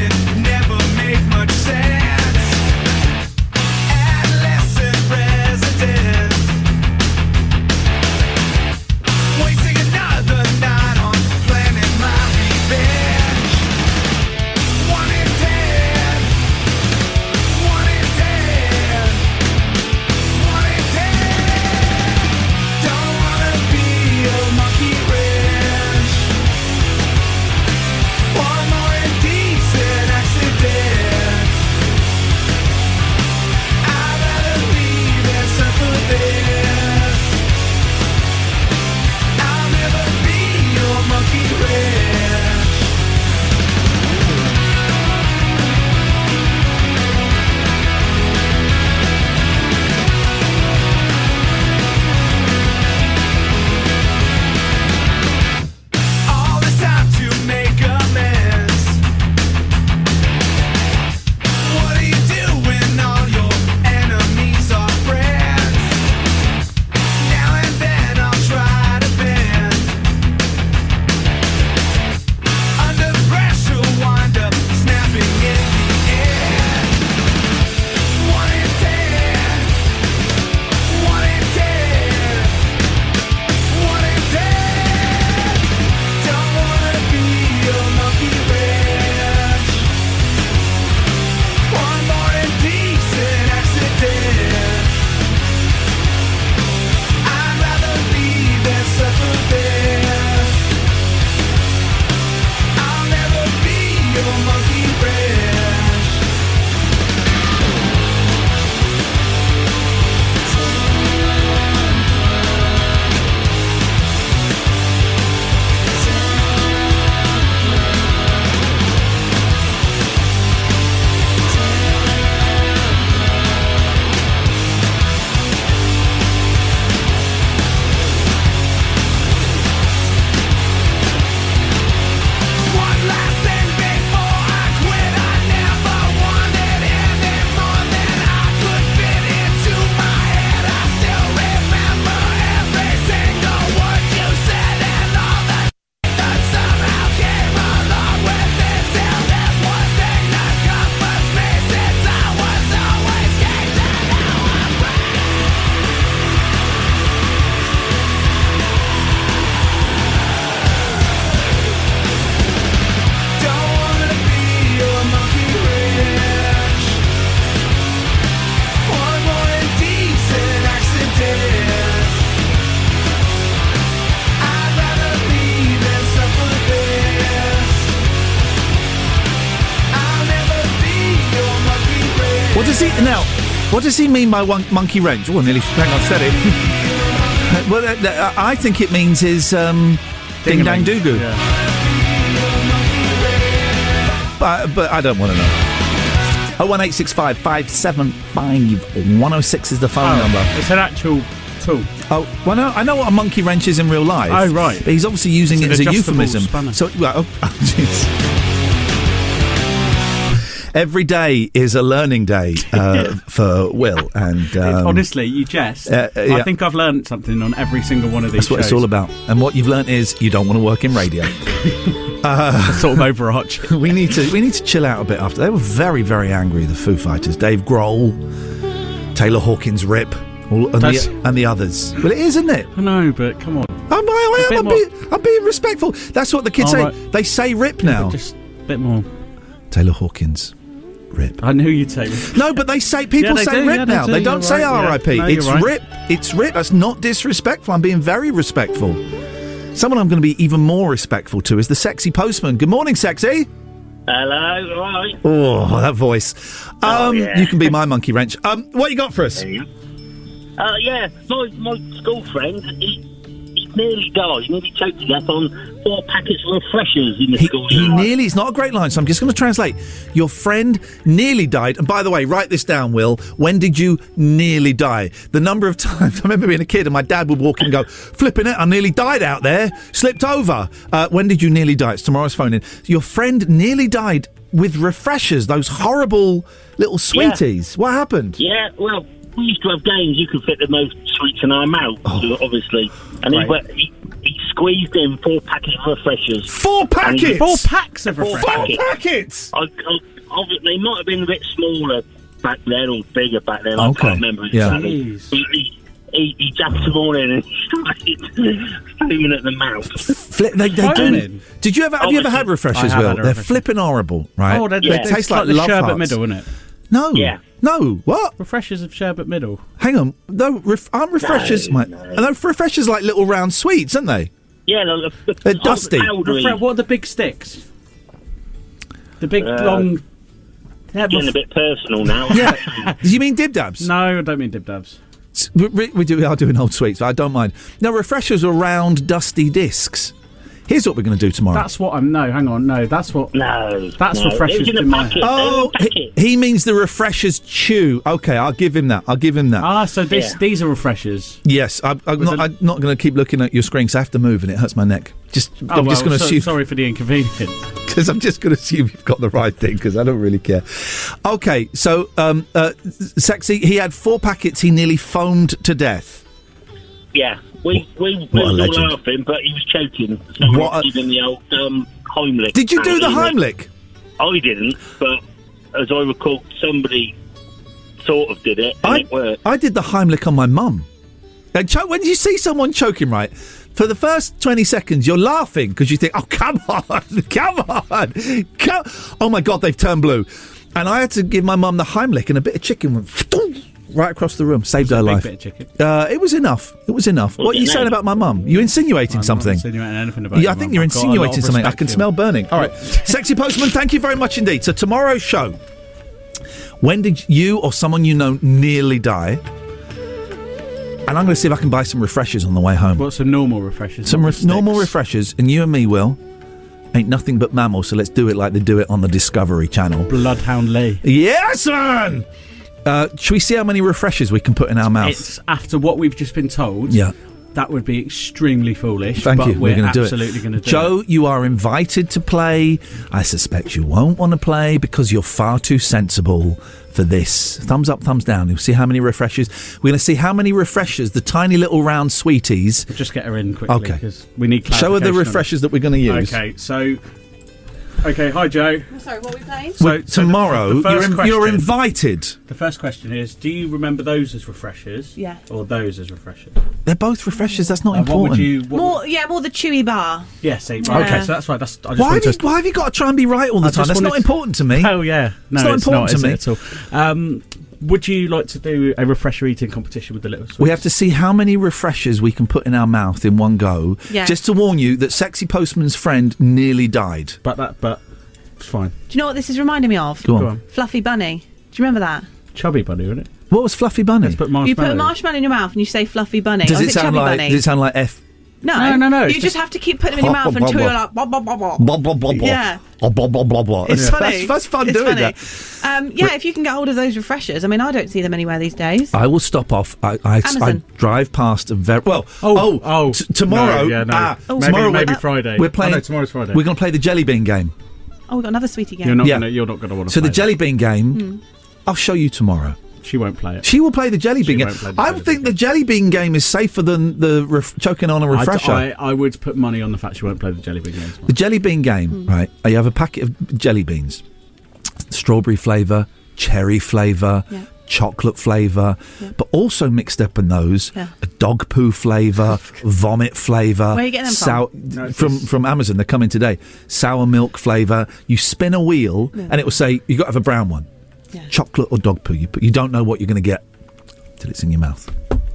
S15: your monkey wrench. One last thing before I quit. I never wanted any more than I could fit into my head. I still remember every single word you said and all the that somehow came along with it. Still, there's one thing that comforts me since I was always caged and now I'm free. Don't wanna be your monkey wrench. One more indecent accident. I'd rather leave than suffer this. I'll never be your monkey wrench.
S2: What does he mean by monkey wrench? Oh, nearly. Hang on, steady. Well, I think it means his ding dang doo goo. But I don't want to know. 01865 575 106 is the phone number.
S4: It's an actual tool.
S2: Oh, well, no, I know what a monkey wrench is in real life.
S4: Oh, right.
S2: But he's obviously using
S4: It's
S2: it
S4: an
S2: as a
S4: adjustable
S2: euphemism.
S4: spanner.
S2: So, well, jeez. Every day is a learning day for Will, and
S4: Honestly, you jest.
S2: yeah.
S4: I think I've learned something on every single one of these
S2: that's what
S4: shows.
S2: it's all about. And what you've learnt is you don't want to work in radio.
S4: Sort of overarching.
S2: we need to chill out a bit after. They were very, very angry, the Foo Fighters. Dave Grohl, Taylor Hawkins, Rip, and the others. Well, it is, isn't it?
S4: I know, but come on.
S2: I'm being respectful. That's what the kids
S4: All
S2: say.
S4: right.
S2: They say Rip now.
S4: Just a bit more.
S2: Taylor Hawkins, Rip.
S4: I knew you'd say Rip.
S2: No, but they say people
S4: Yeah, they
S2: say
S4: do,
S2: Rip
S4: yeah,
S2: now.
S4: they do,
S2: They don't
S4: you're
S2: say
S4: right, yeah.
S2: R.I.P.
S4: No,
S2: It's
S4: you're right.
S2: Rip. It's Rip. That's not disrespectful. I'm being very respectful. Someone I'm going to be even more respectful to is the sexy postman. Good morning, sexy.
S5: Hello, right.
S2: Oh, that voice.
S5: Yeah.
S2: You can be my monkey wrench. What you got for us?
S5: Yeah, my school friend, he nearly died. He nearly choked to death on 4 packets of refreshers in the school
S2: He
S5: yard.
S2: nearly, it's not a great line, so I'm just going to translate. Your friend nearly died. And by the way, write this down, Will. When did you nearly die? The number of times, I remember being a kid and my dad would walk in and go, flipping it, I nearly died out there, slipped over. When did you nearly die? It's tomorrow's phone in. Your friend nearly died with refreshers, those horrible little sweeties. What happened?
S5: Yeah, well, we used to have games. You could fit the most sweets in our mouth, obviously. And he squeezed in 4 packets of refreshers.
S2: 4 packets?
S4: 4 packs of refreshers?
S2: 4 packets?
S5: They might have been a bit smaller back then or bigger back then. I can't remember exactly. He jabbed them all in and started foaming at the mouth.
S2: They do. Did you ever? Have you ever had refreshers, Will? They're flipping horrible, right?
S4: Oh,
S2: they taste like
S4: the
S2: love
S4: sherbet
S2: hearts.
S4: middle, isn't it?
S2: No. Yeah. No. What?
S4: Refreshers of sherbet middle.
S2: Hang on. No, aren't refreshers? No, refreshers like little round sweets, aren't they?
S5: Yeah,
S2: they're dusty.
S4: What are the big sticks? The big long.
S5: Getting a bit personal now.
S2: Yeah. Do you mean Dib Dabs?
S4: No, I don't mean Dib Dabs.
S2: We are doing old sweets, but I don't mind. No, refreshers are round, dusty discs. Here's what we're going to do tomorrow.
S4: That's what I'm. No, hang on. No, that's what. That's refreshers
S5: It was in
S4: in
S5: a
S4: my
S5: packet.
S4: head.
S2: Oh, he means the refreshers chew. Okay, I'll give him that.
S4: So these are refreshers.
S2: Yes, I'm not going to keep looking at your screen because I have to move and it hurts my neck. I'm just going to assume.
S4: Sorry for the inconvenience.
S2: Because I'm just going to assume you've got the right thing because I don't really care. Okay, so sexy. He had 4 packets. He nearly foamed to death.
S5: Yeah, we were all laughing, but he was choking. So we gave him the old Heimlich.
S2: Did you do the Heimlich?
S5: I didn't, but as I recall, somebody sort of did it, and it worked.
S2: I did the Heimlich on my mum. And when you see someone choking, right, for the first 20 seconds, you're laughing because you think, oh, come on. Oh, my God, they've turned blue. And I had to give my mum the Heimlich and a bit of chicken went right across the room. Saved her life.
S4: Bit of chicken.
S2: It was enough. It was enough. What are you saying about my mum? You insinuating something?
S4: I'm not insinuating anything about
S2: I think you're insinuating something. I can smell burning. All right. Sexy Postman, thank you very much indeed. So tomorrow's show, when did you or someone you know nearly die? And I'm going to see if I can buy some refreshers on the way home.
S4: What, some normal refreshers?
S2: Some normal refreshers, and you and me, Will, ain't nothing but mammals, so let's do it like they do it on the Discovery Channel.
S4: Bloodhound Lee.
S2: Yes, man! Should we see how many refreshers we can put in our mouth?
S4: It's after what we've just been told.
S2: Yeah.
S4: That would be extremely foolish.
S2: Thank you.
S4: We're
S2: going to do it.
S4: Absolutely going to do
S2: Joe,
S4: it.
S2: you are invited to play. I suspect you won't want to play because you're far too sensible for this. Thumbs up, thumbs down. We'll see how many refreshers. We're going to see how many refreshers, the tiny little round sweeties.
S4: We'll just get her in quickly.
S2: Okay.
S4: Because we need
S2: show her the refreshers that we're going to use.
S4: Okay, so... Okay, hi Joe.
S3: Sorry, what are we playing?
S2: So tomorrow,
S4: the
S2: you're invited.
S4: The first question is, do you remember those as refreshers?
S3: Yeah.
S4: Or those as refreshers?
S2: They're both refreshers, that's not
S4: What
S2: important.
S4: would you...
S3: More the chewy bar.
S4: Yeah, see,
S3: Yeah.
S4: okay, so that's right.
S2: Why have you got to try and be right all the time? That's not important to me.
S4: Oh, yeah. No,
S2: it's not important to me.
S4: At all. Would you like to do a refresher eating competition with the little sweets?
S2: We have to see how many refreshers we can put in our mouth in one go.
S3: Yeah.
S2: Just to warn you that Sexy Postman's friend nearly died.
S4: But it's fine.
S3: Do you know what this is reminding me of?
S2: Go on.
S3: Fluffy Bunny. Do you remember that?
S4: Chubby Bunny, wasn't it?
S2: What was Fluffy Bunny?
S4: You put
S3: a marshmallow in your mouth and you say Fluffy Bunny.
S2: Does
S3: Or
S2: it
S3: is
S2: sound
S3: Chubby
S2: like?
S3: Bunny?
S2: Does it sound like F?
S3: No. You just have to keep putting them in your mouth until you're like blah blah blah blah.
S2: Blah blah blah blah.
S3: Yeah.
S2: Blah blah blah blah.
S3: It's funny.
S2: That's fun
S3: It's
S2: doing
S3: funny.
S2: that.
S3: Yeah, if you can get hold of those refreshers. I mean, I don't see them anywhere these days.
S2: I will stop off. I
S3: Amazon.
S2: drive past a very tomorrow.
S4: No, yeah, no.
S2: Tomorrow,
S4: maybe Friday.
S2: We're playing.
S4: Oh, no, tomorrow's Friday.
S2: We're going to play the Jelly Bean game.
S3: Oh, we've got another sweetie game.
S4: You're not going to want to.
S2: So
S4: play
S2: the Jelly Bean game, I'll show you tomorrow.
S4: She won't play it.
S2: She will play the Jelly Bean game. I think the Jelly Bean game is safer than the choking on a refresher.
S4: I would put money on the fact she won't play the Jelly Bean game tomorrow.
S2: The Jelly Bean game, right? You have a packet of jelly beans, strawberry flavour, cherry flavour, chocolate flavour, but also mixed up in those a dog poo flavour, vomit flavour.
S3: Where are you getting them
S2: from Amazon. They're coming today. Sour milk flavour. You spin a wheel and it will say you've got to have a brown one. Yeah. Chocolate or dog poo. You don't know what you're going to get till it's in your mouth.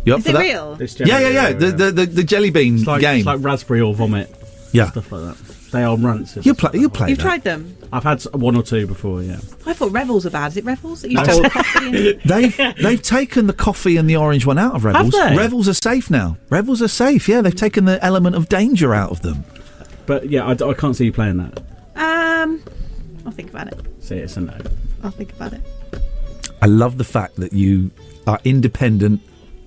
S2: You up
S3: Is
S2: for
S3: it
S2: that?
S3: real?
S2: Yeah. The jelly bean game.
S4: It's like raspberry or vomit.
S2: Yeah.
S4: Stuff like that. They are runts.
S2: You'll play.
S3: You've
S2: that.
S3: tried them?
S4: I've had one or two before, yeah.
S3: I thought Revels were bad. Is it Revels that you used to have coffee in?
S2: They've taken the coffee and the orange one out of Revels.
S4: Have they?
S2: Revels are safe now. Revels are safe, yeah. They've taken the element of danger out of them.
S4: But yeah, I can't see you playing that.
S3: I'll think about it.
S4: See, it's a no.
S3: I'll think about it.
S2: I love the fact that you are independent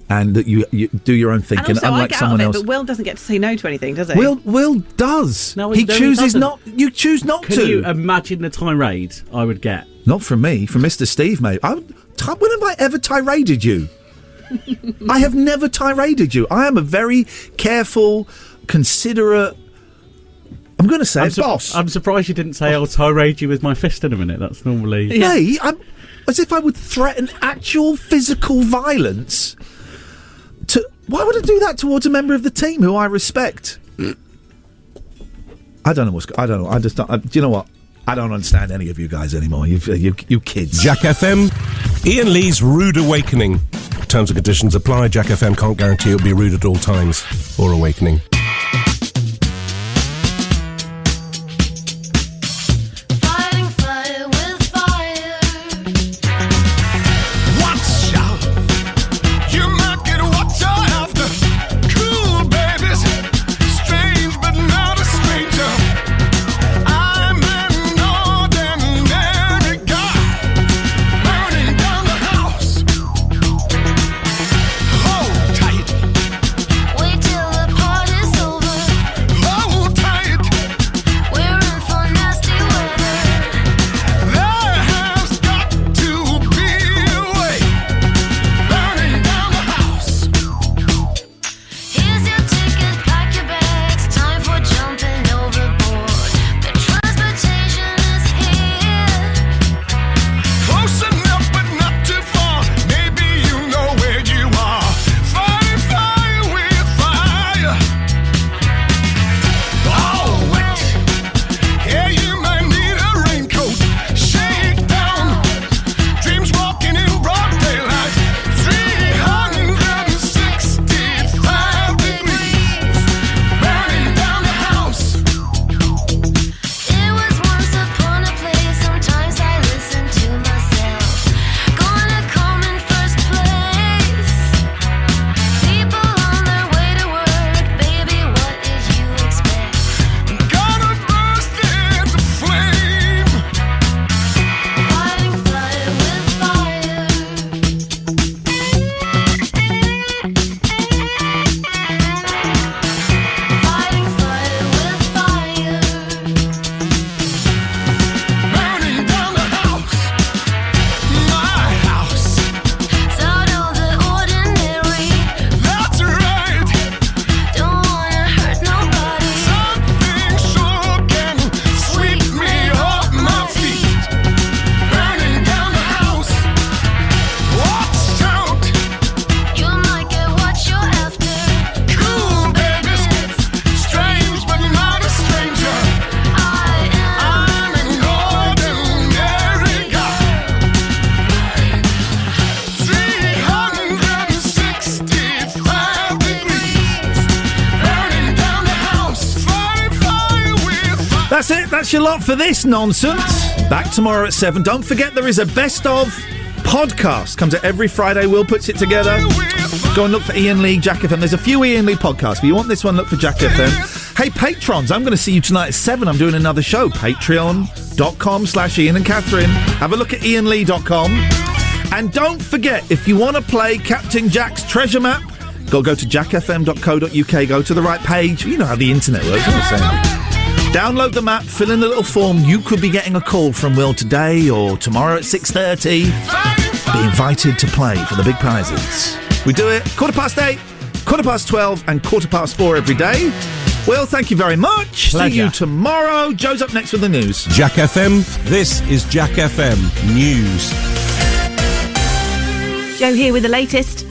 S2: and that you do your own thinking,
S3: And also,
S2: unlike
S3: I get
S2: someone
S3: out of
S2: else.
S3: it, but Will doesn't get to say no to anything, does he?
S2: Will does.
S4: No,
S2: he chooses
S4: doesn't.
S2: not. You choose not
S4: Can
S2: to.
S4: you imagine the tirade I would get?
S2: Not from me, from Mr. Steve, mate. When have I ever tiraded you? I have never tiraded you. I am a very careful, considerate. I'm going to say boss.
S4: I'm surprised you didn't say I'll tirade you with my fist in a minute. That's normally...
S2: Hey, as if I would threaten actual physical violence. Why would I do that towards a member of the team who I respect? I don't know I don't know. I just don't... do you know what? I don't understand any of you guys anymore. You kids.
S1: Jack FM, Iain Lee's Rude Awakening. Terms and conditions apply. Jack FM can't guarantee it'll be rude at all times or awakening.
S7: Wait till the party's
S2: That's it. That's your lot for this nonsense. Back tomorrow at 7. Don't forget there is a best of podcast. Comes out every Friday. Will puts it together. Go and look for Iain Lee, Jack FM. There's a few Iain Lee podcasts, but you want this one, look for Jack FM. Hey, patrons, I'm going to see you tonight at 7. I'm doing another show. Patreon.com/Iain and Catherine. Have a look at iainlee.com. And don't forget, if you want to play Captain Jack's treasure map, go to jackfm.co.uk. Go to the right page. You know how the internet works, what I'm saying. Download the map, fill in the little form. You could be getting a call from Will today or tomorrow at 6:30. Be invited to play for the big prizes. We do it 8:15, 12:15 and 4:15 every day. Will, thank you very much.
S1: Pleasure.
S2: See you tomorrow. Joe's up next with the news.
S1: Jack FM, this is Jack FM News.
S3: Joe here with the latest.